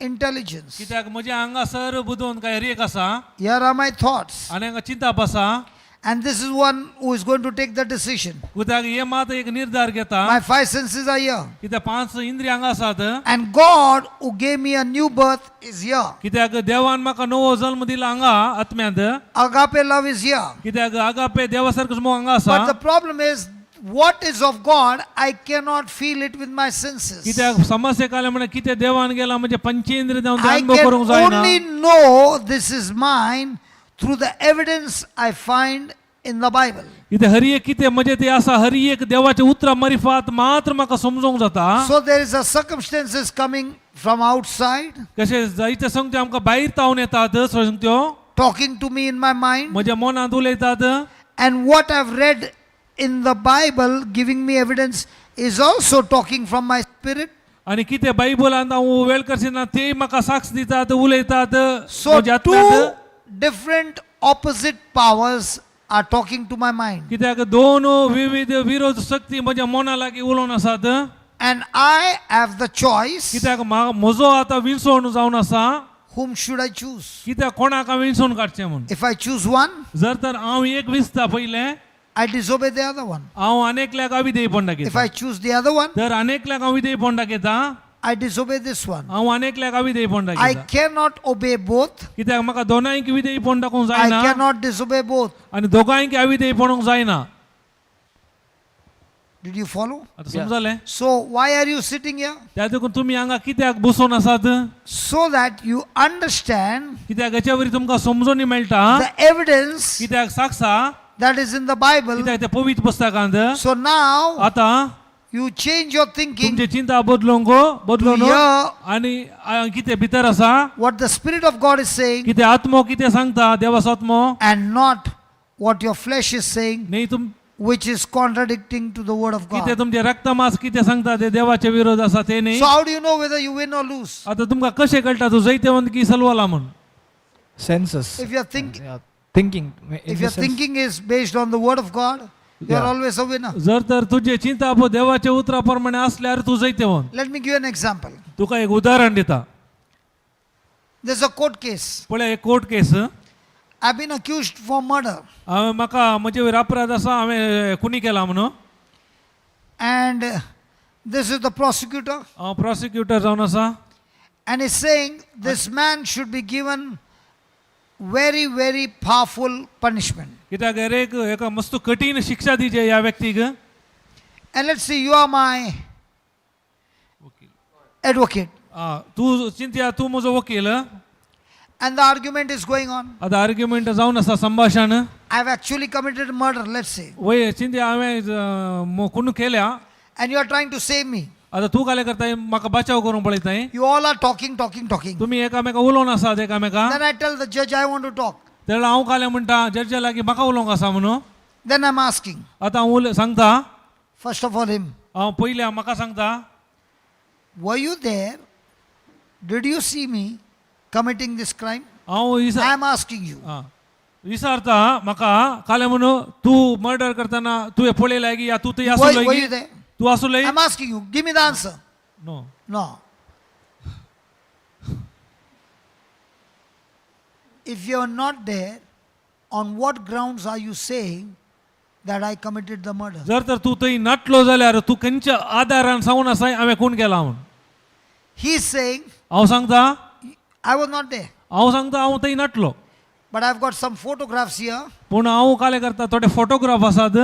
intelligence, कित्याक म्हज्या हांगासर बुदोवन काय हर एक आसा here are my thoughts, आनी हांगा चिंताप आसा and this is one who is going to take the decision. कित्याक हे मात एक निर्धार घेता My five senses are here, कित्याक 5 इंद्रिय हांगा आसात and God who gave me a new birth is here. कित्याक देवान म्हाका नवो जल्म दिला हांगा आत्म्यांत Agape love is here. कित्याक आगापे देवा सारकोच मोग हांगा But the आसा problem is, what is of God, I cannot feel it with my senses. कित्याक समस्या काले म्हण कितें देवान गेला म्हणजे पंचेंद्रिय जावन I अनुभव can करूंक जायना only know this is mine through the evidence I find in the Bible. कितें हर एक कितें म्हणजे ते आसा हर एक देवाच्या उतरा मारिफात मात्र म्हाका समजूंक जाता So there is a circumstances coming from outside, कशें जायते संगत्यो आमकां भायर तावन येतात संगत्यो talking to me in my mind, म्हज्या मनांत उलयतात and what I've read in the Bible giving me evidence is also talking from my spirit. आनी कितें बायबलांत हांव वेळ करचिना ते म्हाका साक्ष दितात उलयतात So म्हज्या two आत्म्यांत different opposite powers are talking to my mind. कित्याक दोन विविध विरोध शक्ती म्हज्या मना लागीं उलोवन आसात And I have the choice, कित्याक म्हजो आतां विंसवण जावन आसा whom should I choose? कित्याक कोणाक हांव विंसवण काडचें म्हूण If I choose one, जर तर हांव एक विसता पयलें I disobey the other one. हांव अनेकल्याक अविधेयपण If दाखयता I choose the other one, जर अनेकल्याक हांव विधेयपण दाखयता I disobey this one. हांव अनेकल्याक अविधेयपण I दाखयता cannot obey both. कित्याक म्हाका दोनांयक विधेयपण दाखोवंक I जायना cannot disobey both. आनी दोगांयक अविधेयपणूंक जायना Did you follow? आतां समजलें So why are you sitting here? त्या देखून तुमी हांगा कित्याक बसून आसात So that you understand कित्याक हेच्या वरी तुमकां समजून मेळटा the evidence कित्याक साक्षा that is in the Bible. कित्याक त्या पवित्र पुस्तकांत So now आतां you change your thinking तुमची चिंता बदलून Yeah. आनी कितें भितर आसा what the Spirit of God is saying कितें आत्मो कितें सांगता देवाचो आत्मो and not what your flesh is saying, न्ही तुम which is contradicting to the word of कितें God. तुमचे रक्तमास कितें सांगता ते देवाचे विरोध आसा ते न्ही So how do you know whether you win or lose? आतां तुमकां कशें कळटा तूं जैतेवंत की सलवाला म्हूण Senses. If your Thinking. in if the your sense- thinking is based on the word of God, you are Yeah. always a winner. जर तर तुझे चिंता पळय देवाचे उतरा प्रमाणे असल्यार तूं जैतेवंत Let me give you an example. तुका एक उदाहरण दिता There's a court case पळय एक court case I've been accused for murder. हांवें म्हाका म्हजे वयर अपराध आसा हांवें खुनी केला म्हणून And this is the prosecutor. हांव प्रॉसिक्युटर जावन आसा And he's saying this man should be given very, very powerful punishment. कित्याक एका मस्त कठीण शिक्षा दिजे ह्या व्यक्तीक And let's see, you are my advocate. तू चिंत्या तू म्हजो वकील And the argument is going on. आतां आर्ग्युमेंट जावन आसा संभाशण I've actually committed murder, let's say. वय चिंत्या हांवें खून केल्या And you are trying to save me. आतां तूं काले करताय म्हाका बचाव करूंक पळयताय You all are talking. तुमी एकामेका उलोवन आसात एकामेका Then I tell the judge I want to talk. तेन्ना हांव काले म्हणटा जड्जा लागीं म्हाका उलोवंक आसा म्हणून Then I'm asking, आतां हांव सांगता first of all, him, हांव पयल्या म्हाका सांगता were you there? Did you see me committing this crime? हांव I'm asking you. विचारता म्हाका काले म्हणून तूं मर्डर करतना तुवें पळयलाय की या तूं थंय Were आसलोय you there? तूं आसलोय I'm asking you. Give me the answer. No No. If you're not there, on what grounds are you saying that I committed the murder? जर तर तूं थंय नटलो जाल्यार तूं खंयच्या आदारान सांगून आसाय हांवें खून केला म्हूण He's saying, हांव सांगता I was not there. हांव सांगता हांव थंय नटलो But I've got some photographs here पूण हांव काले करता थोडे फोटोग्राफ आसात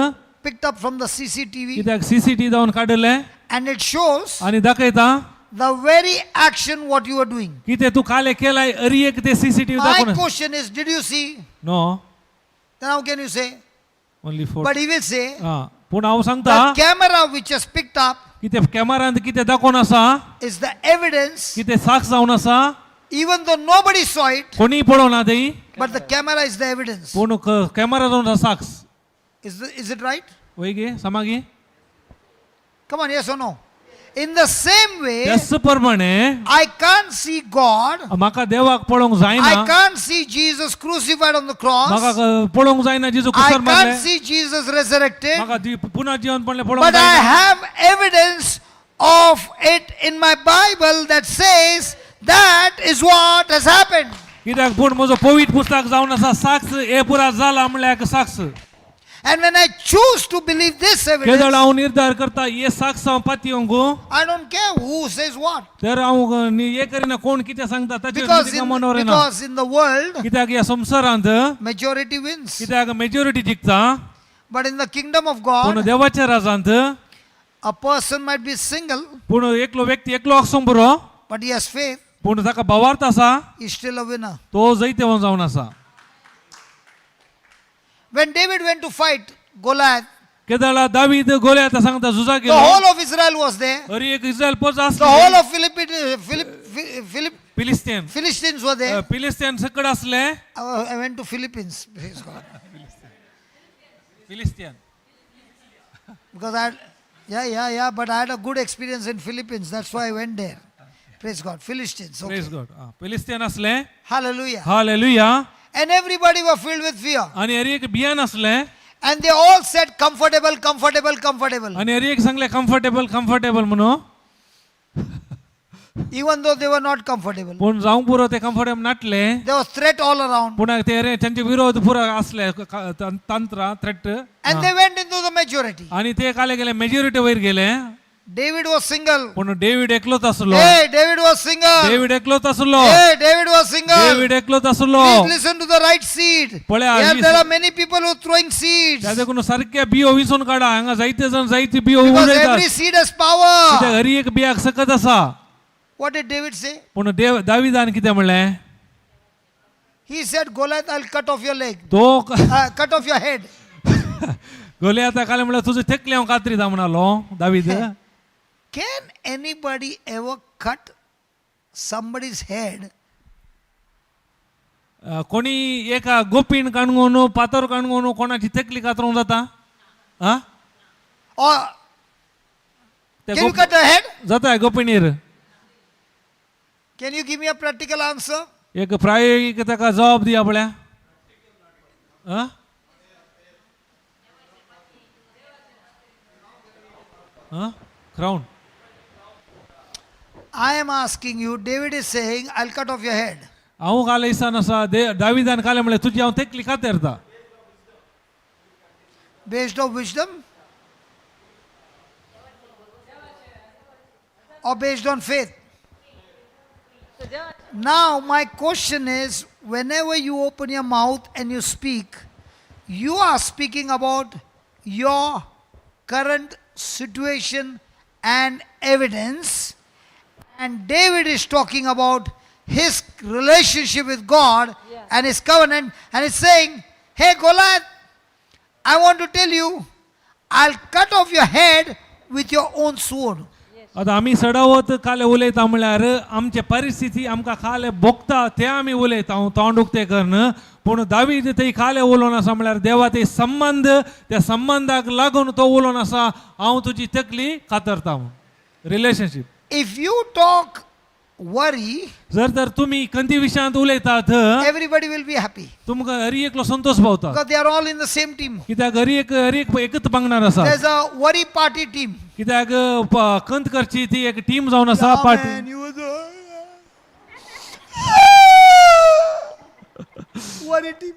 picked up from the CCTV, कित्याक CCTV जावन काडले and it shows आनी दाखयता the very action what you are doing. कितें तूं काले केलाय अरियेक ते CCTV My दाखोवन question is, did you see? No Then how can you say? Only photo But he will say, पूण हांव सांगता the camera which has picked up कितें कॅमेरांत कितें दाखोवन आसा is the evidence, कितें साक्ष जावन आसा even though nobody saw it, कोणी पळोवना थंय but the camera is the evidence. पूण कॅमेरा जावन आसा साक्ष Is it right? वय गे समागी Come on, yes or no? In the same way, त्याच प्रमाणे I can't see God. म्हाका देवाक पळोवंक जायना I can't see Jesus crucified on the cross. म्हाका पळोवंक जायना जेजू I कुसर can't मारले see Jesus resurrected. म्हाका पुन्हा जिवन पडले पळोवंक But I जायना have evidence of it in my Bible that says that is what has happened. कित्याक पूण म्हजो पवित्र पुस्तक जावन आसा साक्ष हे पुरा जाला म्हणल्यार साक्ष And when I choose to believe this केदळ evidence, हांव निर्धार करता हे साक्ष हांव पातयेंगू I don't care who says what. तर हांव हे करिना कोण कितें सांगता ताचेर Because म्हाका मनावर येना because in the world, कित्याक ह्या संवसारांत majority wins. कित्याक majority जिखता But in the kingdom of पूण God, देवाच्या राजांत a person might be single, पूण एकलो व्यक्ती एकलो आसूंक बरो but he has faith. पूण ताका भावार्थ आसा He's still a winner. तो जैतेवन जावन आसा When David went to fight Goliath, केदळा David गोल्यात सांगता झुजा the गेलो whole of Israel was there. अरे एक इस्रायल पोच The whole आसले of फिलिस्तीन Philistines were there. फिलिस्तीन सकड असले I went to Philippines, praise God. फिलिस्तीन Because but I had a good experience in Philippines. That's why I went there. Praise God. Philistines. Okay. Praise God फिलिस्तीन असले Hallelujah. Hallelujah And everybody were filled with fear. आणि अरे एक बियान असले And they all said, comfortable, comfortable, comfortable. आणि अरे एक सांगले कम्फर्टेबल कम्फर्टेबल म्हणून Even though they were not comfortable. पूण जावंक पुरो ते comfortable नाटले There was threat all around. पुन्हा ते रे त्यांचे विरोध पुरा असले तंत्र threat And they went into the majority. आणि ते काले गेले मेजॉरिटी वयर गेले David was single. पूण डेव्हिड एकलोच असलो Hey, David was single. David एकलोच असलो Hey, David was single. David एकलोच असलो Please listen to the right seed. पळया, Here there are many people who are throwing seeds. त्या देखून सारख्या बियो विसून काढा हांगा जायते जण जायती बियो Because उडयतात every seed has power. कित्याक हर एक बियाक सकत आसा What did David say? पूण दाविदान कितें म्हणलें He said, Goliath, I'll cut off your leg. तो Cut off your head. गोलियाता काले म्हणल्यार तुझे थकले हांव कातरीता म्हणालो David Can anybody ever cut somebody's head कोणी एका गोपीण काणगोन पातोर काणगोन कोणाची तकली कातरूंक जाता आ or त्या can you cut a head? जाता गोपिणीर Can you give me a practical answer? एक प्रायोगिक ताका जबाब दिया पळ्या crown I am asking you, David is saying, I'll cut off your head. हांव काले दिसान आसा दाविदान काले म्हणलें तुजी हांव तकली कातेरता. Based on wisdom? Or based on faith? Now, my question is, whenever you open your mouth and you speak, you are speaking about your current situation and evidence. And David is talking about his relationship with God and his covenant. And he's saying, hey Goliath, I want to tell you, I'll cut off your head with your own sword. आता आमी सडावत काले उलयता म्हळ्यार आमची परिस्थिती आमकां काले भोगता ते आमी उलयता हांव तोंड उक्तें करन. पूण दावीद थंय काले उलोवन आसा म्हळ्यार देवा ते संबंध त्या संबंधाक लागून तो उलोवन आसा हांव तुजी तकली कातरता म्हूण. Relationship. If you talk worry, जर तर तुमी खंयच्या विशयांत उलयतात everybody will be happy तुमकां हर एकलो संतोष पावता. because they are all in the same team. कित्याक हर एक एकच पंगडार आसा. There's a worry party team. कित्याक कंत करची ती एक टीम जावन आसा party. Man, you was worry team.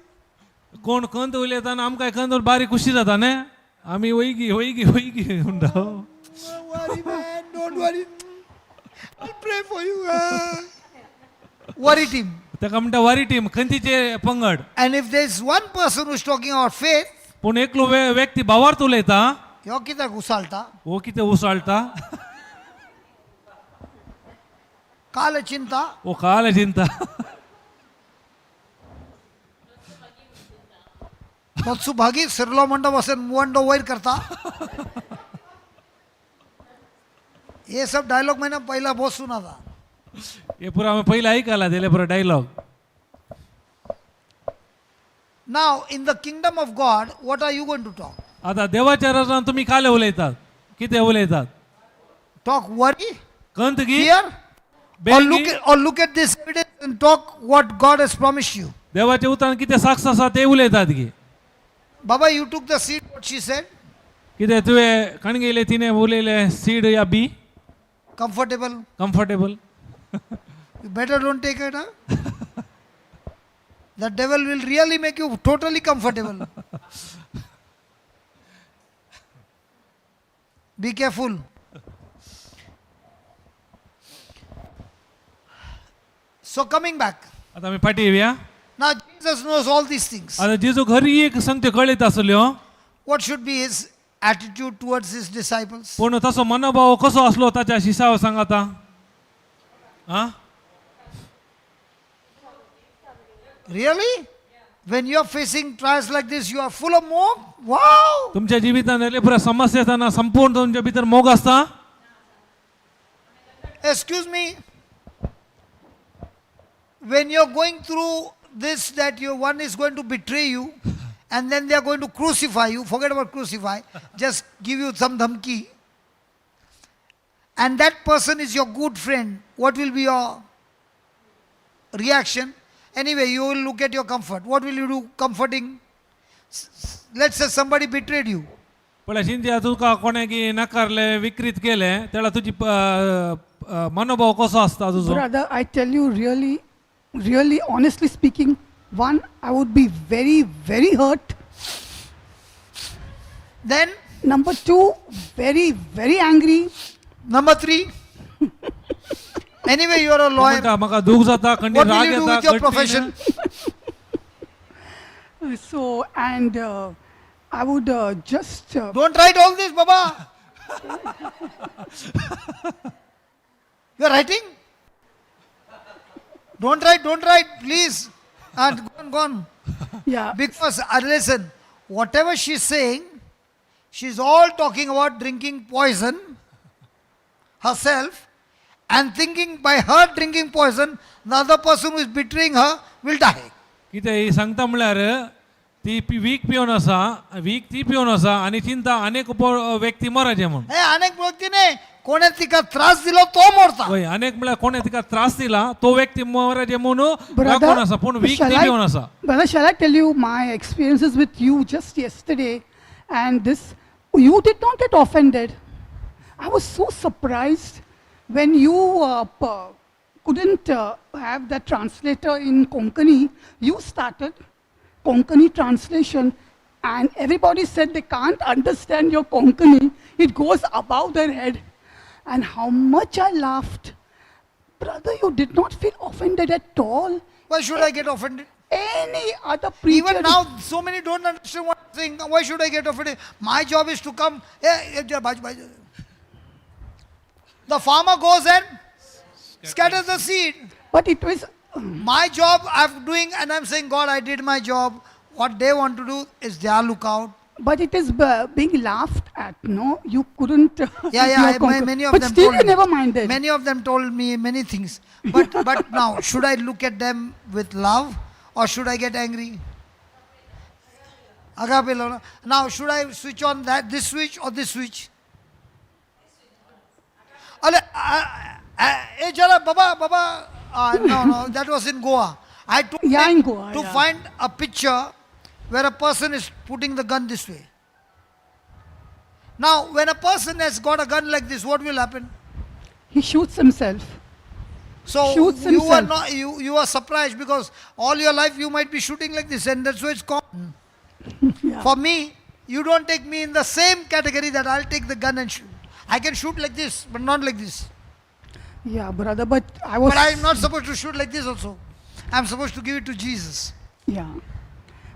कोण कंत उलयतना आमकां कंत बारीक खुशी जाता न्ही. आमी वयगी म्हणटा. Worry man, don't worry. I'll pray for you. Worry team. ताका म्हणटा वारी टीम खंयचे पंगड. And if there's one person who's talking about faith, पूण एकलो व्यक्ती भावार्थ उलयता ह्यो कित्याक उसाळटा? वो कितें उसाळटा काल चिंता. वो काल चिंता. मत्सू भागी सिरलो म्हणटा बसून मुवंडो वयर करता. ये सब डायलॉग मैंने पहला बहुत सुना था. हे पुरा हांवें पयलीं आयकला तेले पुरो dialogue. Now, in the kingdom of God, what are you going to talk? आतां देवाच्या राजांत तुमी काले उलयतात कितें उलयतात. Talk worry, कंत गी fear, Begi or look at this evidence and talk what God has promised you. देवाच्या उतरान कितें साक्ष आसा ते उलयतात गी. Baba, you took the seed, what she said, कितें तुवें कणगेले तिणें उलयलें सीड या बी comfortable. Comfortable. You better don't take it, huh? The devil will really make you totally comfortable. Be careful. So coming back. आतां आमी फाटी येवया. Now Jesus knows all these things. आतां जेजू खरी एक संगत्यो कळीत आसल्यो. What should be his attitude towards his disciples? पूण तसो मनोभाव कसो आसलो ताच्या शिसाव सांगाता. आं Really? When you are facing trials like this, you are full of more? Wow! तुमच्या जिवितान येयले पुरा समस्या येताना संपूर्ण तुमच्या भितर मोग आसता. Excuse me. When you are going through this, that one is going to betray you, and then they are going to crucify you. Forget about crucify. Just give you some dhamki. And that person is your good friend. What will be your reaction? Anyway, you will look at your comfort. What will you do comforting? Let's say somebody betrayed you. पण चिंत्या तुका कोणाकी नाकारले विकृत केले त्याला तुझी मनोभाव कसो आसता तुजो. Brother, I tell you really honestly speaking, one, I would be very, very hurt. Then, Number two, very, very angry. number three. Anyway, you are a lawyer. म्हणटा म्हाका दुख जाता खंडी What will राग you do येता with your Khandi profession? So, and I would just... Don't write all this, Baba. You are writing? Don't write, please. And go on. yeah. Because, listen, whatever she's saying, she's all talking about drinking poison herself and thinking by her drinking poison, the other person who is betraying her will die. कितें ही सांगता म्हळ्यार ती week पिवन आसा week ती पिवन आसा आनी चिंता अनेक व्यक्ती मराचे म्हूण. हे अनेक व्यक्तीने कोणे तिका त्रास दिलो तो मोरता. होय अनेक म्हळ्यार कोणे तिका त्रास दिला तो व्यक्ती मराचे म्हणून लागून आसा पूण वीक ती पिवन आसा. Brother, shall I tell you my experiences with you just yesterday? And this, you did not get offended. I was so surprised when you couldn't have the translator in Konkani, you started Konkani translation, and everybody said they can't understand your Konkani. It goes above their head. And how much I laughed. Brother, you did not feel offended at all. Why should I get offended? Any other preacher. Even now, so many don't understand what I'm saying. Why should I get offended? My job is to come. The farmer goes and scatters the seed. But it was, My job I'm doing, and I'm saying, God, I did my job. What they want to do is their lookout. but it is being laughed at, no? You couldn't. Yeah, many of but them still told you me. never minded. Many of them told me many things. But now, should I look at them with love or should I get angry? Agape love. Now, should I switch on this switch or this switch? Baba. No, that was in Goa. I told Yeah, them in Goa, to yeah. find a picture where a person is putting the gun this way. Now, when a person has got a gun like this, what will happen? He shoots himself. So Shoots you are himself. not you are surprised because all your life you might be shooting like this, and that's why it's common. Yeah. For me, you don't take me in the same category that I'll take the gun and shoot. I can shoot like this, but not like this. Yeah, brother, but I was. But I'm not supposed to shoot like this also. I'm supposed to give it to Jesus. Yeah.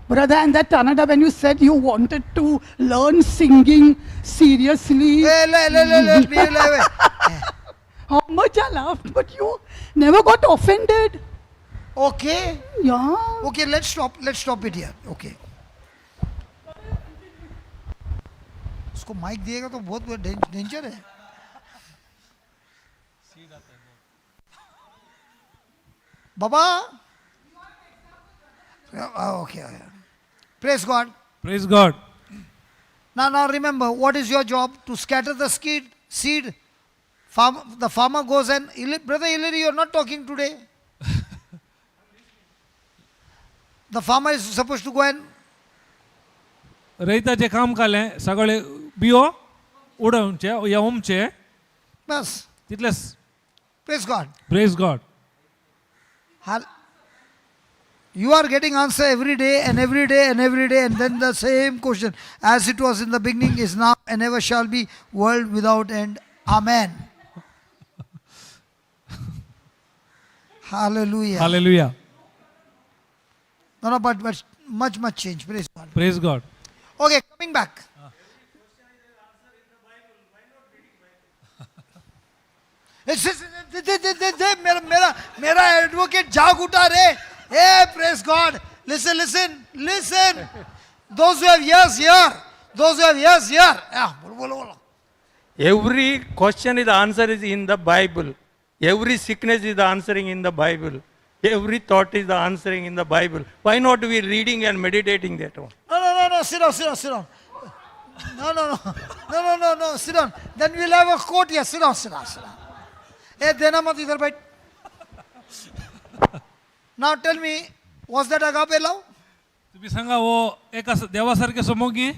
Brother, and that Canada, when you said you wanted to learn singing seriously, how much I laughed, but you never got offended. Okay. Yeah. Okay, let's stop it here. Okay. उसको mic दिएगा तो बहुत बड़ा danger है. Baba. Okay. Praise God. Praise God. Now remember, what is your job? To scatter the seed. The farmer goes and, Brother Hillary, you're not talking today. The farmer is supposed to go and, रयताचे काम काले सगळे बियो उडोवचे या ओमचे bas. तितलेच. Praise God. Praise God. You are getting answer every day and every day and every day, and then the same question, as it was in the beginning, is now, and ever shall be, world without end. Amen. Hallelujah. Hallelujah. No, but much change. Praise God. Praise God. Okay, coming back. मेरा advocate जाग उठा रे. Hey, praise God. Listen. Those who have ears, hear. Those who have ears, hear. Yeah, bolo. Every question is the answer is in the Bible. Every sickness is the answering in the Bible. Every thought is the answering in the Bible. Why not we reading and meditating that one? No. Sit down. No. Sit down. Then we'll have a quote here. Sit down. Hey, dena mat idhar bait. Now tell me, was that agape love? तुम्ही सांगा वो एका देवासारखे समोगी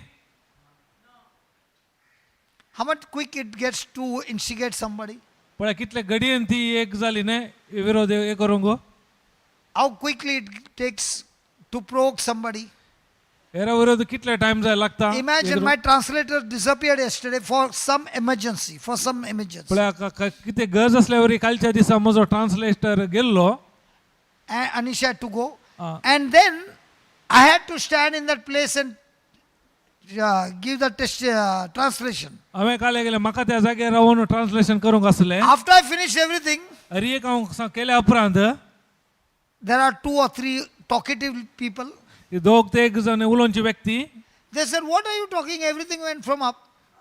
How much quick it gets to instigate somebody? पण कितले घडीन ती एक जाली ने विरोध हे करूंगो How quickly it takes to provoke somebody? Era विरोध कितले टाइम जाय लागता. Imagine my translator disappeared yesterday for some emergency. पण किती गरज असल्यावर कालच्या दिसा म्हजो ट्रान्सलेटर गेल्लो. And Anisha had to go. Ah. And then I had to stand in that place and give the translation. हांवें काले गेले म्हाका त्या जाग्यार रावन ट्रान्सलेशन करूंक आसलें. After I finished everything, अरे हांव केल्या उपरांत there are 2 or 3 talkative people. दोग ते एक जण उलोवची व्यक्ती They said, what are you talking? Everything went from up.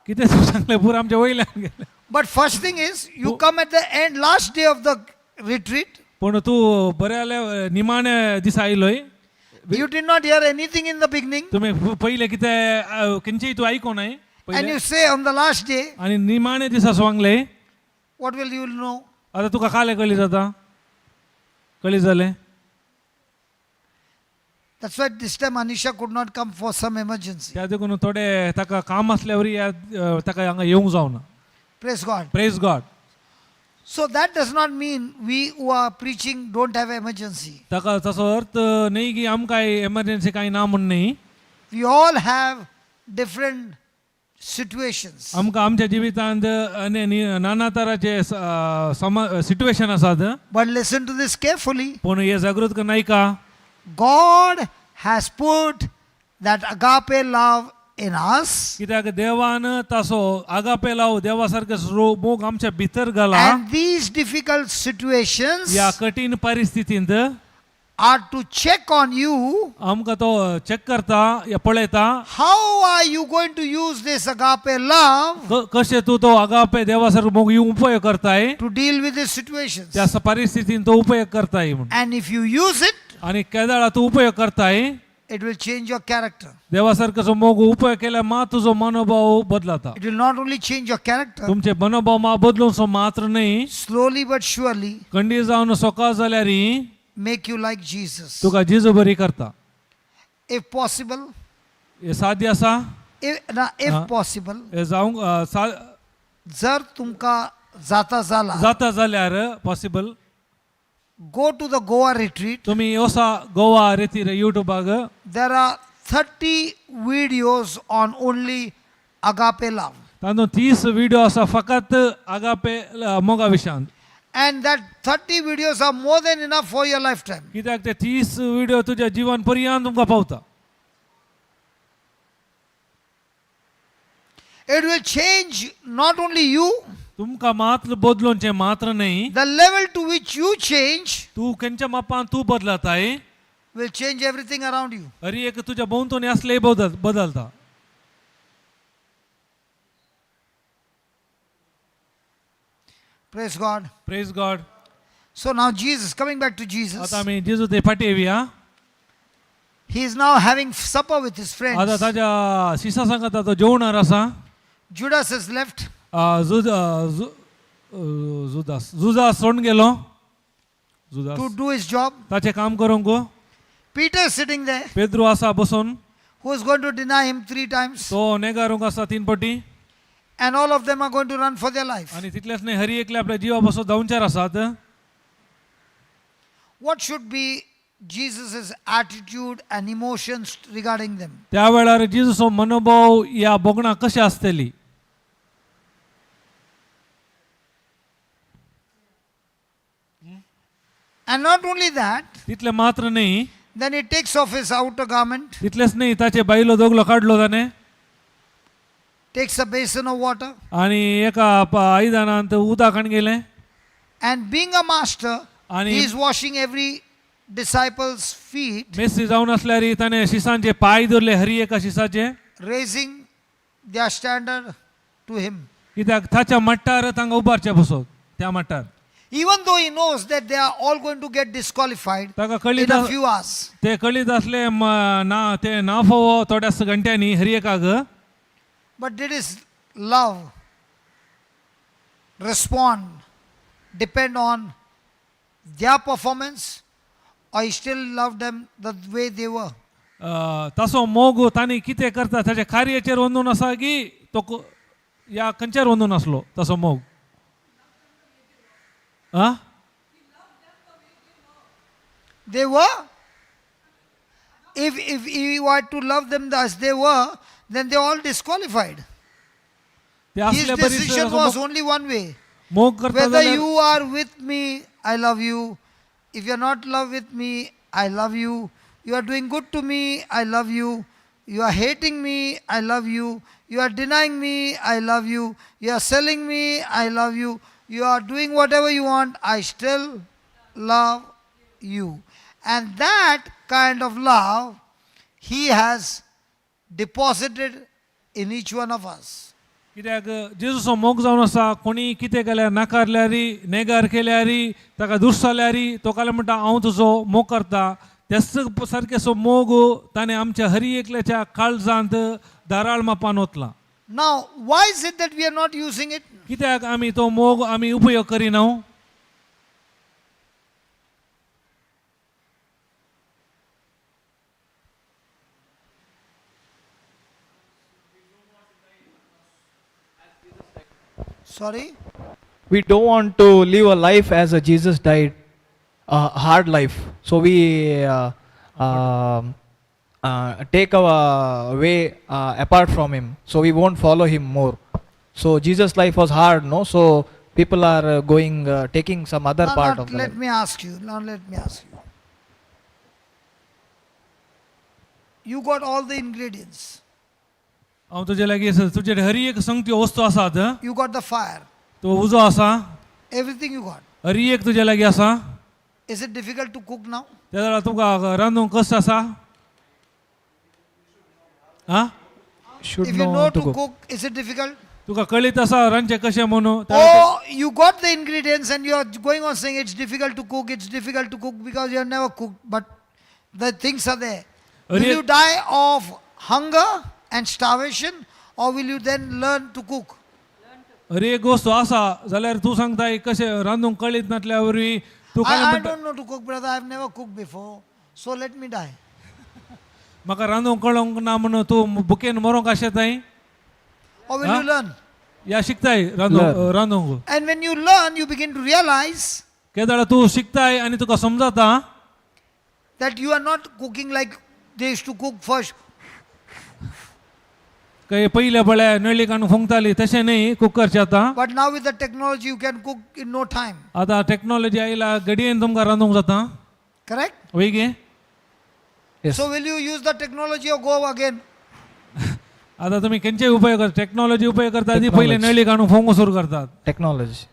कितें सांगले पुरो आमच्या वयल्यान गेले. But first thing is, you come at the end, last day of the retreat. पण तू बरे जाल्या निमाणे दिसा आयलोय. You did not hear anything in the beginning. तुम्ही पहिले कितें खंयचेय तू आयको नाय And पहिले you say on the last day, आनी निमाणे दिसा सांगले. what will you know? आता तुका काले कळी जाता कळी जाले. That's why this time Anisha could not come for some emergency. त्या देखून थोडे ताका काम असल्यावर ताका हांगा येवंक जावना. Praise God. Praise God. So that does not mean we who are preaching don't have emergency. ताका तसो अर्थ नाही की आमकां एमर्जन्सी काही ना म्हण नाही. We all have different situations. आमकां आमच्या जिवितांत नाना तराचे सिट्युएशन आसात. But listen to this carefully. पण हे जागृत कर नाही का. God has put that agape love in us. कित्याक देवान तासो आगापे लाव देवा सारको मोग आमच्या भितर घाला. And these difficult situations या कठीण परिस्थितींत are to check on you. आमकां तो चेक करता या पळयता. How are you going to use this agape love कशें तूं तो आगापे देवा सारको मोग उपयोग करताय. to deal with these situations? त्या परिस्थितीन तो उपयोग करताय म्हणून. And if you use it, आणि केदाळा तू उपयोग करताय. it will change your character. देवा सारको मोग उपयोग केल्या मा तुजो मनोभाव बदलता. It will not only change your character, तुमचे मनोभाव मा बदलून सो मात्र नाही. slowly but surely खंडी जावन सकाळ जाल्यार make you like Jesus. तुका जिजू बरी करता. If possible, हे साध्य आसा. if possible, हे जावंक जर तुमका जाता जाला, जाता जाल्यार possible go to the Goa retreat. तुम्ही वसा Goa रेतीर युट्यूबाक. There are 30 videos on only agape love. तातूंत 30 व्हिडिओ आसा फकत agape Moga विशयान. And that 30 videos are more than enough for your lifetime. कित्याक ते 30 व्हिडिओ तुज्या जीवन पर्यंत तुमकां पावता. It will change not only you, तुमकां मात्र बदलूनचे मात्र नाही. the level to which you change तू खंयच्या मापान तू बदलताय will change everything around you. हर एक तुज्या भोंवतणी असले बदलता. Praise God. Praise God. So now Jesus, coming back to Jesus, आता आमी जेजू ते फाटी येवया. he is now having supper with his आता friends. ताज्या शिसा सांगत तो जेवणार आसा. Judas has left. जुदास सोडून गेलो. Judas to do his job. ताचे काम करूंक. Peter is sitting there, Pedro आसा बसून. who is going to deny him 3 times. तो नेगारूंक आसा 3 पटी. And all of them are going to run for their life. आणि तितलेच नाही हरी एकले आपल्या जीवा बसो धांवचार आसात. What should be Jesus' attitude and emotions regarding them? त्या वेळार जेजूचो मनोभाव या बोगणा कशें आसतली. And not only that, तितले मात्र नाही. then he takes off his outer garment, तितलेच नाही ताचे बायलो दोगलो काडलो ताणे. takes a basin of water, आणि एका आयदानांत उदक हाडून गेले. and being a master, आणि he is washing every disciple's feet, Mestri जावन असल्यार ताणे शिसांचे पाय धरले हरी एका शिसाचे. raising their standard to him. कित्याक ताच्या मट्टार तांकां उबारचे बसोत त्या मट्टार. Even though he knows that they are all going to get disqualified ताका in कळीत a few hours. ते कळीत असले ना ते ना फोवो थोड्याच घंट्यांनी हरी एकाक. But did his love respond, depend on their performance, or he still loved them the way they were? तसो मोग तांणी कितें करता ताच्या कार्याचेर वंदून आसा की तो या खंयचेर वंदून आसलो तसो मोग. They were. If he were to love them as they were, then they are all disqualified. ते His असले decision was परिस्थितीत only one way. मोग करता Whether जाल्यार you are with me, I love you. If you are not love with me, I love you. You are doing good to me, I love you. You are hating me, I love you. You are denying me, I love you. You are selling me, I love you. You are doing whatever you want, I still love you. And that kind of love he has deposited in each one of us. कित्याक जेजूचो मोग जावन आसा. कोणी कितें केल्यार नाकारल्यारी नेगार केल्यारी ताका दुसल्यारी तो काले म्हणटा हांव तुजो मोग करता. तेच सारकेसो मोग ताणें आमच्या हरी एकल्याच्या काळजांत दाराळ मापान ओतला. Now, why is it that we are not using it? कित्याक आमी तो मोग आमी उपयोग करिना. Sorry? we don't want to live a life as a Jesus died, a hard life. So we take our way apart from him. So we won't follow him more. So Jesus' life was hard, no? So people are going, taking some other Now, part now of the let life. me ask you. Now let me ask you. You got all the ingredients. हांव तुजे लागीं तुजे कडेन हरी एक संगती वस्तू आसात. You got the fire. तो उजो आसा, Everything you got. हरी एक तुजे लागीं आसा. Is it difficult to cook now? त्या जाल्यार तुका रांदूंक कशें आसा? आं? Should If you know know to to cook. cook, is it difficult? तुका कळीत आसा रांदचें कशें म्हणून? Oh, you got the ingredients and you are going on saying it's difficult to cook, it's difficult to cook because you have never cooked, but the things are there. Will Arey- you die of hunger and starvation or will you then learn to cook? हरी एक गोष्ट आसा जाल्यार तूं सांगताय कशें रांदूंक कळीत नासल्या वरवीं तूं काय I म्हणटा don't know to cook, brother. I've never cooked before. So let me die. म्हाका रांदूंक कळोंक ना म्हणून तूं बुकेन मरोंक आशेताय? Or will Huh? you learn? या शिकताय रांदूंक. And when you learn, you begin to realize केदाळ तूं शिकताय आनी तुका समजता that you are not cooking like they used to cook first. काही पयल्या बळ्या नळी काडून फुंकताली तशें न्ही कुकरचें आतां. But now with the technology, you can cook in no time. आतां टॅक्नॉलॉजी आयला घडयेन तुमकां रांदूंक जाता. Correct? वय गे? Yes. So will you use the technology or go again? आतां तुमी खंयचे उपयोग करता? टॅक्नॉलॉजी उपयोग करता ती पयले Technology. नळी काडून फुंकूंक सुरू करतात. Technology.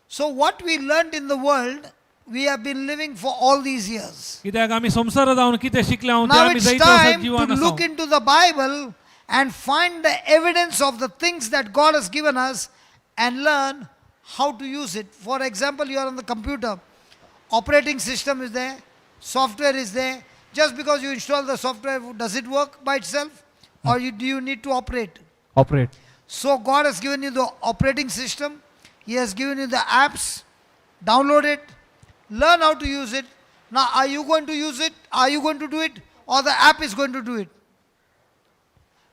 So what we learned in the world, we have been living for all these years. कित्याक आमी संवसार जावन कितें शिकले हांव ते Now आमी it's जायते वर्सां time to जिवन look आसा. into the Bible and find the evidence of the things that God has given us and learn how to use it. For example, you are on the computer, operating system is there, software is there. Just because you install the software, does it work by itself? Or do you need to operate? Operate. So God has given you the operating system, He has given you the apps, download it, learn how to use it. Now are you going to use it? Are you going to do it? Or the app is going to do it?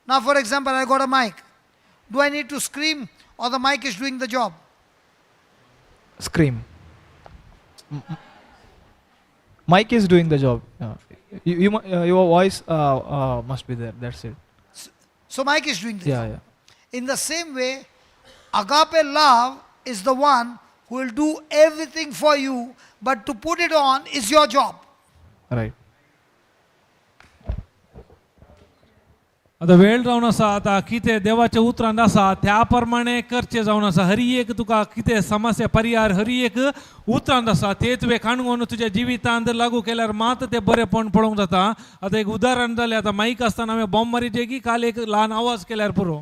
Now for example, I got a mic. Do I need to scream or the mic is doing the job? Scream. Mic is doing the job. Your voice must be there. That's it. So mic is doing the Yeah, job. yeah. In the same way, agape love is the one who will do everything for you, but to put it on is your job. Right. आतां वेळ जावन आसा आतां कितें देवाच्या उतरांत आसा त्या प्रमाणे करचें जावन आसा. हरी एक तुका कितें समस्या परिहार हरी एक उतरांत आसा ते तुवें काणकोण तुज्या जिवितांत लागू केल्यार मात तें बरेंपण पळोवंक जाता. आतां एक उदाहरण जालें आतां माईक आसतना हांवें बॉम्ब मारीचे की काल एक ल्हान आवाज केल्यार पुरो.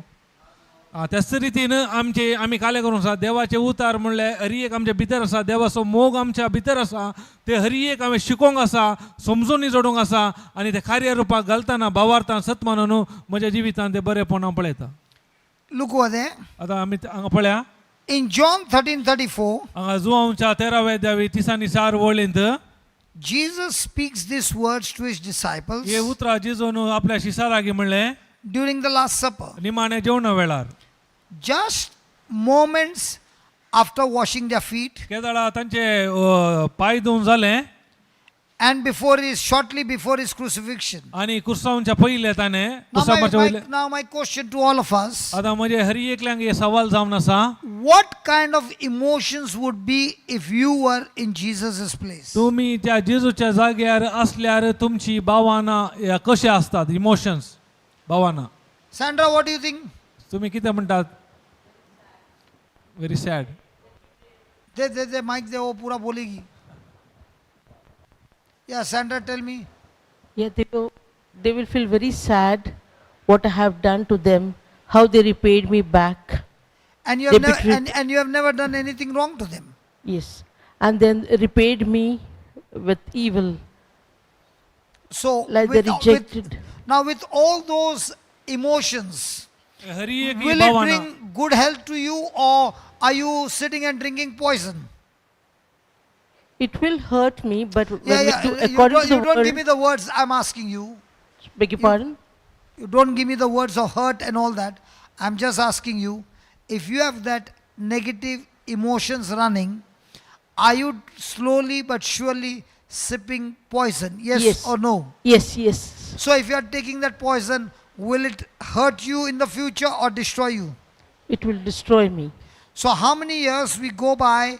त्याच रितीन आमी काले करूंक आसा. देवाचे उतार म्हणल्यार हरी एक आमच्या भितर आसा. देवाचो मोग आमच्या भितर आसा. ते हरी एक हांवें शिकोवंक आसा, समजून जोडूंक आसा आनी ते कार्य रुपाक घालतना भावार्थान सत्मानान म्हज्या जिवितांत ते बरेपण हांव पळयता. Look over there. आतां आमी हांगा पळया In John 13:34, हांगा जुआंवच्या 13:4 वळींत Jesus speaks these words to his disciples हे उतरां जेजून आपल्या शिसारागी म्हणलें during the Last Supper, निमाणे जेवणा वेळार. just moments after washing their feet केदाळा तांचे पांय धुवन जालें and shortly before his crucifixion. आनी कुर्सांवच्या पयले ताणें Now कुर्सांवाच्या वयले. now my question to all of us, आतां म्हजे हरी एकल्यांक हे सवाल जावन आसा what kind of emotions would be if you were in Jesus' place? तुमी त्या जेजूच्या जाग्यार असल्यार तुमची भावना कशी असतात इमोशन्स भावना. Sandra, what do you think? तुम्ही कितें म्हणटात? Very sad. दे माइक दे, वो पूरा बोलेगी. Yeah, Sandra, tell me. Yeah, they will feel very sad what I have done to them, how they repaid me back. And you They have never betrayed- and you have never done anything wrong to them. Yes. And then repaid me with evil, So like they with rejected. now with all those emotions, हरी एक will it भावना bring good health to you or are you sitting and drinking poison? It will hurt me, but when Yeah, we yeah. do You according don't, to you the don't word, give me the words I'm asking you. beg your pardon? You don't give me the words of hurt and all that. I'm just asking you, if you have that negative emotions running, are you slowly but surely sipping poison? Yes, Yes. or no? Yes, yes. So if you are taking that poison, will it hurt you in the future or destroy you? It will destroy me. So how many years we go by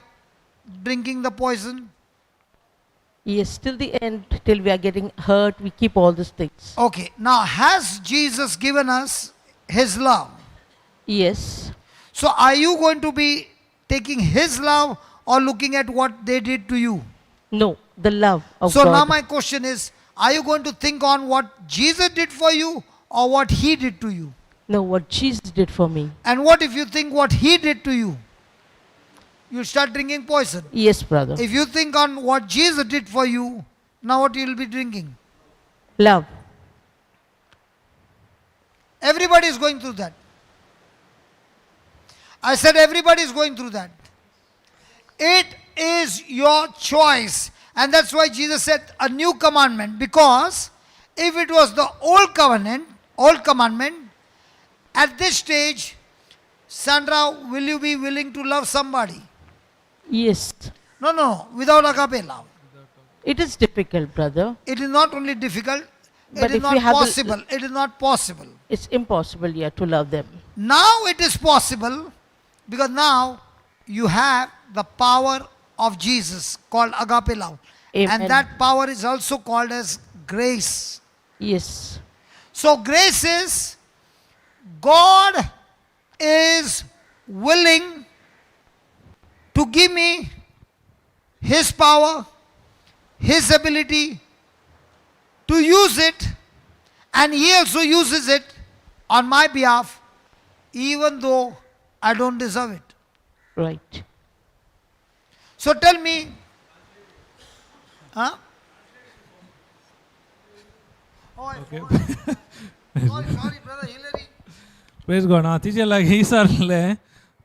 drinking the poison? Yes, till the end, till we are getting hurt, we keep all these things. Okay, now has Jesus given us his love? Yes. So are you going to be taking his love or looking at what they did to you? No, the love of So God. now my question is, are you going to think on what Jesus did for you or what he did to you? No, what Jesus did for me. And what if you think what he did to you? You start drinking poison. Yes, brother. If you think on what Jesus did for you, now what you will be drinking? Love. Everybody is going through that. I said everybody is going through that. It is your choice. And that's why Jesus said a new commandment. Because if it was the old commandment, at this stage, Sandra, will you be willing to love somebody? Yes. No, without agape love. It is difficult, brother. It is not only difficult, But it is if not we have the- possible. It is not possible. It's impossible, yeah, to love them. Now it is possible because now you have the power of Jesus called agape love. Amen. And that power is also called as grace. Yes. So grace is God is willing to give me his power, his ability to use it, and he also uses it on my behalf even though I don't deserve it. Right. So tell me, huh? Oh, sorry, brother Hillary. Praise God हा तिचे लागी विचारले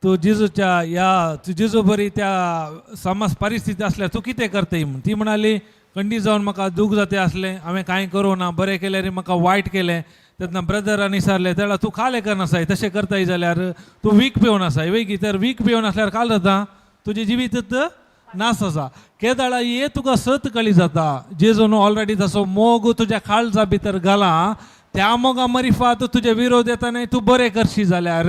तू जेजूच्या या तू जेजू बरी त्या समज परिस्थिती असल्या तू कितें करते म्हण ती म्हणाली कंडी जावन म्हाका दूख जाते असले हांवें कांय करूं ना बरें केलें रे म्हाका वायट केलें तेन्ना ब्रदरान विचारलें तेन्ना तूं काले करनासाय तशें करताय जाल्यार तूं वीक पिवन आसाय वेगी तर वीक पिवन असल्यार काल जाता तुजें जिवीत नास आसा केदाळा ये तुका सत कळी जाता जेजून ऑलरेडी तसो मोग तुज्या काळजा भितर घाला त्या मोगा मरिफात तुजे विरोध येता न्हय तूं बरें करशी जाल्यार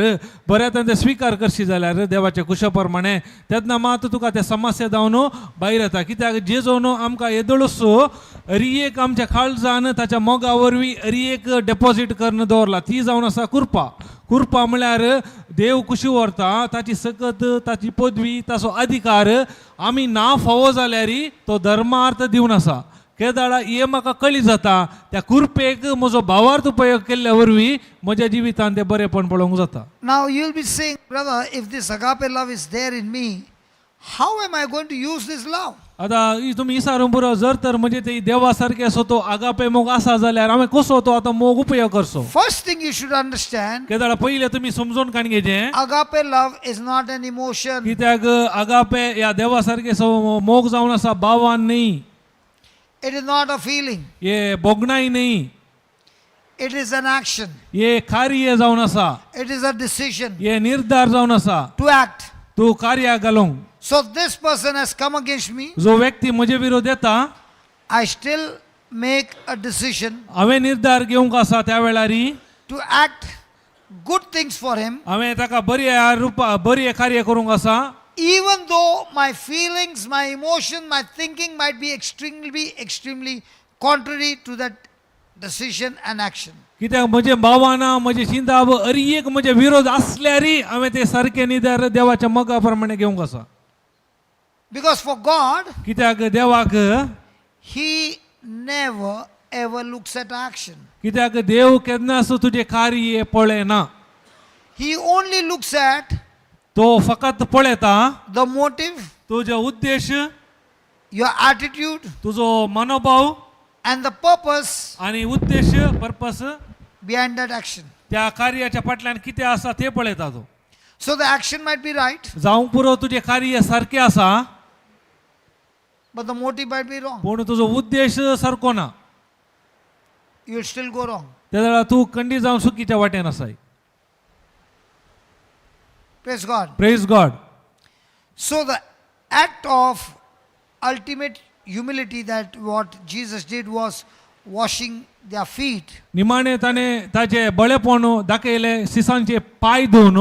बरें ते स्विकार करशी जाल्यार देवाचे कुशा प्रमाणे तेन्ना मात तुका ते समस्या जावन भायर येता कित्याक जेजून आमकां येदोळूस एक आमच्या काळजान ताच्या मोगा वरवीं एक डेपॉझिट करून दवरला ती जावन आसा कुरपा म्हळ्यार देव कुशी व्हरता ताची सकत ताची पदवी ताचो अधिकार आमी ना फावो जाल्यार तो धर्मार्थ दिवन आसा केदाळा हे म्हाका कळी जाता त्या कुरपेक म्हजो भावार्थ उपयोग केल्ल्या वरवीं म्हज्या जिवितांत तें बरेंपण पळोवंक जाता Now you'll be saying, brother, if this agape love is there in me, how am I going to use this love? आतां तुमी विचारूंक पुरो जर तर म्हणजे ते देवा सारके असो तो आगापे मोग आसा जाल्यार हांवें कसो तो आतां मोग उपयोग करचो First thing you should understand, केदाळा पयलें तुमी समजून काणगेचें agape love is not an emotion. कित्याक आगापे ह्या देवा सारके मोग जावन आसा भावान न्ही It is not a feeling. हे बोगणाय न्ही It is an action. हे कार्य जावन आसा It is a decision हे निर्धार जावन आसा to act. तूं कार्याक घालूंक So this person has come against me. जो व्यक्ती म्हजे विरोध येता I still make a decision हांवें निर्धार घेवंक आसा त्या वेळार to act good things for him, हांवें ताका बरी कार्य करूंक आसा even though my feelings, my emotion, my thinking might be extremely contrary to that decision and action. कित्याक म्हजे भावाना म्हजे चिंताव एक म्हजे विरोध आसल्यार हांवें ते सारके निर्धार देवाच्या मोगा प्रमाणे घेवंक आसा Because for God, कित्याक देवाक He never ever looks at action. कित्याक देव केन्नाच तुजे कार्य पळयना He only looks at तो फकत पळयता the motive, तुजो उद्देश your attitude, तुजो मनोभाव and the purpose आनी उद्देश पर्पस behind that action. त्या कार्याच्या फाटल्यान कितें आसा ते पळयता तो So the action might be right, जावंक पुरो तुजे कार्य सारकें आसा but the motive might be wrong. पूण तुजो उद्देश सारको ना You'll still go wrong. त्या वेळार तूं खंडी जावन चुकीच्या वाटेन आसाय Praise God. Praise God So the act of ultimate humility that what Jesus did was washing their feet. निमाणे ताने ताचे बळेपण दाखयले सिसांचे पाय धुवन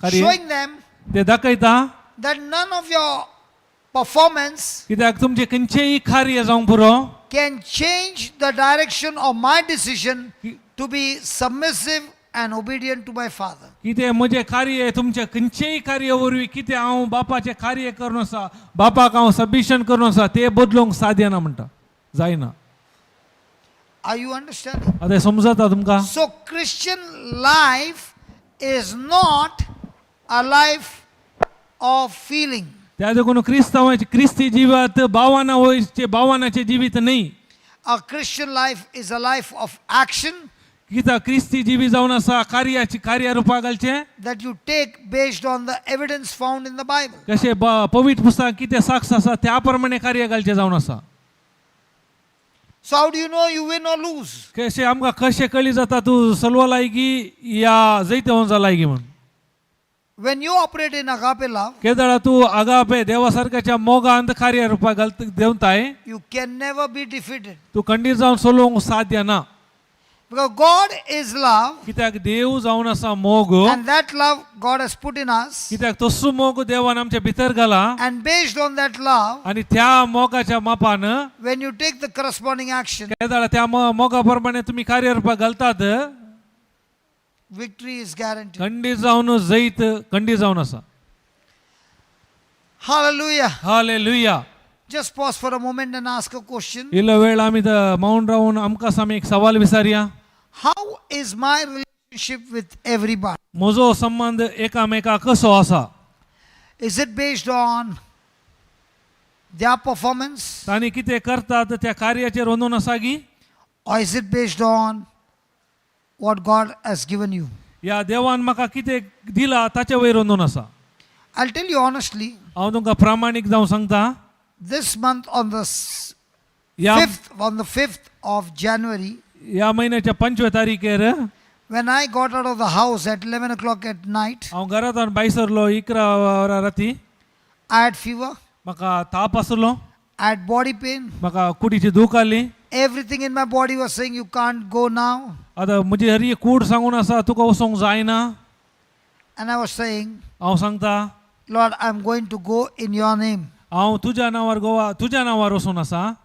कार्य Showing them ते दाखयता that none of your performance कित्याक तुमचे खंयचेय कार्य जावंक पुरो can change the direction of my decision to be submissive and obedient to my Father. कितें म्हजें कार्य तुमच्या खंयचेय कार्य वरवीं कितें हांव बापाचें कार्य करून आसा बापाक हांव सबमिशन करून आसा तें बदलूंक साध्य ना म्हणटा जायना. Are you understanding? आतां समजता तुमकां? So Christian life is not a life of feeling. त्या देखून क्रिस्ती जिवीत भावनाचे जिवीत न्ही. A Christian life is a life of action कित्याक क्रिस्ती जिवीत जावन आसा कार्य रुपा घालचें that you take based on the evidence found in the Bible. कशें पवित्र पुस्तकांत कितें साक्ष आसा त्या प्रमाणे कार्य घालचें जावन आसा. So how do you know you win or lose? कशें आमकां कशें कळी जाता तूं सलवा लायगी या जैत वंजा लायगी म्हण. When you operate in agape love, केदळा तूं आगापे देवा सारख्याच्या मोगांत कार्य रुपा घालता देवताय you can never be defeated. तूं खंडीत जावन सोलोवंक साध्य ना. Because God is love, कित्याक देव जावन आसा मोग and that love God has put in us. कित्याक तसो मोग देवान आमच्या भितर घाला And based on that love, आनी त्या मोगाच्या मापान when you take the corresponding action, केदळा त्या मोगा प्रमाणे तुम्ही कार्य रुपा घालतात victory is guaranteed. खंडीत जावन जैत खंडीत जावन आसा. Hallelujah. Hallelujah. Just pause for a moment and ask a question. इल्लो वेळ आमी मौन रावन आमकां सामी एक सवाल विचारया. How is my relationship with everybody? म्हजो संबंध एकामेकाक कसो आसा? Is it based on their performance? तांणी कितें करतात त्या कार्याचेर वंदून आसा गी? Or is it based on what God has given you? या देवान म्हाका कितें दिला ताचे वयर वंदून आसा. I'll tell you honestly, हांव तुमकां प्रामाणीक जावन सांगता. this month on the या 5th of January, ह्या म्हयन्याच्या 25 तारीखेर when I got out of the house at 11 o'clock at night, हांव घरांतल्यान भायर सरलो 11 राती. I had fever, म्हाका ताप आसलो, I had body pain. म्हाका कुडीची दूख आसली. Everything in my body was saying, you can't go now. आतां म्हजी हरी कूड सांगून आसा तुका वचोंक जायना. And I was saying, हांव सांगता Lord, I'm going to go in your name. हांव तुज्या नांवार वचून आसा.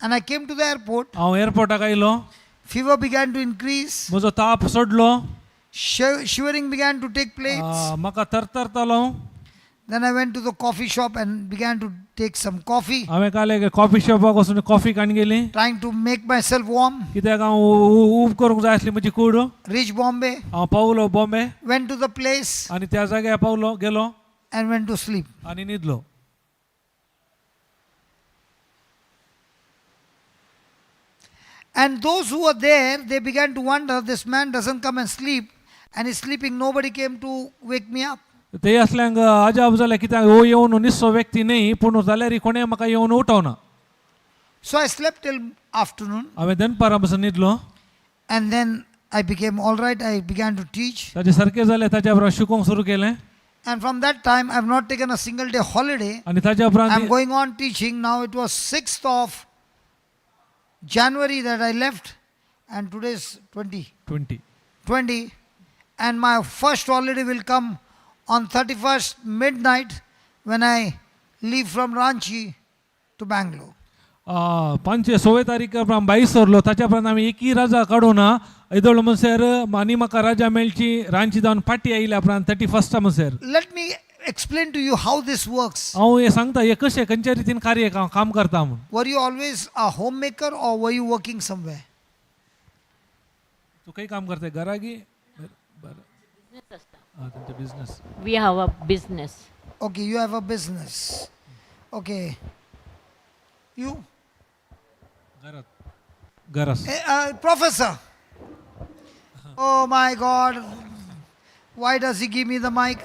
And I came to the airport. हांव एअरपोर्टाक आयलो. Fever began to increase. म्हजो ताप सोडलो. Shivering began to take place. म्हाका तरतरतालो. Then I went to the coffee shop and began to take some coffee, हांवें काले कॉफी शॉपाक वचून कॉफी काडून गेली. trying to make myself warm. कित्याक हांव उब करूंक जाय आसली म्हजी कूड. Reached Bombay, हांव पावलो Bombay went to the place आनी त्या जाग्यार पावलो गेलो and went to sleep. आनी न्हिदलो. And those who were there, they began to wonder, this man doesn't come and sleep, and he's sleeping. Nobody came to wake me up. ते असल्यांक अजाप जालें कित्याक हो येवन न्हिदसो व्यक्ती न्ही पूण जाल्यार कोणें म्हाका येवन उठोवना. So I slept till afternoon, हांवें दनपारां बसून न्हिदलो. and then I became all right. I began to teach. ताचे सारकें जालें ताच्या उपरांत शिकोवंक सुरू केलें. And from that time, I've not taken a single day holiday. आनी ताच्या I'm उपरांत going on teaching. Now it was 6th of January that I left, and today is 20. And my first holiday will come on 31st midnight when I leave from Ranchi to Bangalore. 5-6 तारीख उपरांत भायर सरलो ताच्या उपरांत आमी एकूय रजा काडून येदोळ म्हणसर आनी म्हाका रजा मेळची रांची जावन फाटी आयल्या उपरांत 31st म्हणसर. Let me explain to you how this works. हांव हे सांगता हे कशें खंयच्या रितीन कार्य काम करता म्हूण. Were you always a homemaker or were you working somewhere? तूं खंय काम करता घरा गी तुमचें business. We have a business. Okay, you have a business. Okay. You? घरास. Professor. Oh my God. Why does he give me the mic?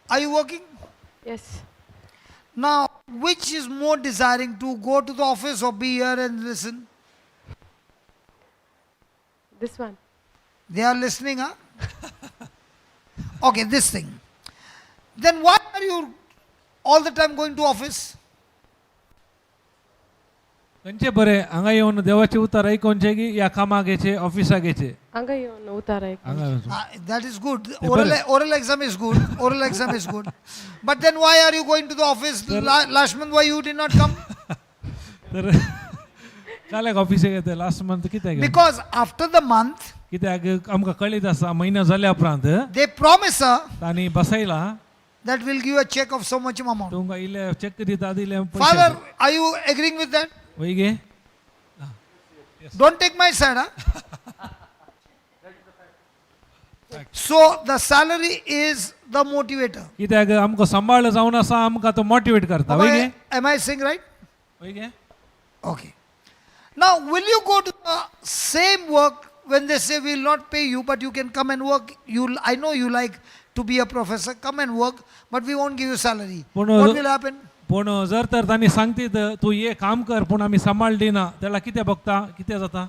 Are you working? Yes. Now, which is more desiring, to go to the office or be here and listen? This one. They are listening, huh? Okay, this thing. then why are you all the time going to office? खंयचे बरे हांगा येवन देवाचे उतर आयकोनचे की या कामाक येचे ऑफिसाक येचे हांगा येवन उतार हांगा येवचो. That is good. Yeah, Oral exam is good. Oral exam is good. But then why are you going to the office? Last month why you did not come? तर काल्याक ऑफिसाक येते लास्ट मंथ कित्याक येवना? Because after the month, कित्याक आमकां कळीत आसा म्हयनो जाल्या उपरांत they promise her तांणी बसयला that we'll give a check of so much amount. तुमकां इले चेक दिता दिले Father, are you agreeing with that? वय गे Don't take my side, huh? So the salary is the motivator. कित्याक आमकां सांबाळ जावन आसा आमकां तो मोटिवेट करता वय गे Am I saying right? वय गे Okay. Now, will you go to the same work when they say we'll not pay you, but you can come and work? I know you like to be a professor. Come and work, but we won't give you salary. But What will happen? पूण जर तर तांणी सांगतीत तूं ये काम कर पूण आमी सांबाळ दिना तेला कितें बघता कितें जाता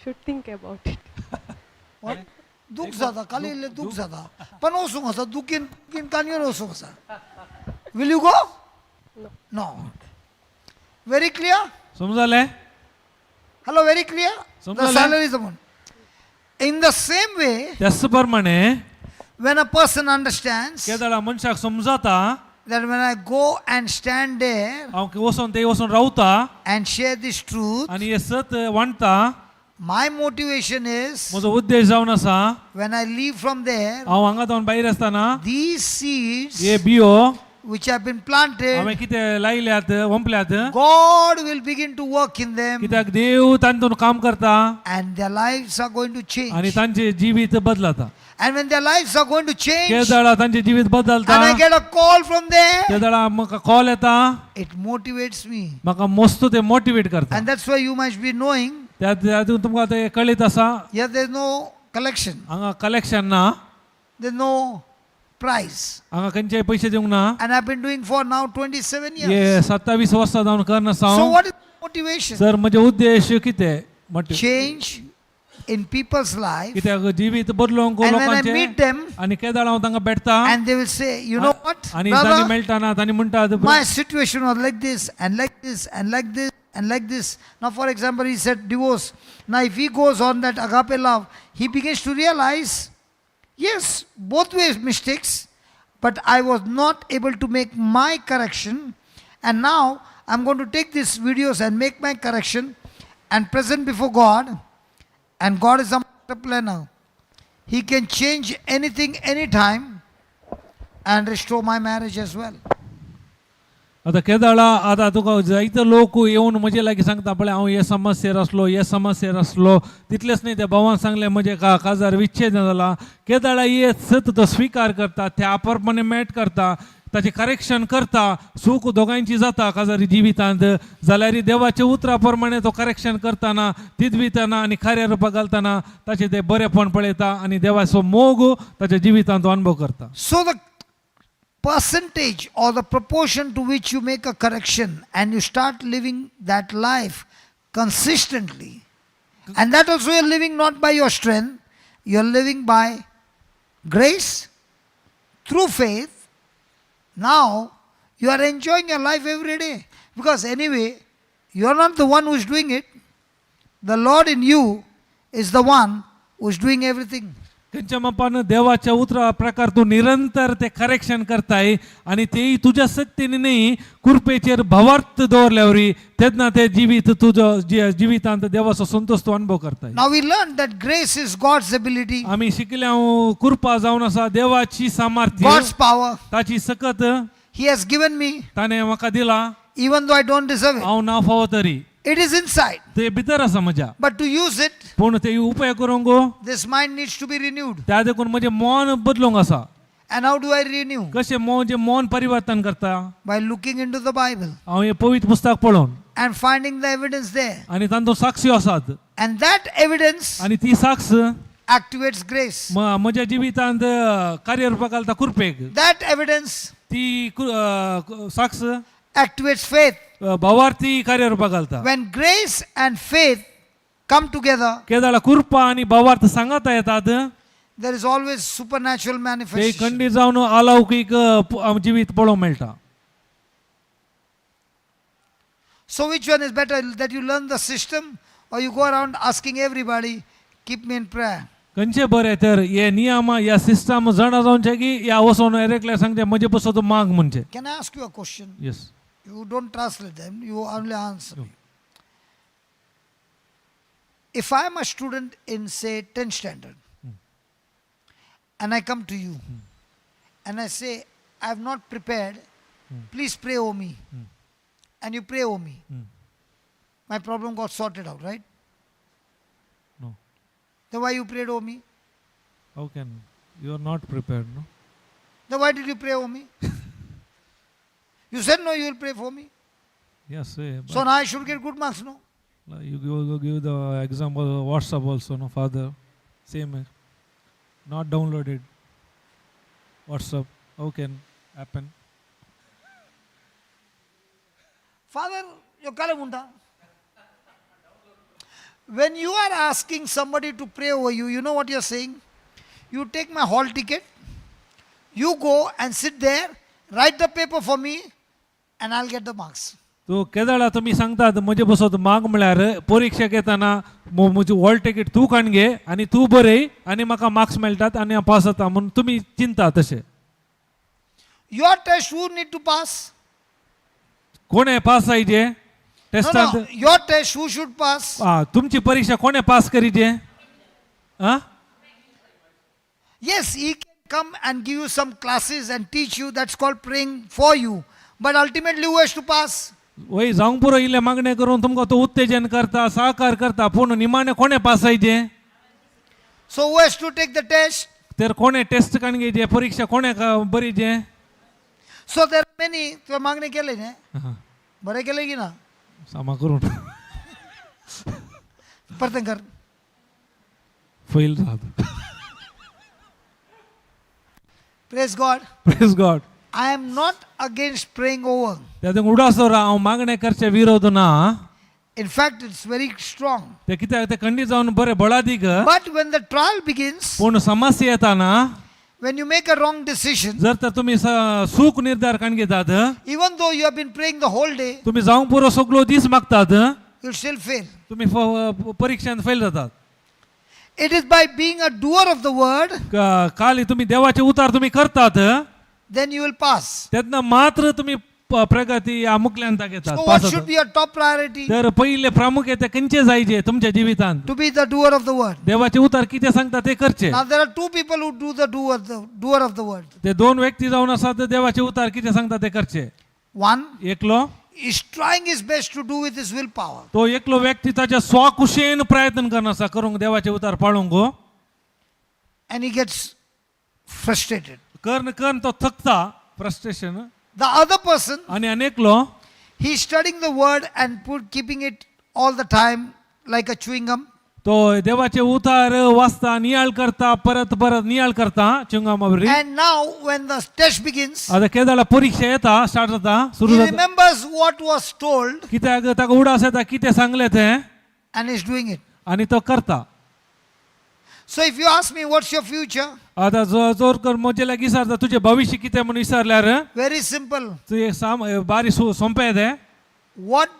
should think about it. What? Duk zada, kali ile duk zada. Pan osung asa, dukin kanyon osung asa. Will you go? No. No. Very clear? समजाले Hello, very clear? The Samjhale? salary is the one. In the same way, त्याच प्रमाणे when a person understands केदळा मनशाक समजाता that when I go and stand there हांव वचोन थंय वचोन रावता and share this truth, आनी हे सत वांडटा my motivation is म्हजो उद्देश जावन आसा when I leave from there, हांव हांगा जावन भायर आसतना these seeds हे बियो which have been planted, हांवें कितें लायल्यात वंपल्यात God will begin to work in them कित्याक देव तांतून काम करता and their lives are going to change. आनी तांचे जिवीत बदलता And when their lives are going to change, केदळा तांचे जिवीत बदलता and I get a call from there, केदळा म्हाका कॉल येता it motivates me. म्हाका मस्त ते मोटिवेट करता And that's why you must be knowing, त्यातून तुमकां ते कळीत आसा here there's no collection, हांगा कलेक्शन ना there's no price. हांगा खंयचे पयशे दिवंक ना And I've been doing for now 27 years. हे 27 वर्सां जावन करना So हांव what is motivation? सर म्हजे उद्देश कितें Change in people's life. कित्याक जिवीत बदलोवंक And when I लोकांचे meet them, आनी केदाळ हांव तांकां भेटता and they will say, you know what, आनी तांणी brother, मेळटाना तांणी म्हणटात my situation was like this and like this and like this and like this. Now, for example, he said divorce. Now, if he goes on that agape love, he begins to realize, yes, both ways mistakes, but I was not able to make my correction. And now, I'm going to take these videos and make my correction and present before God. And God is a master planner. He can change anything, anytime, and restore my marriage as well. आतां केदाळा आतां तुका जायते लोक येवन म्हजे लागीं सांगता पळय हांव हे समस्येर आसलो तितलेंच न्ही त्या भावान सांगलें म्हजे काजार विच्छेद जाला केदाळा हे सत तो स्विकार करता त्या प्रमाणे मेट करता ताचें करेक्शन करता सूख दोगांयची जाता काजारी जिवितांत जाल्यार देवाच्या उतरा प्रमाणे तो करेक्शन करतना तिदवितना आनी खऱ्या रुपाक घालतना ताचें तें बरेपण पळयता आनी देवाचो मोग ताच्या जिवितांत तो अनुभव करता. So the percentage or the proportion to which you make a correction and you start living that life consistently, and that also you're living not by your strength, you're living by grace, through faith. Now you are enjoying your life every day, because anyway you are not the one who is doing it. The Lord in you is the one who is doing everything. खंयच्या मापान देवाच्या उतरा प्रकार तूं निरंतर ते correction करताय आनी तेय तुज्या सक्तीन न्ही कृपेचेर भवार्थ दवरल्यावरी तेन्ना ते जिवीत तुजो जिवितांत देवाचो संतोष तूं अनुभव करताय. Now we learned that grace is God's ability, आमी शिकल्या कृपा जावन आसा देवाची सामर्थ्य God's power. ताची सकत He has given me, ताणें म्हाका दिला even though I don't deserve it. हांव ना फावो तरी It is inside. ते भितर आसा म्हज्या But to use it, पूण ते उपयोग करूंक this mind needs to be renewed. त्या देखून म्हजें मन बदलूंक आसा. And how do I renew? कशें म्हजें मन परिवर्तन करता By looking into the Bible हांव हे पवित्र पुस्तक पळोवन and finding the evidence there. आनी तांतूं साक्षी आसात And that evidence आनी ती साक्ष activates grace. म्हज्या जिवितांत कार्यरूपाक घालता कृपेक That evidence ती साक्ष activates faith. भावार्थी कार्यरूपाक घालता. When grace and faith come together, केदाळा कृपा आनी भावार्थ सांगाता येतात there is always supernatural ते manifestation. खंडी जावन अलौकिक जिवीत पळोवंक मेळटा. So which one is better, that you learn the system or you go around asking everybody, keep me in prayer? खंयचे बरें तर हे नियम ह्या सिस्टम जाणा जावचे की ह्या वचोन एकल्या सांगते म्हजे पसो तूं माग म्हणचे. Can I ask you a question? Yes. You don't translate them, you only answer. me. If I am a student in, say, 10th standard, and I come to you, and I say, I have not prepared, please pray over me, and you pray over me, my problem got sorted out, right? No. Then why you prayed over me? How can you are not prepared, no? Then why did you pray over me? You said no, you will pray for me. Yes. So now I should get good marks, no? You give the example WhatsApp also, no, Father. Same. Not downloaded. WhatsApp. How can happen? Father, you kalamunda. When you are asking somebody to pray over you, you know what you are saying? You take my hall ticket, you go and sit there, write the paper for me, and I'll get the marks. तो केदाळा तुम्ही सांगतात म्हजे बसत माग म्हळ्यार परीक्षा घेताना म्हजी हॉल टिकेट तूं काण घे आनी तूं बरय आनी म्हाका मार्क्स मेळटात आनी हांव पास जाता म्हणून तुमी चिंता तशें. Your test, who need to pass? कोणे पास जायचे No, टेस्टांत? no, your test, who should pass? तुमची परीक्षा कोणे पास करीचे? Yes, he can come and give you some classes and teach you, that's called praying for you. But ultimately, who has to pass? वय जावंक पुरो इल्ले मागणे करून तुमकां तो उत्तेजन करता सहकार करता पूण निमाणे कोणे पास जायचे? So who has to take the test? तर कोणे टेस्ट काण घेयचे परीक्षा कोणे बरीचे? So there are many, तुवें मागणी केले न्ही? बरें केलें की ना? सामा करून परतें कर. फेल जाता. Praise God. Praise God. I am not against praying over. त्यातून उडासो हांव मागणे करचे विरोध ना. In fact, it's very strong. ते कित्याक ते खंडी जावन बरें बळा दिक. But when the trial begins, पूण समस्या येता ना, when you make a wrong decision, जर तर तुम्ही सूक निर्धार काण घेतात, even though you have been praying the whole day, तुम्ही जावंक पुरो सगळो दीस मागतात, you'll still fail. तुम्ही परीक्षेत फेल जातात. It is by being a doer of the word, खाली तुम्ही देवाचे उतार तुम्ही करतात, then you will pass. त्यातनं मात्र तुम्ही प्रगती या मुखल्यांता घेतात. So what should be your top priority? तर पहिले प्रामुख्याने खंयचे जायचे तुमच्या जिवितांत? To be the doer of the word. देवाचे उतार किती सांगता ते करचे. Now there are two people who do the doer of the word. ते दोन व्यक्ती जाऊन असतात देवाचे उतार किती सांगता ते करचे. One एकलो is trying his best to do with his willpower. तो एकलो व्यक्ती ताच्या स्वकुशेन प्रयत्न करना असा करूंक देवाचे उतार पाळूंक, And he gets frustrated. कर्ण तो थकता, फ्रस्ट्रेशन. The other person, आणि अनेकलो he is studying the word and keeping it all the time like a chewing gum. तो देवाचे उतार वाचता, नियाळ करता, परत परत नियाळ करता चिंगामावरी. And now when the test begins, आता केदाळा परीक्षा येता, स्टार्ट जाता, सुरू he जाता, remembers what was told कित्याक ताका उडास येता कितें सांगले ते and is doing it. आणि तो करता. So if you ask me what's your future, आता जोर कर म्हजे लागीं विचारता तुजें भविष्य कितें म्हणून विचारल्यार very simple. बारी सोंपें तें. What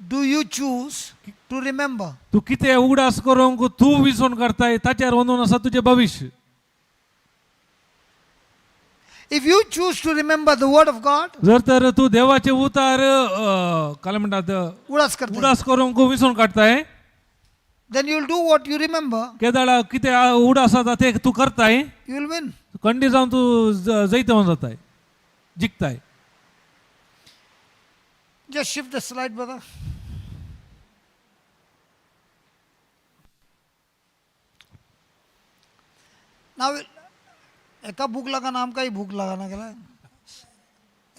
do you choose to remember? तू कितें उगडास करूंक तू विसरून करताय ताचेर वंदून आसा तुजें भविष्य. If you choose to remember the word of God, जर तर तू देवाचे उतार काय म्हणतात उडास करूंक विसरून काडताय, then you will do what you remember. केदाळा कितें उडास आसा ते तू करताय, You will win. खंडी जावन तू जैतवन जाताय, जिखताय. Just shift the slide, brother. Now, एका भूक लागना आमकांय भूक लागना गेला.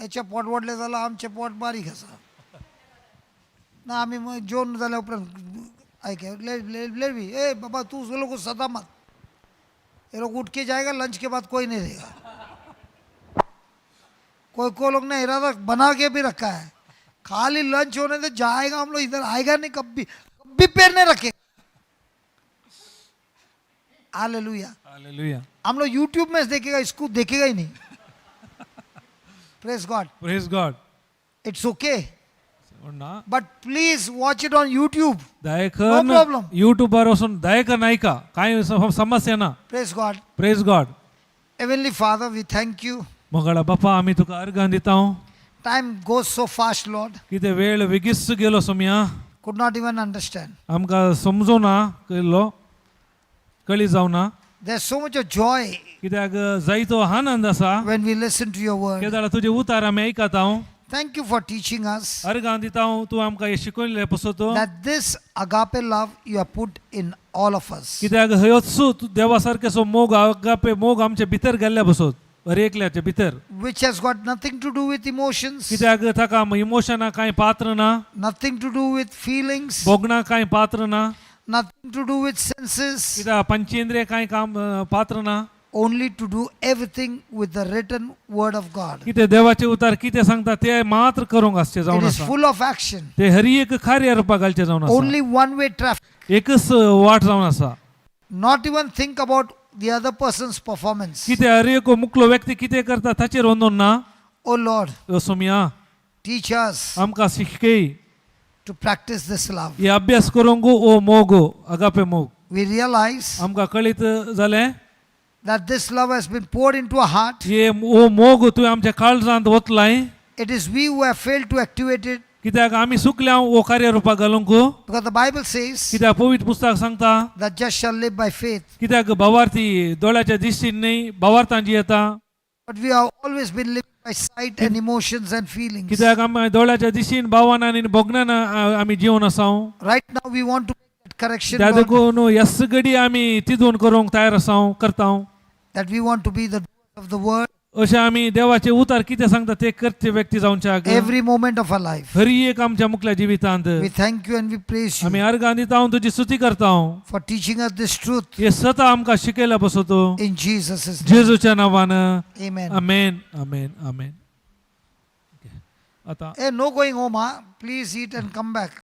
याचे पोट वाडले जाल्यार आमचे पोट बारीक आसा. ना आमी जेवण जाल्या उपरांत लेवी ए बाबा तू लोग को सदा मत, ये लोग उठ के जाएगा, लंच के बाद कोई नहीं रहेगा. कोई लोग ने इरादा बना के भी रखा है, खाली लंच होने से जाएगा, हम लोग इधर आएगा नहीं, कभी कभी पैर नहीं रखेगा. हालेलुया. हालेलुया. हम लोग यूट्यूब में देखेगा, इसको देखेगा ही नहीं. Praise God. Praise God. It's okay, ना but please watch it on YouTube. दयाकर No problem. युट्यूबवर असून दयाकर नाही का काही समस्या ना. Praise God. Praise God. Heavenly father, we thank you. मगळा बाप्पा आम्ही तुका अर्घ दिता time goes so fast, Lord. किती वेळ विगिस गेलो सोम्या, कुड नॉट इवन अंडरस्टँड. आमकां समजो ना कळलो, कळी जावना. There so much of joy कित्याक जायतो आनंद आसा when we listen to your word. केदाळ तुझे उतार आमी ऐकता. Thank you for teaching us अर्घां दिता तू आमकां हे शिकवले पसत. that this agape love you have put in all of us. कित्याक ह्योच देवा सारकेसो मोग आगापे मोग आमचे भितर गेल्ल्या बसत, हर एकल्याचे भितर. Which has got nothing to do with emotions, कित्याक ताका इमोशना कांय पात्र ना, nothing to do with feelings, भोगणा कांय पात्र ना, nothing to do with senses, कित्याक पंचेंद्रिय कांय काम पात्र ना. only to do everything with the written word of God. कितें देवाचे उतार कितें सांगता ते मात्र करूंक आसचे It जावन is आसा. full of action. ते हर एक कार्य रुपा घालचे जावन आसा. Only one way traffic. एकच वाट जावन आसा. Not even think about the other person's performance. कितें हर एक मुखलो व्यक्ती कितें करता ताचेर वंदून ना. Oh Lord, Saumya teach us आमकां शिकय to practice this love. हे अभ्यास करूंक ओ मोग आगापे मोग. We realize आमकां कळीत जालें that this love has been poured into our heart. हे ओ मोग तुवें आमच्या काळजांत ओतलाय. It is we who have failed to activate it, कित्याक आमी चुकल्या ओ कार्य रुपा घालूंक. because the Bible says कित्याक पवित्र पुस्तक सांगता that just shall live by faith. कित्याक भावार्थी दोळ्याच्या दिश्टीन न्ही भावार्थां जी येता. But we have always been living by sight and emotions and feelings. कित्याक आमी दोळ्याच्या दिश्टीन भावान आनी भोगण्यान आमी जिवन आसा. Right now we want to make that correction, त्या Lord, देखून ह्याच घडी आमी तिदून करूंक तयार आसा करता. that we want to be the doers of the word अशें आमी देवाचे उतार कितें सांगता ते करचे व्यक्ती जावच्या every moment of our life. हर एक आमच्या मुखल्या जिवितांत. We thank you and we praise आमी you अर्घां दिता तुजी स्तुती करता for teaching us this truth. हे स्वता आमकां शिकयला बसतो In Jesus' name. जेजूच्या नांवान. Amen. आमेन आमेन आमेन. आता Hey, no going home, huh? Please eat and come back.